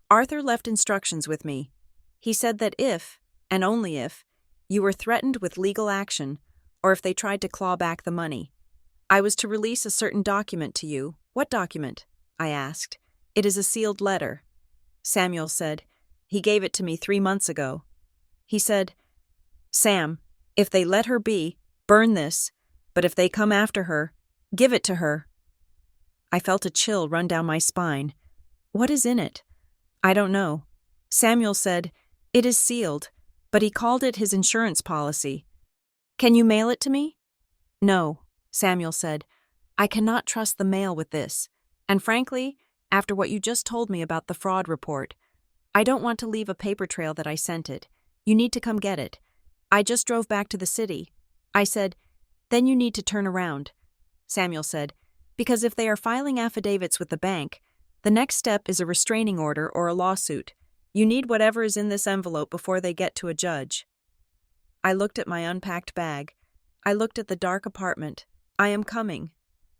Arthur left instructions with me. He said that if, and only if, you were threatened with legal action, or if they tried to claw back the money, I was to release a certain document to you. What document? I asked. It is a sealed letter. Samuel said, he gave it to me 3 months ago. He said, Sam, if they let her be, burn this. But if they come after her, give it to her." I felt a chill run down my spine. "What is in it?" "I don't know. Samuel said, 'It is sealed,' but he called it his insurance policy." "Can you mail it to me?" "No," Samuel said. "I cannot trust the mail with this. And frankly, after what you just told me about the fraud report, I don't want to leave a paper trail that I sent it. You need to come get it. I just drove back to the city." I said, "Then you need to turn around." Samuel said, "Because if they are filing affidavits with the bank, the next step is a restraining order or a lawsuit. You need whatever is in this envelope before they get to a judge." I looked at my unpacked bag. I looked at the dark apartment. "I am coming,"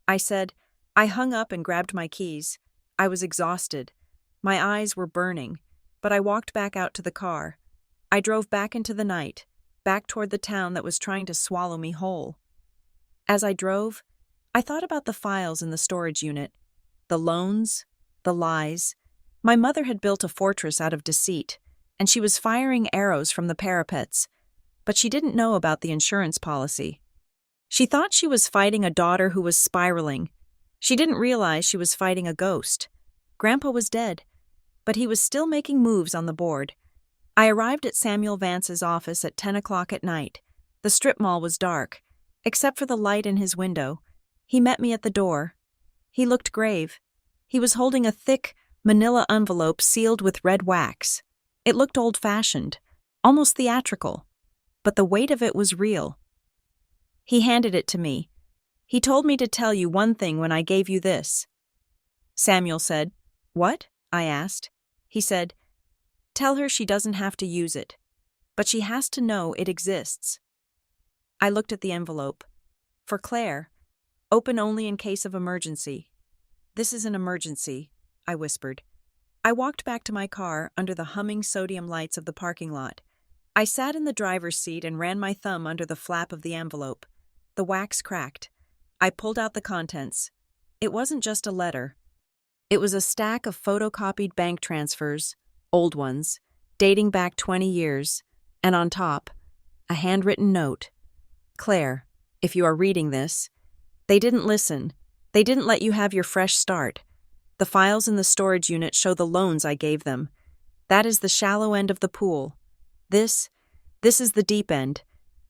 I said. I hung up and grabbed my keys. I was exhausted. My eyes were burning, but I walked back out to the car. I drove back into the night, back toward the town that was trying to swallow me whole. As I drove, I thought about the files in the storage unit, the loans, the lies. My mother had built a fortress out of deceit, and she was firing arrows from the parapets, but she didn't know about the insurance policy. She thought she was fighting a daughter who was spiraling. She didn't realize she was fighting a ghost. Grandpa was dead, but he was still making moves on the board. I arrived at Samuel Vance's office at 10 o'clock at night. The strip mall was dark, except for the light in his window. He met me at the door. He looked grave. He was holding a thick, manila envelope sealed with red wax. It looked old-fashioned, almost theatrical, but the weight of it was real. He handed it to me. "He told me to tell you one thing when I gave you this." Samuel said, "What?" I asked. He said, "Tell her she doesn't have to use it, but she has to know it exists." I looked at the envelope. "For Claire. Open only in case of emergency." "This is an emergency," I whispered. I walked back to my car under the humming sodium lights of the parking lot. I sat in the driver's seat and ran my thumb under the flap of the envelope. The wax cracked. I pulled out the contents. It wasn't just a letter. It was a stack of photocopied bank transfers, old ones, dating back 20 years, and on top, a handwritten note. "Claire, if you are reading this, they didn't listen. They didn't let you have your fresh start. The files in the storage unit show the loans I gave them. That is the shallow end of the pool. This is the deep end.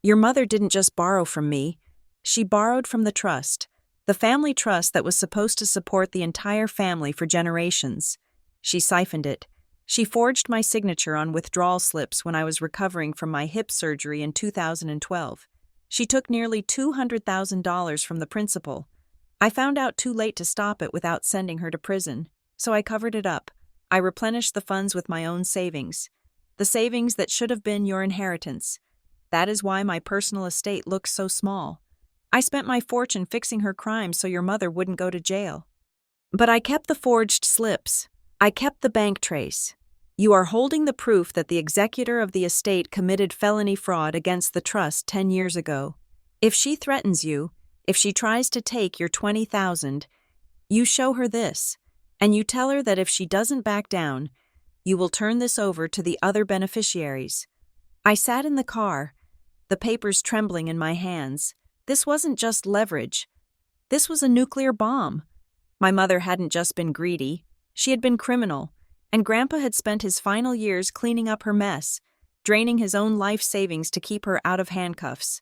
Your mother didn't just borrow from me. She borrowed from the trust, the family trust that was supposed to support the entire family for generations. She siphoned it. She forged my signature on withdrawal slips when I was recovering from my hip surgery in 2012. She took nearly $200,000 from the principal. I found out too late to stop it without sending her to prison, so I covered it up. I replenished the funds with my own savings. The savings that should have been your inheritance. That is why my personal estate looks so small. I spent my fortune fixing her crimes so your mother wouldn't go to jail. But I kept the forged slips. I kept the bank trace. You are holding the proof that the executor of the estate committed felony fraud against the trust 10 years ago. If she threatens you, if she tries to take your $20,000, you show her this, and you tell her that if she doesn't back down, you will turn this over to the other beneficiaries. I sat in the car, the papers trembling in my hands. This wasn't just leverage. This was a nuclear bomb. My mother hadn't just been greedy. She had been criminal, and Grandpa had spent his final years cleaning up her mess, draining his own life savings to keep her out of handcuffs.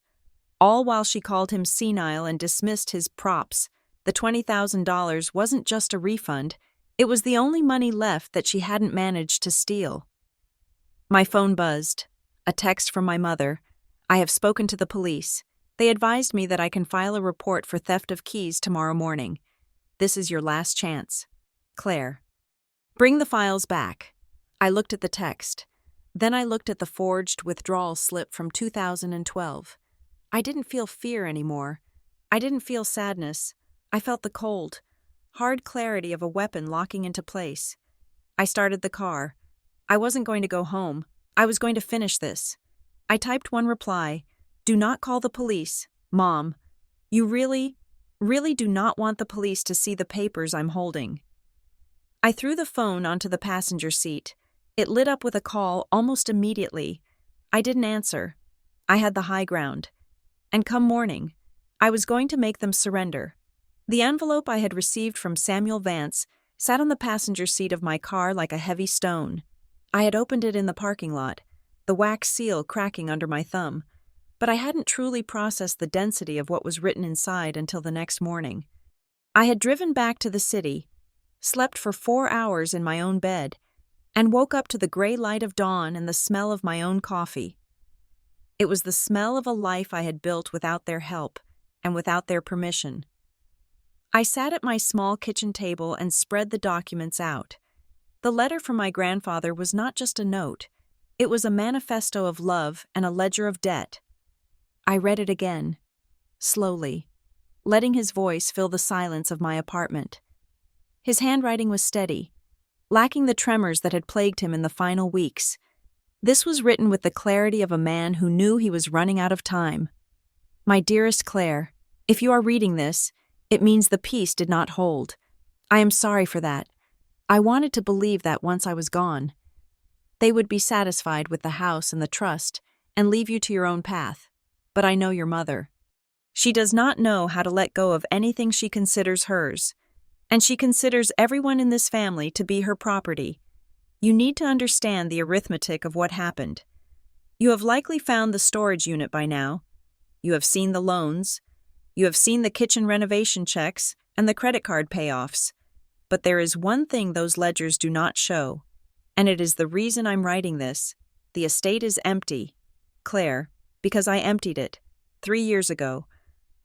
All while she called him senile and dismissed his props. The $20,000 wasn't just a refund. It was the only money left that she hadn't managed to steal. My phone buzzed. A text from my mother. "I have spoken to the police. They advised me that I can file a report for theft of keys tomorrow morning. This is your last chance. Claire." "Bring the files back." I looked at the text. Then I looked at the forged withdrawal slip from 2012. I didn't feel fear anymore. I didn't feel sadness. I felt the cold, hard clarity of a weapon locking into place. I started the car. I wasn't going to go home. I was going to finish this. I typed one reply. "Do not call the police, Mom. You really do not want the police to see the papers I'm holding." I threw the phone onto the passenger seat. It lit up with a call almost immediately. I didn't answer. I had the high ground. And come morning, I was going to make them surrender. The envelope I had received from Samuel Vance sat on the passenger seat of my car like a heavy stone. I had opened it in the parking lot, the wax seal cracking under my thumb, but I hadn't truly processed the density of what was written inside until the next morning. I had driven back to the city, slept for 4 hours in my own bed, and woke up to the gray light of dawn and the smell of my own coffee. It was the smell of a life I had built without their help and without their permission. I sat at my small kitchen table and spread the documents out. The letter from my grandfather was not just a note. It was a manifesto of love and a ledger of debt. I read it again, slowly, letting his voice fill the silence of my apartment. His handwriting was steady, lacking the tremors that had plagued him in the final weeks. This was written with the clarity of a man who knew he was running out of time. My dearest Claire, if you are reading this, it means the peace did not hold. I am sorry for that. I wanted to believe that once I was gone, they would be satisfied with the house and the trust and leave you to your own path. But I know your mother. She does not know how to let go of anything she considers hers, and she considers everyone in this family to be her property. You need to understand the arithmetic of what happened. You have likely found the storage unit by now. You have seen the loans. You have seen the kitchen renovation checks and the credit card payoffs. But there is one thing those ledgers do not show, and it is the reason I'm writing this. The estate is empty, Claire, because I emptied it 3 years ago.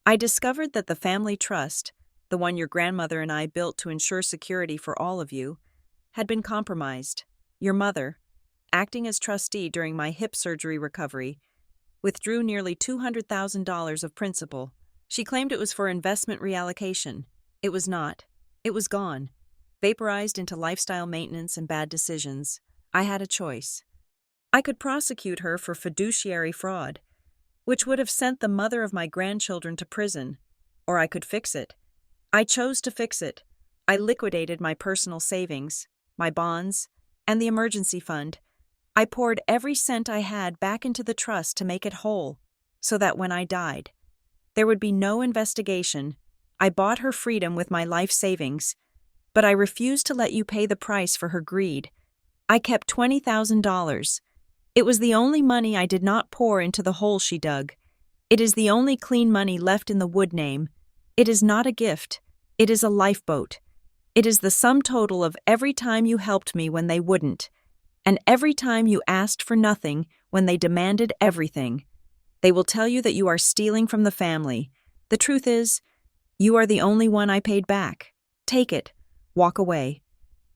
I discovered that the family trust, the one your grandmother and I built to ensure security for all of you, had been compromised. Your mother, acting as trustee during my hip surgery recovery, withdrew nearly $200,000 of principal. She claimed it was for investment reallocation. It was not. It was gone, vaporized into lifestyle maintenance and bad decisions. I had a choice. I could prosecute her for fiduciary fraud, which would have sent the mother of my grandchildren to prison, or I could fix it. I chose to fix it. I liquidated my personal savings, my bonds, and the emergency fund. I poured every cent I had back into the trust to make it whole, so that when I died, there would be no investigation. I bought her freedom with my life savings, but I refused to let you pay the price for her greed. I kept $20,000. It was the only money I did not pour into the hole she dug. It is the only clean money left in the wood name. It is not a gift. It is a lifeboat. It is the sum total of every time you helped me when they wouldn't, and every time you asked for nothing when they demanded everything. They will tell you that you are stealing from the family. The truth is, you are the only one I paid back. Take it. Walk away.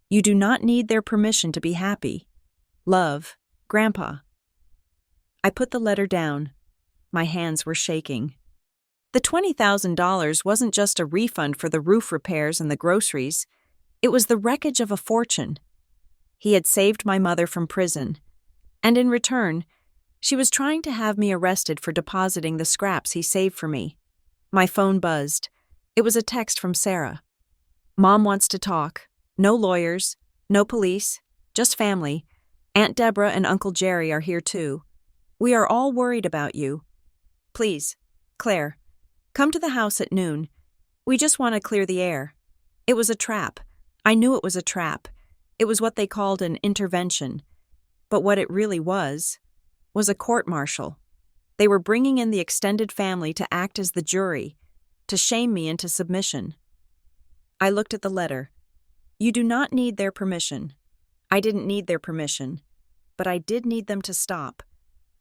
You do not need their permission to be happy. Love, Grandpa. I put the letter down. My hands were shaking. The $20,000 wasn't just a refund for the roof repairs and the groceries. It was the wreckage of a fortune. He had saved my mother from prison, and in return, she was trying to have me arrested for depositing the scraps he saved for me. My phone buzzed. It was a text from Sarah. Mom wants to talk. No lawyers, no police, just family. Aunt Deborah and Uncle Jerry are here too. We are all worried about you. Please, Claire, come to the house at noon. We just want to clear the air. It was a trap. I knew it was a trap. It was what they called an intervention. But what it really was a court-martial. They were bringing in the extended family to act as the jury, to shame me into submission. I looked at the letter. You do not need their permission. I didn't need their permission, but I did need them to stop.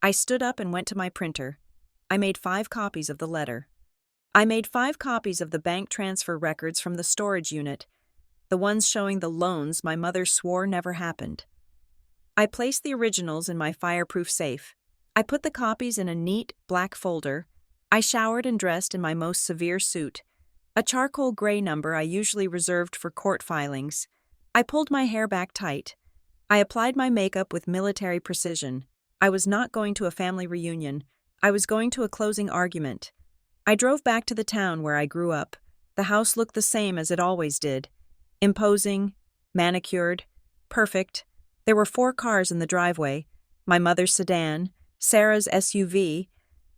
I stood up and went to my printer. I made 5 copies of the letter. I made 5 copies of the bank transfer records from the storage unit, the ones showing the loans my mother swore never happened. I placed the originals in my fireproof safe. I put the copies in a neat, black folder. I showered and dressed in my most severe suit, a charcoal gray number I usually reserved for court filings. I pulled my hair back tight. I applied my makeup with military precision. I was not going to a family reunion. I was going to a closing argument. I drove back to the town where I grew up. The house looked the same as it always did. Imposing, manicured, perfect. There were 4 cars in the driveway, my mother's sedan, Sarah's SUV,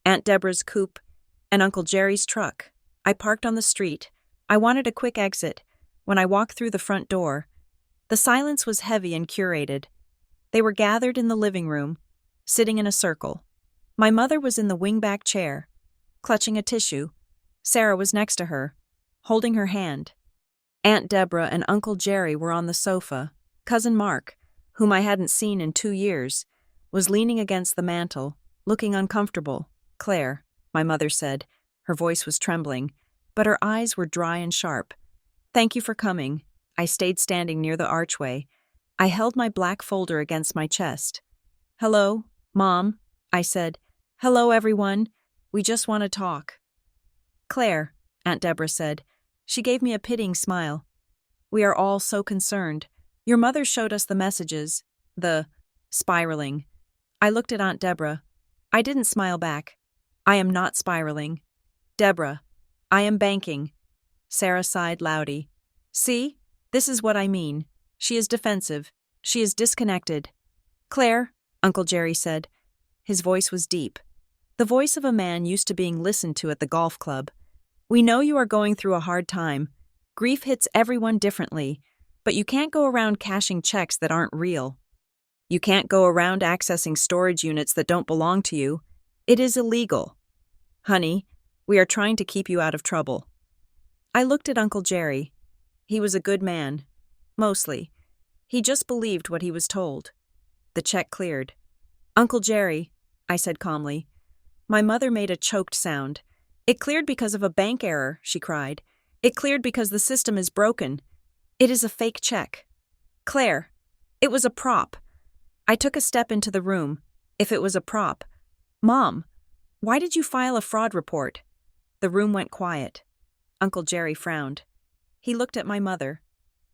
Aunt Deborah's coupe, and Uncle Jerry's truck. I parked on the street. I wanted a quick exit. When I walked through the front door, the silence was heavy and curated. They were gathered in the living room, sitting in a circle. My mother was in the wingback chair, clutching a tissue. Sarah was next to her, holding her hand. Aunt Deborah and Uncle Jerry were on the sofa. Cousin Mark, whom I hadn't seen in 2 years, was leaning against the mantel, looking uncomfortable. "Claire," my mother said. Her voice was trembling, but her eyes were dry and sharp. "Thank you for coming." I stayed standing near the archway. I held my black folder against my chest. "Hello, Mom," I said. "Hello, everyone. We just want to talk." "Claire," Aunt Deborah said. She gave me a pitying smile. "We are all so concerned. Your mother showed us the messages, the spiraling." I looked at Aunt Deborah. I didn't smile back. "I am not spiraling." "Deborah, I am banking." Sarah sighed loudly. "See? This is what I mean. She is defensive. She is disconnected." "Claire," Uncle Jerry said. His voice was deep. The voice of a man used to being listened to at the golf club. "We know you are going through a hard time. Grief hits everyone differently, but you can't go around cashing checks that aren't real. You can't go around accessing storage units that don't belong to you. It is illegal. Honey, we are trying to keep you out of trouble." I looked at Uncle Jerry. He was a good man. Mostly. He just believed what he was told. The check cleared. "Uncle Jerry," I said calmly. My mother made a choked sound. "It cleared because of a bank error," she cried. "It cleared because the system is broken. It is a fake check." "Claire, it was a prop." I took a step into the room. If it was a prop. "Mom, why did you file a fraud report?" The room went quiet. Uncle Jerry frowned. He looked at my mother.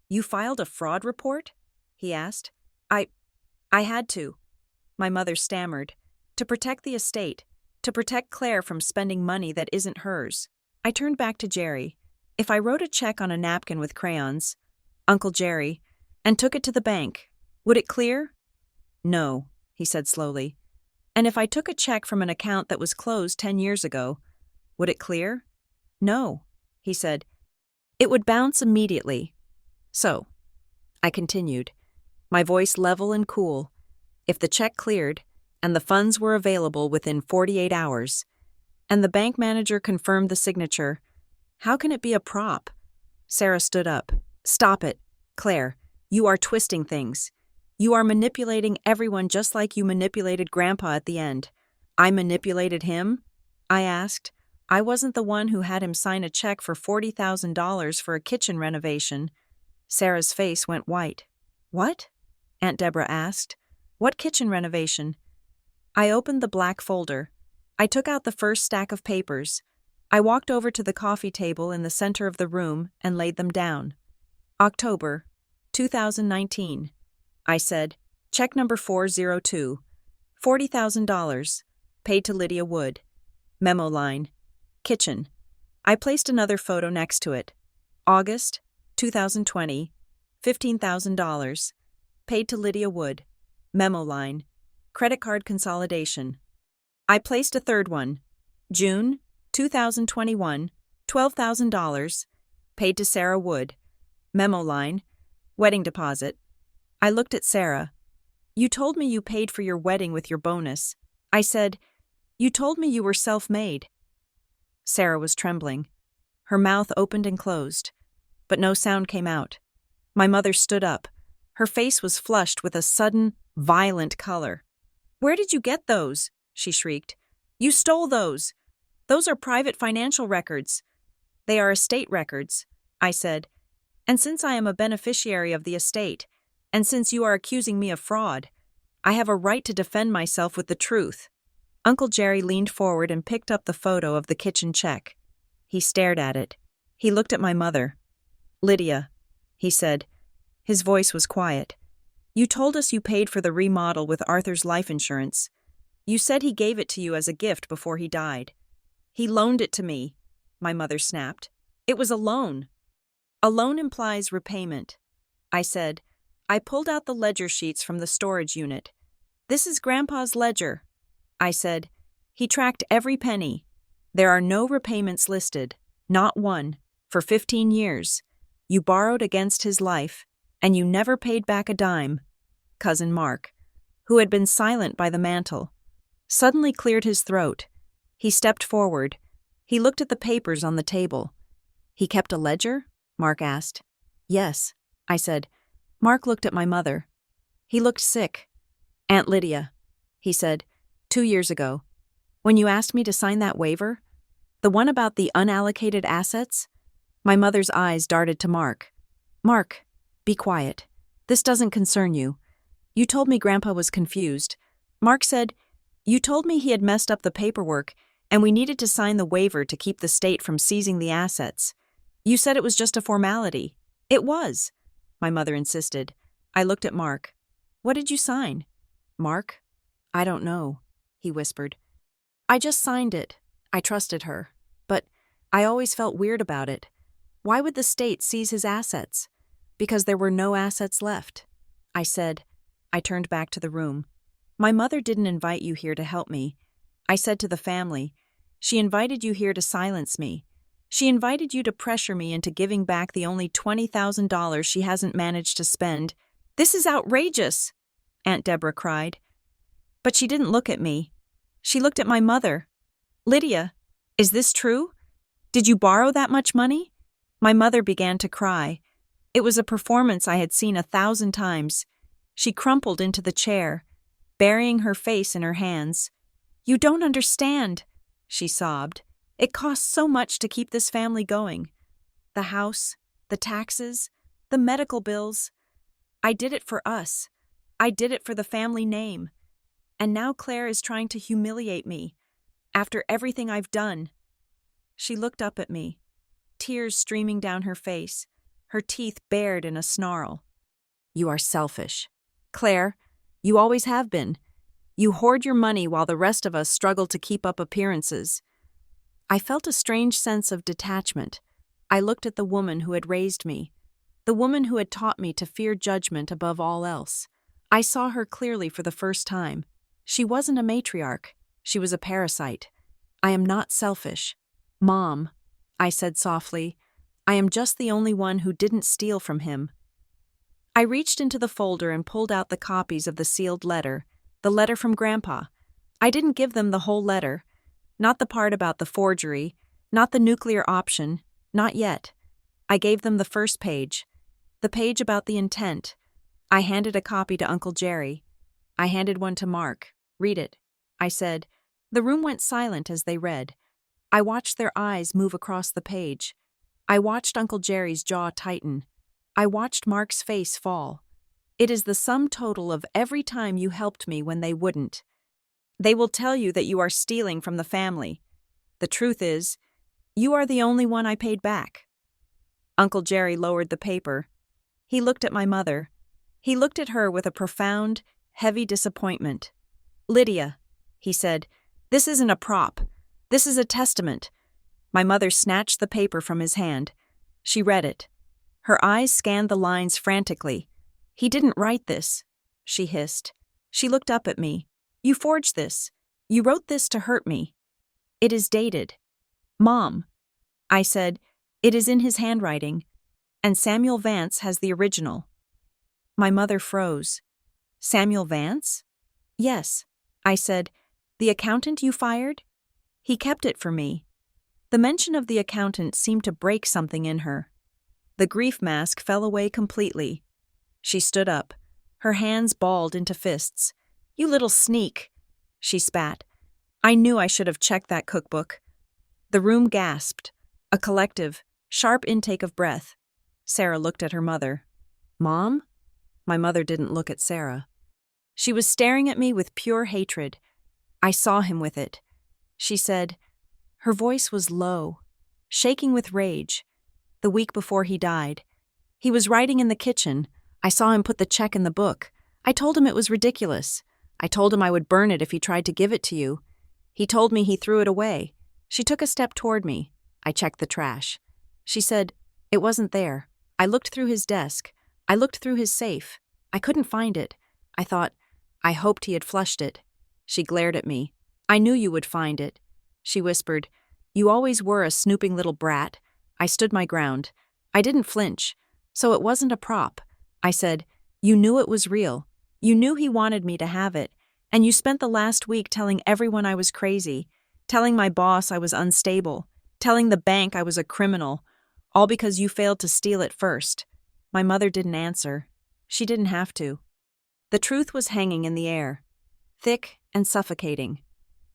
"You filed a fraud report?" he asked. I had to." My mother stammered. "To protect the estate. To protect Claire from spending money that isn't hers." I turned back to Jerry. "If I wrote a check on a napkin with crayons, Uncle Jerry, and took it to the bank, would it clear?" "No," he said slowly. "And if I took a check from an account that was closed 10 years ago, would it clear?" "No," he said. "It would bounce immediately." "So," I continued, my voice level and cool, "if the check cleared, and the funds were available within 48 hours, and the bank manager confirmed the signature, how can it be a prop?" Sarah stood up. "Stop it, Claire. You are twisting things. You are manipulating everyone just like you manipulated Grandpa at the end." "I manipulated him?" I asked. "I wasn't the one who had him sign a check for $40,000 for a kitchen renovation." Sarah's face went white. "What?" Aunt Deborah asked. "What kitchen renovation?" I opened the black folder. I took out the first stack of papers. I walked over to the coffee table in the center of the room and laid them down. "October, 2019. I said, check number 402, $40,000, paid to Lydia Wood. Memo line, kitchen." I placed another photo next to it. "August, 2020, $15,000, paid to Lydia Wood. Memo line, credit card consolidation." I placed a third one. "June, 2021, $12,000, paid to Sarah Wood. Memo line, wedding deposit." I looked at Sarah. "You told me you paid for your wedding with your bonus." I said, "You told me you were self-made." Sarah was trembling. Her mouth opened and closed, but no sound came out. My mother stood up. Her face was flushed with a sudden, violent color. "Where did you get those?" she shrieked. "You stole those. Those are private financial records." "They are estate records," I said. "And since I am a beneficiary of the estate, and since you are accusing me of fraud, I have a right to defend myself with the truth." Uncle Jerry leaned forward and picked up the photo of the kitchen check. He stared at it. He looked at my mother. "Lydia," he said. His voice was quiet. "You told us you paid for the remodel with Arthur's life insurance. You said he gave it to you as a gift before he died." "He loaned it to me," my mother snapped. "It was a loan." "A loan implies repayment," I said. I pulled out the ledger sheets from the storage unit. "This is Grandpa's ledger," I said. "He tracked every penny." There are no repayments listed, not one, for 15 years. You borrowed against his life, and you never paid back a dime. Cousin Mark, who had been silent by the mantel, suddenly cleared his throat. He stepped forward. He looked at the papers on the table. He kept a ledger? Mark asked. Yes, I said. Mark looked at my mother. He looked sick. Aunt Lydia, he said, 2 years ago, when you asked me to sign that waiver, the one about the unallocated assets, my mother's eyes darted to Mark. Mark, be quiet. This doesn't concern you. You told me Grandpa was confused. Mark said, you told me he had messed up the paperwork and we needed to sign the waiver to keep the state from seizing the assets. You said it was just a formality. It was, my mother insisted. I looked at Mark. What did you sign? Mark? I don't know, he whispered. I just signed it. I trusted her. But I always felt weird about it. Why would the state seize his assets? Because there were no assets left. I said. I turned back to the room. My mother didn't invite you here to help me. I said to the family. She invited you here to silence me. She invited you to pressure me into giving back the only $20,000 she hasn't managed to spend. This is outrageous, Aunt Deborah cried. But she didn't look at me. She looked at my mother. Lydia, is this true? Did you borrow that much money? My mother began to cry. It was a performance I had seen 1,000 times. She crumpled into the chair, burying her face in her hands. You don't understand, she sobbed. It costs so much to keep this family going. The house, the taxes, the medical bills. I did it for us. I did it for the family name. And now Claire is trying to humiliate me, after everything I've done. She looked up at me, tears streaming down her face, her teeth bared in a snarl. You are selfish. Claire, you always have been. You hoard your money while the rest of us struggle to keep up appearances. I felt a strange sense of detachment. I looked at the woman who had raised me, the woman who had taught me to fear judgment above all else. I saw her clearly for the first time. She wasn't a matriarch. She was a parasite. I am not selfish. Mom, I said softly, I am just the only one who didn't steal from him. I reached into the folder and pulled out the copies of the sealed letter, the letter from Grandpa. I didn't give them the whole letter, not the part about the forgery, not the nuclear option, not yet. I gave them the first page, the page about the intent. I handed a copy to Uncle Jerry. I handed one to Mark. Read it, I said. The room went silent as they read. I watched their eyes move across the page. I watched Uncle Jerry's jaw tighten. I watched Mark's face fall. It is the sum total of every time you helped me when they wouldn't. They will tell you that you are stealing from the family. The truth is, you are the only one I paid back. Uncle Jerry lowered the paper. He looked at my mother. He looked at her with a profound, heavy disappointment. Lydia, he said, this isn't a prop. This is a testament. My mother snatched the paper from his hand. She read it. Her eyes scanned the lines frantically. He didn't write this, she hissed. She looked up at me. You forged this. You wrote this to hurt me. It is dated. Mom, I said, it is in his handwriting, and Samuel Vance has the original. My mother froze. Samuel Vance? Yes, I said. The accountant you fired? He kept it for me. The mention of the accountant seemed to break something in her. The grief mask fell away completely. She stood up, her hands balled into fists. You little sneak, she spat. I knew I should have checked that cookbook. The room gasped, a collective, sharp intake of breath. Sarah looked at her mother. Mom? My mother didn't look at Sarah. She was staring at me with pure hatred. I saw him with it. She said, her voice was low, shaking with rage. The week before he died. He was writing in the kitchen. I saw him put the check in the book. I told him it was ridiculous. I told him I would burn it if he tried to give it to you. He told me he threw it away. She took a step toward me. I checked the trash. She said, it wasn't there. I looked through his desk. I looked through his safe. I couldn't find it. I thought, I hoped he had flushed it. She glared at me. I knew you would find it. She whispered, You always were a snooping little brat. I stood my ground. I didn't flinch. So it wasn't a prop. I said, you knew it was real. You knew he wanted me to have it. And you spent the last week telling everyone I was crazy, telling my boss I was unstable, telling the bank I was a criminal, all because you failed to steal it first. My mother didn't answer. She didn't have to. The truth was hanging in the air, thick and suffocating.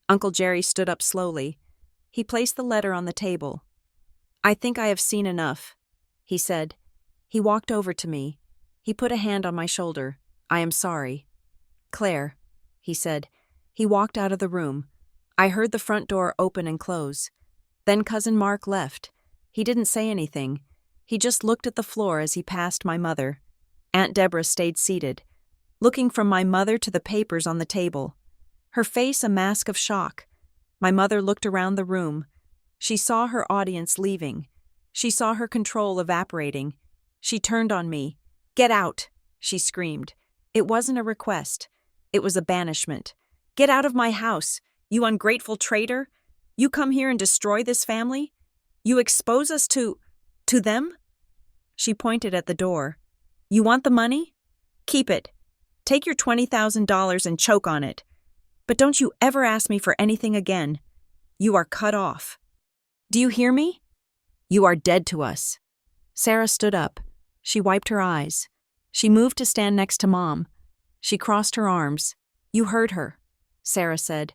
Uncle Jerry stood up slowly. He placed the letter on the table. I think I have seen enough, he said. He walked over to me. He put a hand on my shoulder. I am sorry. Claire, he said. He walked out of the room. I heard the front door open and close. Then Cousin Mark left. He didn't say anything. He just looked at the floor as he passed my mother. Aunt Deborah stayed seated, looking from my mother to the papers on the table, her face a mask of shock. My mother looked around the room. She saw her audience leaving. She saw her control evaporating. She turned on me. Get out, she screamed. It wasn't a request. It was a banishment. Get out of my house, you ungrateful traitor. You come here and destroy this family? You expose us to them? She pointed at the door. You want the money? Keep it. Take your $20,000 and choke on it. But don't you ever ask me for anything again. You are cut off. Do you hear me? You are dead to us. Sarah stood up. She wiped her eyes. She moved to stand next to Mom. She crossed her arms. You heard her, Sarah said.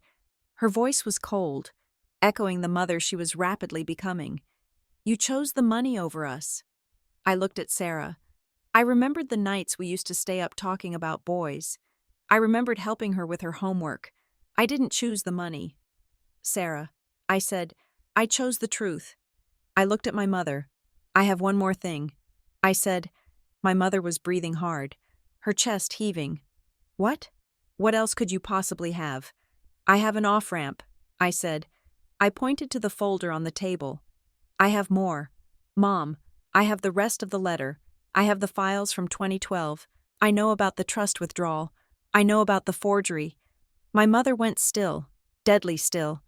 Her voice was cold, echoing the mother she was rapidly becoming. You chose the money over us. I looked at Sarah. I remembered the nights we used to stay up talking about boys. I remembered helping her with her homework. I didn't choose the money. Sarah, I said, I chose the truth. I looked at my mother. I have one more thing. I said. My mother was breathing hard, her chest heaving. What? What else could you possibly have? I have an off-ramp, I said. I pointed to the folder on the table. I have more. Mom, I have the rest of the letter. I have the files from 2012. I know about the trust withdrawal. I know about the forgery. My mother went still, deadly still.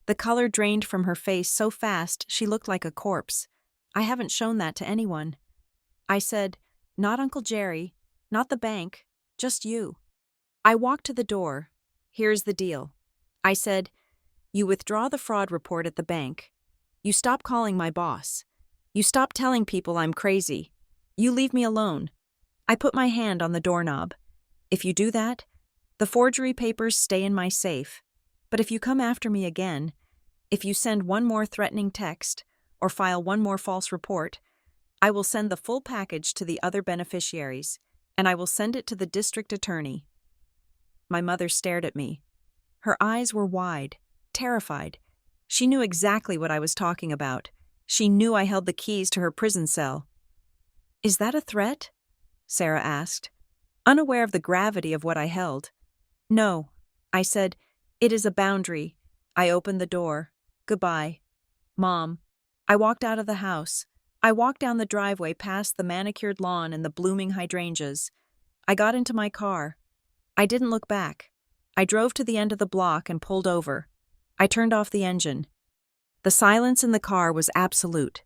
The color drained from her face so fast she looked like a corpse. I haven't shown that to anyone. I said, not Uncle Jerry, not the bank, just you. I walked to the door. Here's the deal. I said, you withdraw the fraud report at the bank. You stop calling my boss. You stop telling people I'm crazy. You leave me alone. I put my hand on the doorknob. If you do that, the forgery papers stay in my safe. But if you come after me again, if you send one more threatening text or file one more false report, I will send the full package to the other beneficiaries, and I will send it to the district attorney. My mother stared at me. Her eyes were wide, terrified. She knew exactly what I was talking about. She knew I held the keys to her prison cell. Is that a threat? Sarah asked, unaware of the gravity of what I held. No, I said, it is a boundary. I opened the door. Goodbye. Mom. I walked out of the house. I walked down the driveway past the manicured lawn and the blooming hydrangeas. I got into my car. I didn't look back. I drove to the end of the block and pulled over. I turned off the engine. The silence in the car was absolute.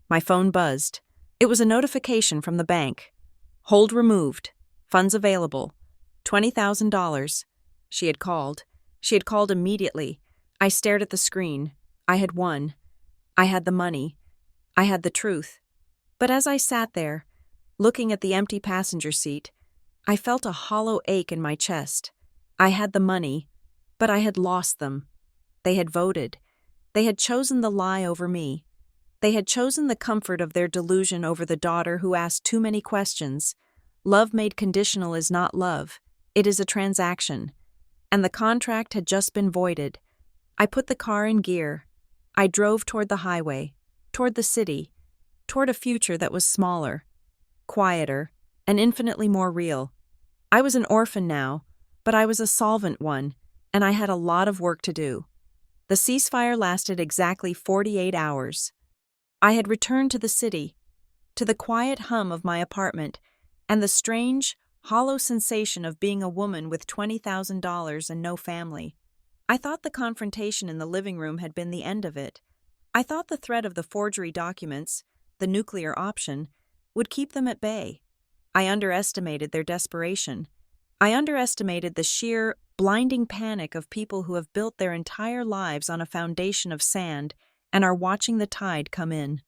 My phone buzzed. It was a notification from the bank. Hold removed. Funds available. $20,000. She had called. She had called immediately. I stared at the screen. I had won. I had the money. I had the truth. But as I sat there, looking at the empty passenger seat, I felt a hollow ache in my chest. I had the money, but I had lost them. They had voted. They had chosen the lie over me. They had chosen the comfort of their delusion over the daughter who asked too many questions. Love made conditional is not love. It is a transaction. And the contract had just been voided. I put the car in gear. I drove toward the highway, toward the city, toward a future that was smaller, quieter, and infinitely more real. I was an orphan now, but I was a solvent one, and I had a lot of work to do. The ceasefire lasted exactly 48 hours. I had returned to the city, to the quiet hum of my apartment, and the strange, hollow sensation of being a woman with $20,000 and no family. I thought the confrontation in the living room had been the end of it. I thought the threat of the forgery documents, the nuclear option, would keep them at bay. I underestimated their desperation. I underestimated the sheer, blinding panic of people who have built their entire lives on a foundation of sand and are watching the tide come in.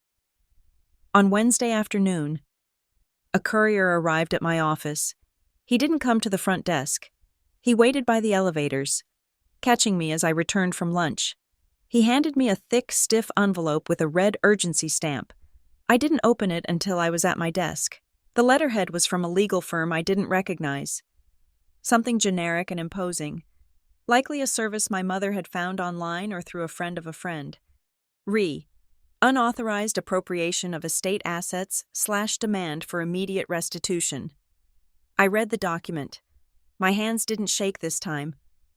On Wednesday afternoon, a courier arrived at my office. He didn't come to the front desk. He waited by the elevators, catching me as I returned from lunch. He handed me a thick, stiff envelope with a red urgency stamp. I didn't open it until I was at my desk. The letterhead was from a legal firm I didn't recognize. Something generic and imposing. Likely a service my mother had found online or through a friend of a friend. Unauthorized appropriation of estate assets / demand for immediate restitution. I read the document. My hands didn't shake this time.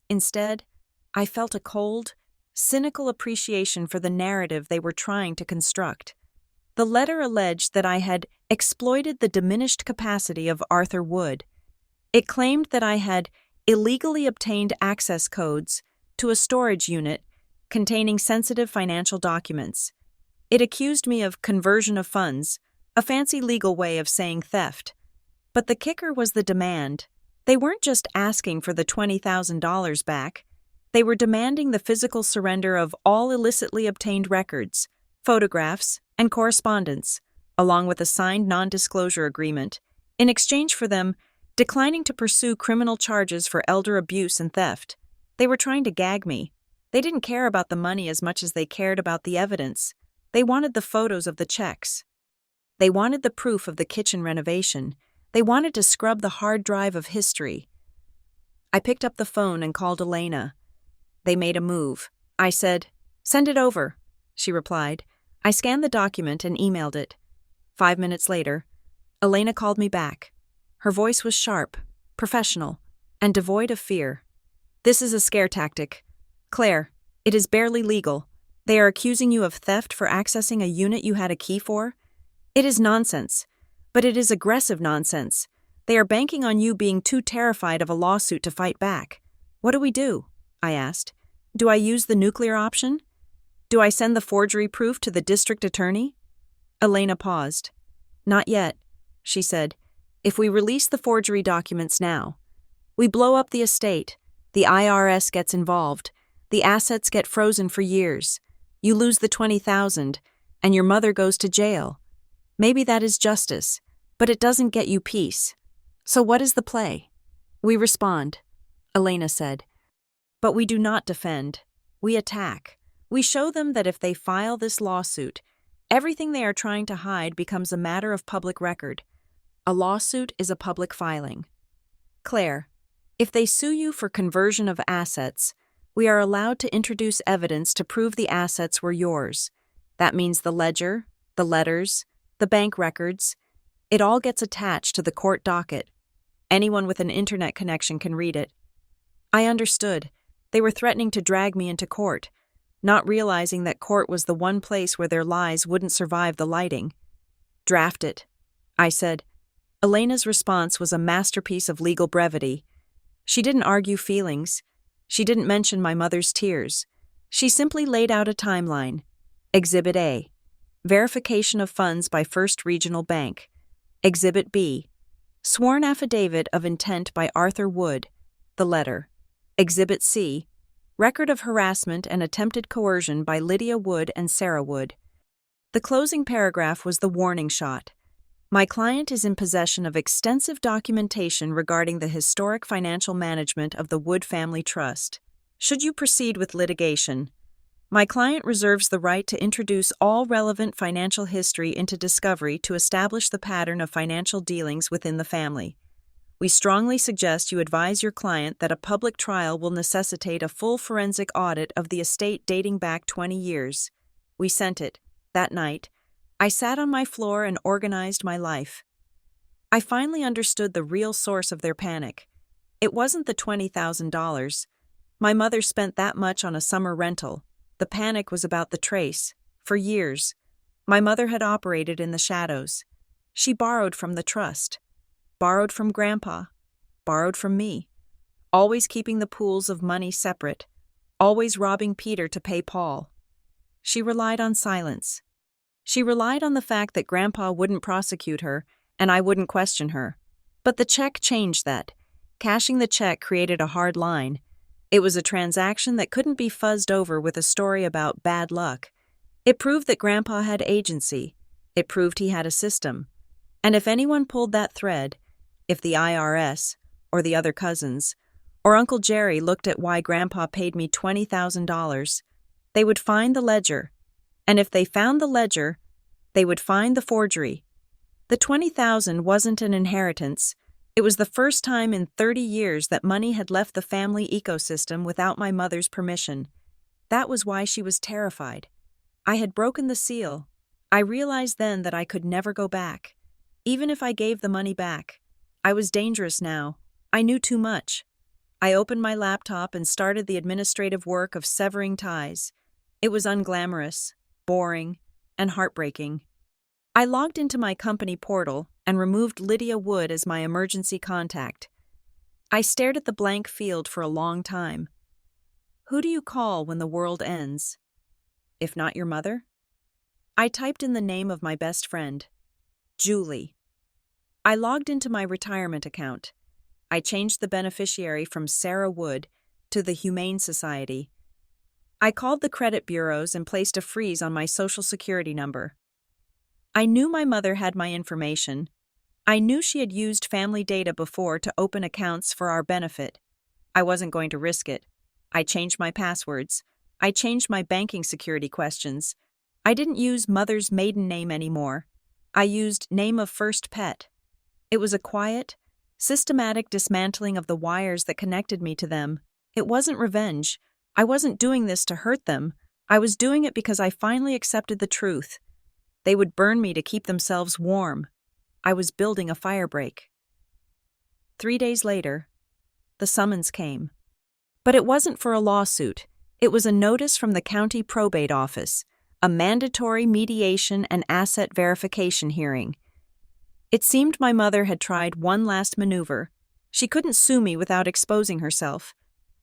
Instead, I felt a cold, cynical appreciation for the narrative they were trying to construct. The letter alleged that I had exploited the diminished capacity of Arthur Wood. It claimed that I had illegally obtained access codes to a storage unit containing sensitive financial documents. It accused me of conversion of funds, a fancy legal way of saying theft. But the kicker was the demand. They weren't just asking for the $20,000 back. They were demanding the physical surrender of all illicitly obtained records, photographs, and correspondence, along with a signed non-disclosure agreement, in exchange for them declining to pursue criminal charges for elder abuse and theft. They were trying to gag me. They didn't care about the money as much as they cared about the evidence. They wanted the photos of the checks. They wanted the proof of the kitchen renovation. They wanted to scrub the hard drive of history. I picked up the phone and called Elena. They made a move. I said, "Send it over." She replied. I scanned the document and emailed it. 5 minutes later, Elena called me back. Her voice was sharp, professional, and devoid of fear. "This is a scare tactic. Claire, it is barely legal. They are accusing you of theft for accessing a unit you had a key for. It is nonsense, but it is aggressive nonsense. They are banking on you being too terrified of a lawsuit to fight back. What do we do?" I asked. "Do I use the nuclear option? Do I send the forgery proof to the district attorney?" Elena paused. "Not yet," she said. "If we release the forgery documents now, we blow up the estate, the IRS gets involved, the assets get frozen for years. You lose the $20,000, and your mother goes to jail. Maybe that is justice, but it doesn't get you peace. So what is the play?" "We respond," Elena said. "But we do not defend. We attack. We show them that if they file this lawsuit, everything they are trying to hide becomes a matter of public record. A lawsuit is a public filing. Claire, if they sue you for conversion of assets, we are allowed to introduce evidence to prove the assets were yours. That means the ledger, the letters, the bank records. It all gets attached to the court docket. Anyone with an internet connection can read it." I understood. They were threatening to drag me into court, not realizing that court was the one place where their lies wouldn't survive the lighting. "Draft it," I said. Elena's response was a masterpiece of legal brevity. She didn't argue feelings. She didn't mention my mother's tears. She simply laid out a timeline. Exhibit A, verification of funds by First Regional Bank. Exhibit B, sworn affidavit of intent by Arthur Wood, the letter. Exhibit C, record of harassment and attempted coercion by Lydia Wood and Sarah Wood. The closing paragraph was the warning shot. My client is in possession of extensive documentation regarding the historic financial management of the Wood Family Trust. Should you proceed with litigation, my client reserves the right to introduce all relevant financial history into discovery to establish the pattern of financial dealings within the family. We strongly suggest you advise your client that a public trial will necessitate a full forensic audit of the estate dating back 20 years. We sent it. That night, I sat on my floor and organized my life. I finally understood the real source of their panic. It wasn't the $20,000. My mother spent that much on a summer rental. The panic was about the trace. For years, my mother had operated in the shadows. She borrowed from the trust, borrowed from Grandpa, borrowed from me, always keeping the pools of money separate, always robbing Peter to pay Paul. She relied on silence. She relied on the fact that Grandpa wouldn't prosecute her and I wouldn't question her. But the check changed that. Cashing the check created a hard line. It was a transaction that couldn't be fuzzed over with a story about bad luck. It proved that Grandpa had agency. It proved he had a system. And if anyone pulled that thread, if the IRS, or the other cousins, or Uncle Jerry looked at why Grandpa paid me $20,000, they would find the ledger. And if they found the ledger, they would find the forgery. The $20,000 wasn't an inheritance. It was the first time in 30 years that money had left the family ecosystem without my mother's permission. That was why she was terrified. I had broken the seal. I realized then that I could never go back. Even if I gave the money back, I was dangerous now. I knew too much. I opened my laptop and started the administrative work of severing ties. It was unglamorous, boring, and heartbreaking. I logged into my company portal and removed Lydia Wood as my emergency contact. I stared at the blank field for a long time. Who do you call when the world ends? If not your mother? I typed in the name of my best friend, Julie. I logged into my retirement account. I changed the beneficiary from Sarah Wood to the Humane Society. I called the credit bureaus and placed a freeze on my Social Security number. I knew my mother had my information. I knew she had used family data before to open accounts for our benefit. I wasn't going to risk it. I changed my passwords. I changed my banking security questions. I didn't use mother's maiden name anymore. I used name of first pet. It was a quiet, systematic dismantling of the wires that connected me to them. It wasn't revenge. I wasn't doing this to hurt them. I was doing it because I finally accepted the truth. They would burn me to keep themselves warm. I was building a firebreak. 3 days later, the summons came. But it wasn't for a lawsuit. It was a notice from the county probate office, a mandatory mediation and asset verification hearing. It seemed my mother had tried one last maneuver. She couldn't sue me without exposing herself.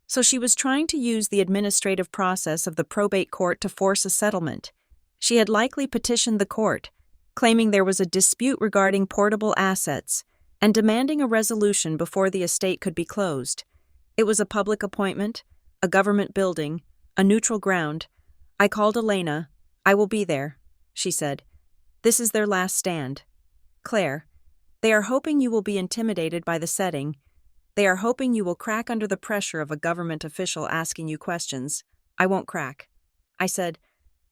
So she was trying to use the administrative process of the probate court to force a settlement. She had likely petitioned the court, claiming there was a dispute regarding portable assets and demanding a resolution before the estate could be closed. It was a public appointment, a government building, a neutral ground. I called Elena. I will be there, she said. This is their last stand. Claire, they are hoping you will be intimidated by the setting. They are hoping you will crack under the pressure of a government official asking you questions. I won't crack. I said,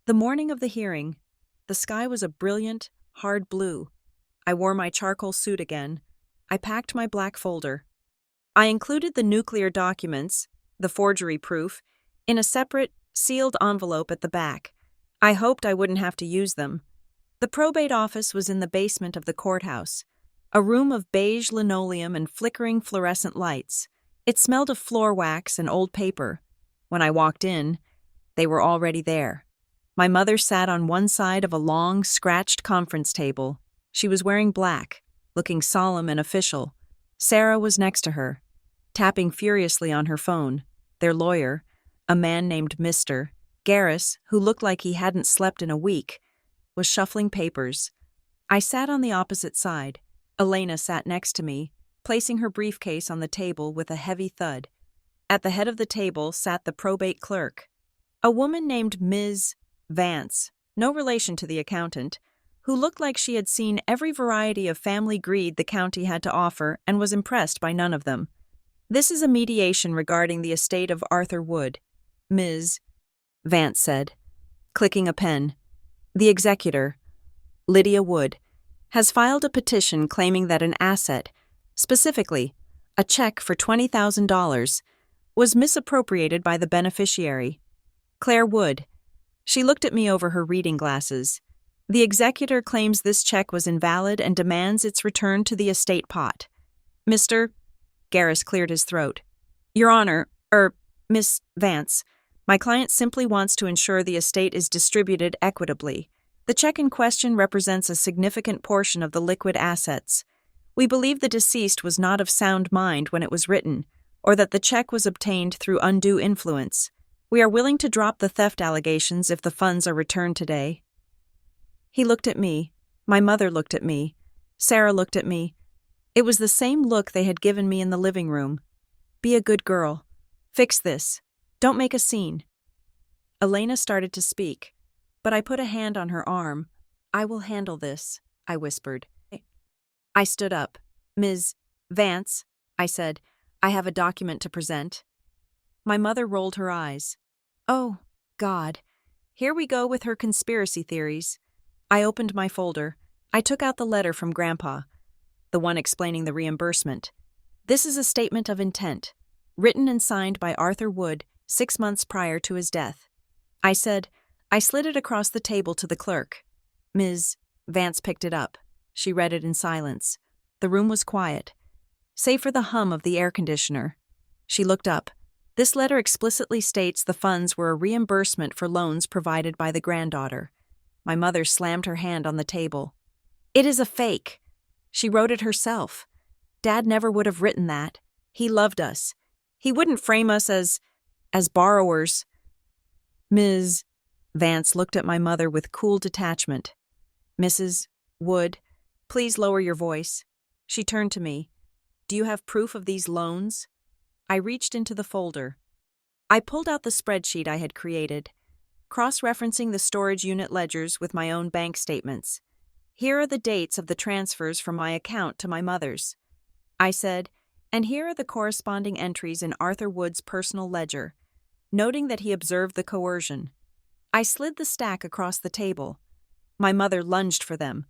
the morning of the hearing, the sky was a brilliant, hard blue. I wore my charcoal suit again. I packed my black folder. I included the nuclear documents, the forgery proof, in a separate, sealed envelope at the back. I hoped I wouldn't have to use them. The probate office was in the basement of the courthouse, a room of beige linoleum and flickering fluorescent lights. It smelled of floor wax and old paper. When I walked in, they were already there. My mother sat on one side of a long, scratched conference table. She was wearing black, looking solemn and official. Sarah was next to her, tapping furiously on her phone. Their lawyer, a man named Mr. Garris, who looked like he hadn't slept in a week, was shuffling papers. I sat on the opposite side. Elena sat next to me, placing her briefcase on the table with a heavy thud. At the head of the table sat the probate clerk, a woman named Ms. Vance, no relation to the accountant, who looked like she had seen every variety of family greed the county had to offer and was impressed by none of them. This is a mediation regarding the estate of Arthur Wood, Ms. Vance said, clicking a pen. The executor, Lydia Wood, has filed a petition claiming that an asset, specifically a check for $20,000, was misappropriated by the beneficiary, Claire Wood. She looked at me over her reading glasses. The executor claims this check was invalid and demands its return to the estate pot. Mr. Garris cleared his throat. Your Honor, Miss Vance, my client simply wants to ensure the estate is distributed equitably. The check in question represents a significant portion of the liquid assets. We believe the deceased was not of sound mind when it was written, or that the check was obtained through undue influence. We are willing to drop the theft allegations if the funds are returned today. He looked at me. My mother looked at me. Sarah looked at me. It was the same look they had given me in the living room. Be a good girl. Fix this. Don't make a scene. Elena started to speak, but I put a hand on her arm. I will handle this, I whispered. I stood up. Ms. Vance, I said, I have a document to present. My mother rolled her eyes. Oh, God. Here we go with her conspiracy theories. I opened my folder. I took out the letter from Grandpa, the one explaining the reimbursement. This is a statement of intent, written and signed by Arthur Wood 6 months prior to his death. I said, I slid it across the table to the clerk. Ms. Vance picked it up. She read it in silence. The room was quiet, save for the hum of the air conditioner. She looked up. This letter explicitly states the funds were a reimbursement for loans provided by the granddaughter. My mother slammed her hand on the table. It is a fake. She wrote it herself. Dad never would have written that. He loved us. He wouldn't frame us as borrowers. Ms. Vance looked at my mother with cool detachment. Mrs. Wood, please lower your voice. She turned to me. Do you have proof of these loans? I reached into the folder. I pulled out the spreadsheet I had created, cross-referencing the storage unit ledgers with my own bank statements. Here are the dates of the transfers from my account to my mother's. I said, and here are the corresponding entries in Arthur Wood's personal ledger, noting that he observed the coercion. I slid the stack across the table. My mother lunged for them.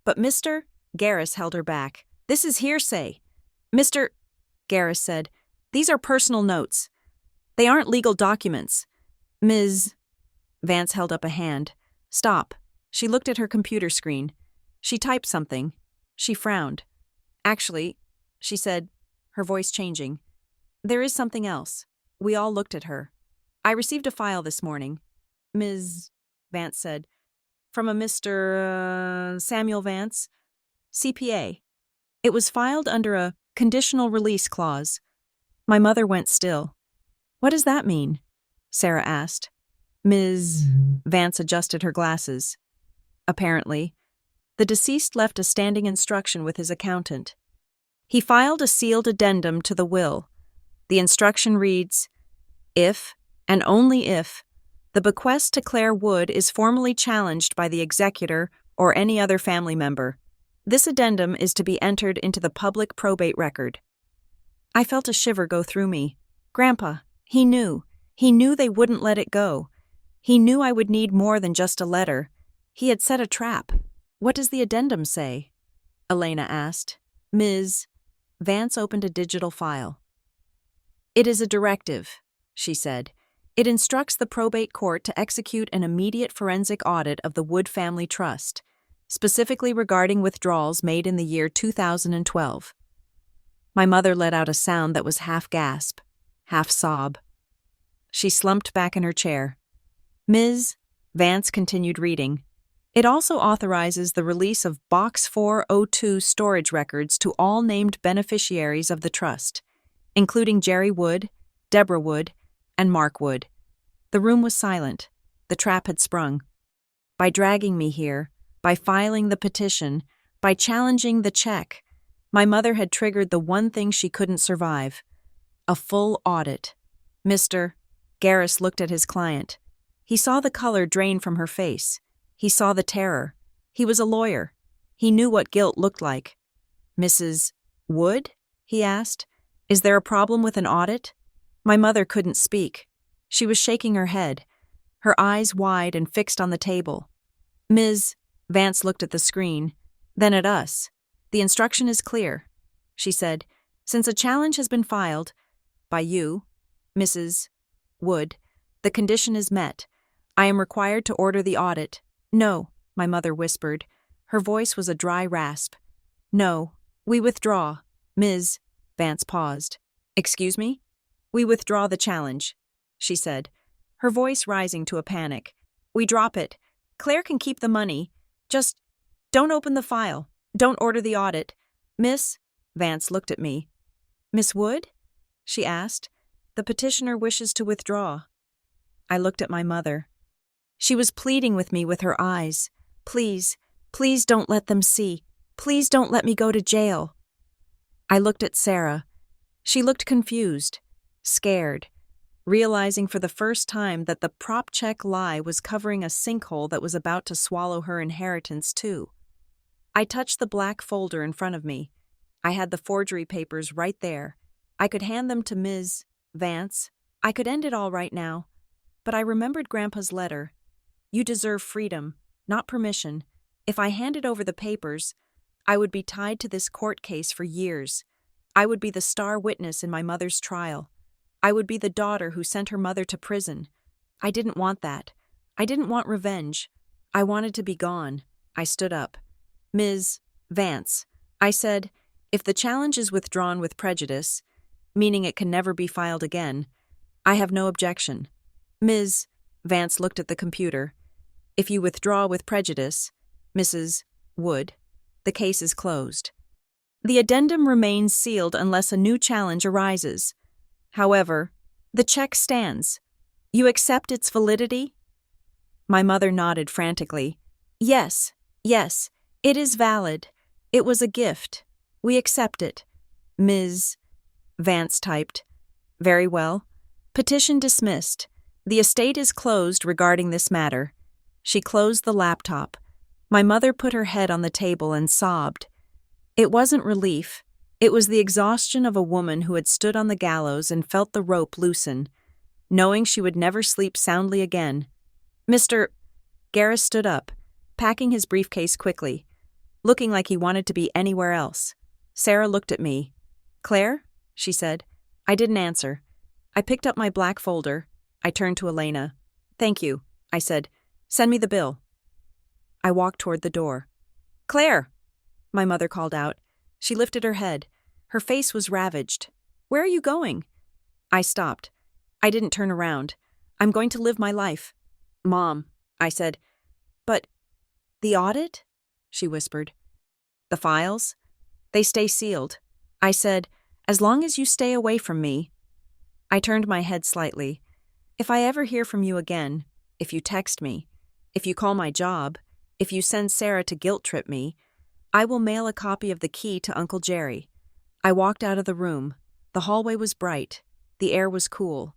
But Mr. Garris held her back. This is hearsay. Mr. Garris said, these are personal notes. They aren't legal documents. Ms. Vance held up a hand. Stop. She looked at her computer screen. She typed something. She frowned. Actually, she said, her voice changing, there is something else. We all looked at her. I received a file this morning. Ms. Vance said, from a Mr. Samuel Vance, CPA. It was filed under a conditional release clause. My mother went still. What does that mean? Sarah asked. Ms. Vance adjusted her glasses. Apparently, the deceased left a standing instruction with his accountant. He filed a sealed addendum to the will. The instruction reads, if, and only if, the bequest to Claire Wood is formally challenged by the executor or any other family member, this addendum is to be entered into the public probate record. I felt a shiver go through me. Grandpa, he knew. He knew they wouldn't let it go. He knew I would need more than just a letter. He had set a trap. What does the addendum say? Elena asked. Ms. Vance opened a digital file. It is a directive, she said. It instructs the probate court to execute an immediate forensic audit of the Wood Family Trust, specifically regarding withdrawals made in the year 2012. My mother let out a sound that was half gasp, half sob. She slumped back in her chair. Ms. Vance continued reading. It also authorizes the release of Box 402 storage records to all named beneficiaries of the trust, including Jerry Wood, Deborah Wood, and Mark Wood. The room was silent. The trap had sprung. By dragging me here, by filing the petition, by challenging the check, my mother had triggered the one thing she couldn't survive: a full audit. Mr. Garris looked at his client. He saw the color drain from her face. He saw the terror. He was a lawyer. He knew what guilt looked like. Mrs. Wood? He asked. Is there a problem with an audit? My mother couldn't speak. She was shaking her head, her eyes wide and fixed on the table. Ms. Vance looked at the screen, then at us. The instruction is clear, she said. Since a challenge has been filed by you, Mrs. Wood, the condition is met. I am required to order the audit. No, my mother whispered. Her voice was a dry rasp. No, we withdraw. Ms. Vance paused. Excuse me? We withdraw the challenge, she said, her voice rising to a panic. We drop it. Claire can keep the money. Just don't open the file. Don't order the audit. Miss? Vance looked at me. Miss Wood? She asked. The petitioner wishes to withdraw. I looked at my mother. She was pleading with me with her eyes. Please, please don't let them see. Please don't let me go to jail. I looked at Sarah. She looked confused, scared, realizing for the first time that the prop check lie was covering a sinkhole that was about to swallow her inheritance too. I touched the black folder in front of me. I had the forgery papers right there. I could hand them to Ms. Vance. I could end it all right now. But I remembered Grandpa's letter. You deserve freedom, not permission. If I handed over the papers, I would be tied to this court case for years. I would be the star witness in my mother's trial. I would be the daughter who sent her mother to prison. I didn't want that. I didn't want revenge. I wanted to be gone. I stood up. Ms. Vance, I said, if the challenge is withdrawn with prejudice, meaning it can never be filed again, I have no objection. Ms. Vance looked at the computer. If you withdraw with prejudice, Mrs. Wood, the case is closed. The addendum remains sealed unless a new challenge arises. However, the check stands. You accept its validity? My mother nodded frantically. Yes, yes, it is valid. It was a gift. We accept it. Ms. Vance typed. Very well. Petition dismissed. The estate is closed regarding this matter. She closed the laptop. My mother put her head on the table and sobbed. It wasn't relief. It was the exhaustion of a woman who had stood on the gallows and felt the rope loosen, knowing she would never sleep soundly again. Mr. Garris stood up, packing his briefcase quickly, looking like he wanted to be anywhere else. Sarah looked at me. Claire? She said. I didn't answer. I picked up my black folder. I turned to Elena. Thank you, I said. Send me the bill. I walked toward the door. Claire! My mother called out. She lifted her head. Her face was ravaged. Where are you going? I stopped. I didn't turn around. I'm going to live my life. Mom, I said. But the audit? She whispered. The files? They stay sealed. I said, as long as you stay away from me. I turned my head slightly. If I ever hear from you again, if you text me, if you call my job, if you send Sarah to guilt-trip me, I will mail a copy of the key to Uncle Jerry. I walked out of the room. The hallway was bright. The air was cool.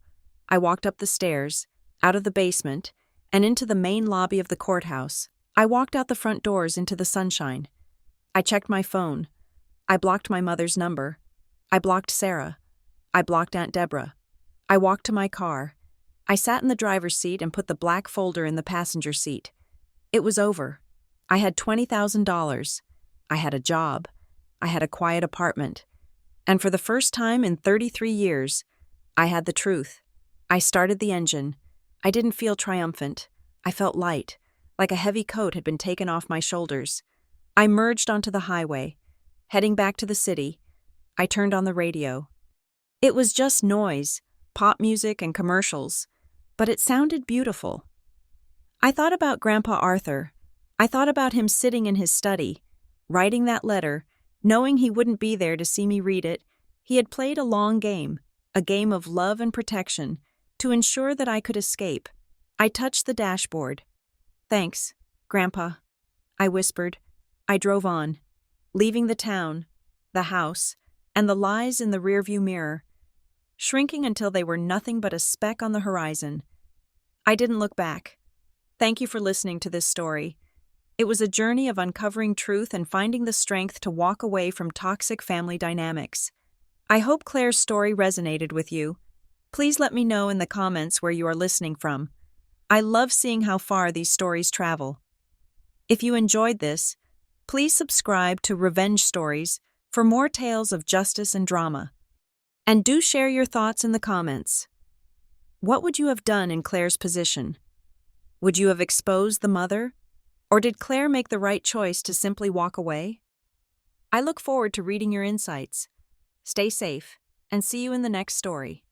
I walked up the stairs, out of the basement, and into the main lobby of the courthouse. I walked out the front doors into the sunshine. I checked my phone. I blocked my mother's number. I blocked Sarah. I blocked Aunt Deborah. I walked to my car. I sat in the driver's seat and put the black folder in the passenger seat. It was over. I had $20,000. I had a job. I had a quiet apartment. And for the first time in 33 years, I had the truth. I started the engine. I didn't feel triumphant. I felt light, like a heavy coat had been taken off my shoulders. I merged onto the highway. Heading back to the city, I turned on the radio. It was just noise, pop music and commercials, but it sounded beautiful. I thought about Grandpa Arthur. I thought about him sitting in his study, writing that letter, knowing he wouldn't be there to see me read it. He had played a long game, a game of love and protection, to ensure that I could escape. I touched the dashboard. Thanks, Grandpa, I whispered. I drove on, leaving the town, the house, and the lies in the rearview mirror, shrinking until they were nothing but a speck on the horizon. I didn't look back. Thank you for listening to this story. It was a journey of uncovering truth and finding the strength to walk away from toxic family dynamics. I hope Claire's story resonated with you. Please let me know in the comments where you are listening from. I love seeing how far these stories travel. If you enjoyed this, please subscribe to Revenge Stories for more tales of justice and drama. And do share your thoughts in the comments. What would you have done in Claire's position? Would you have exposed the mother? Or did Claire make the right choice to simply walk away? I look forward to reading your insights. Stay safe, and see you in the next story.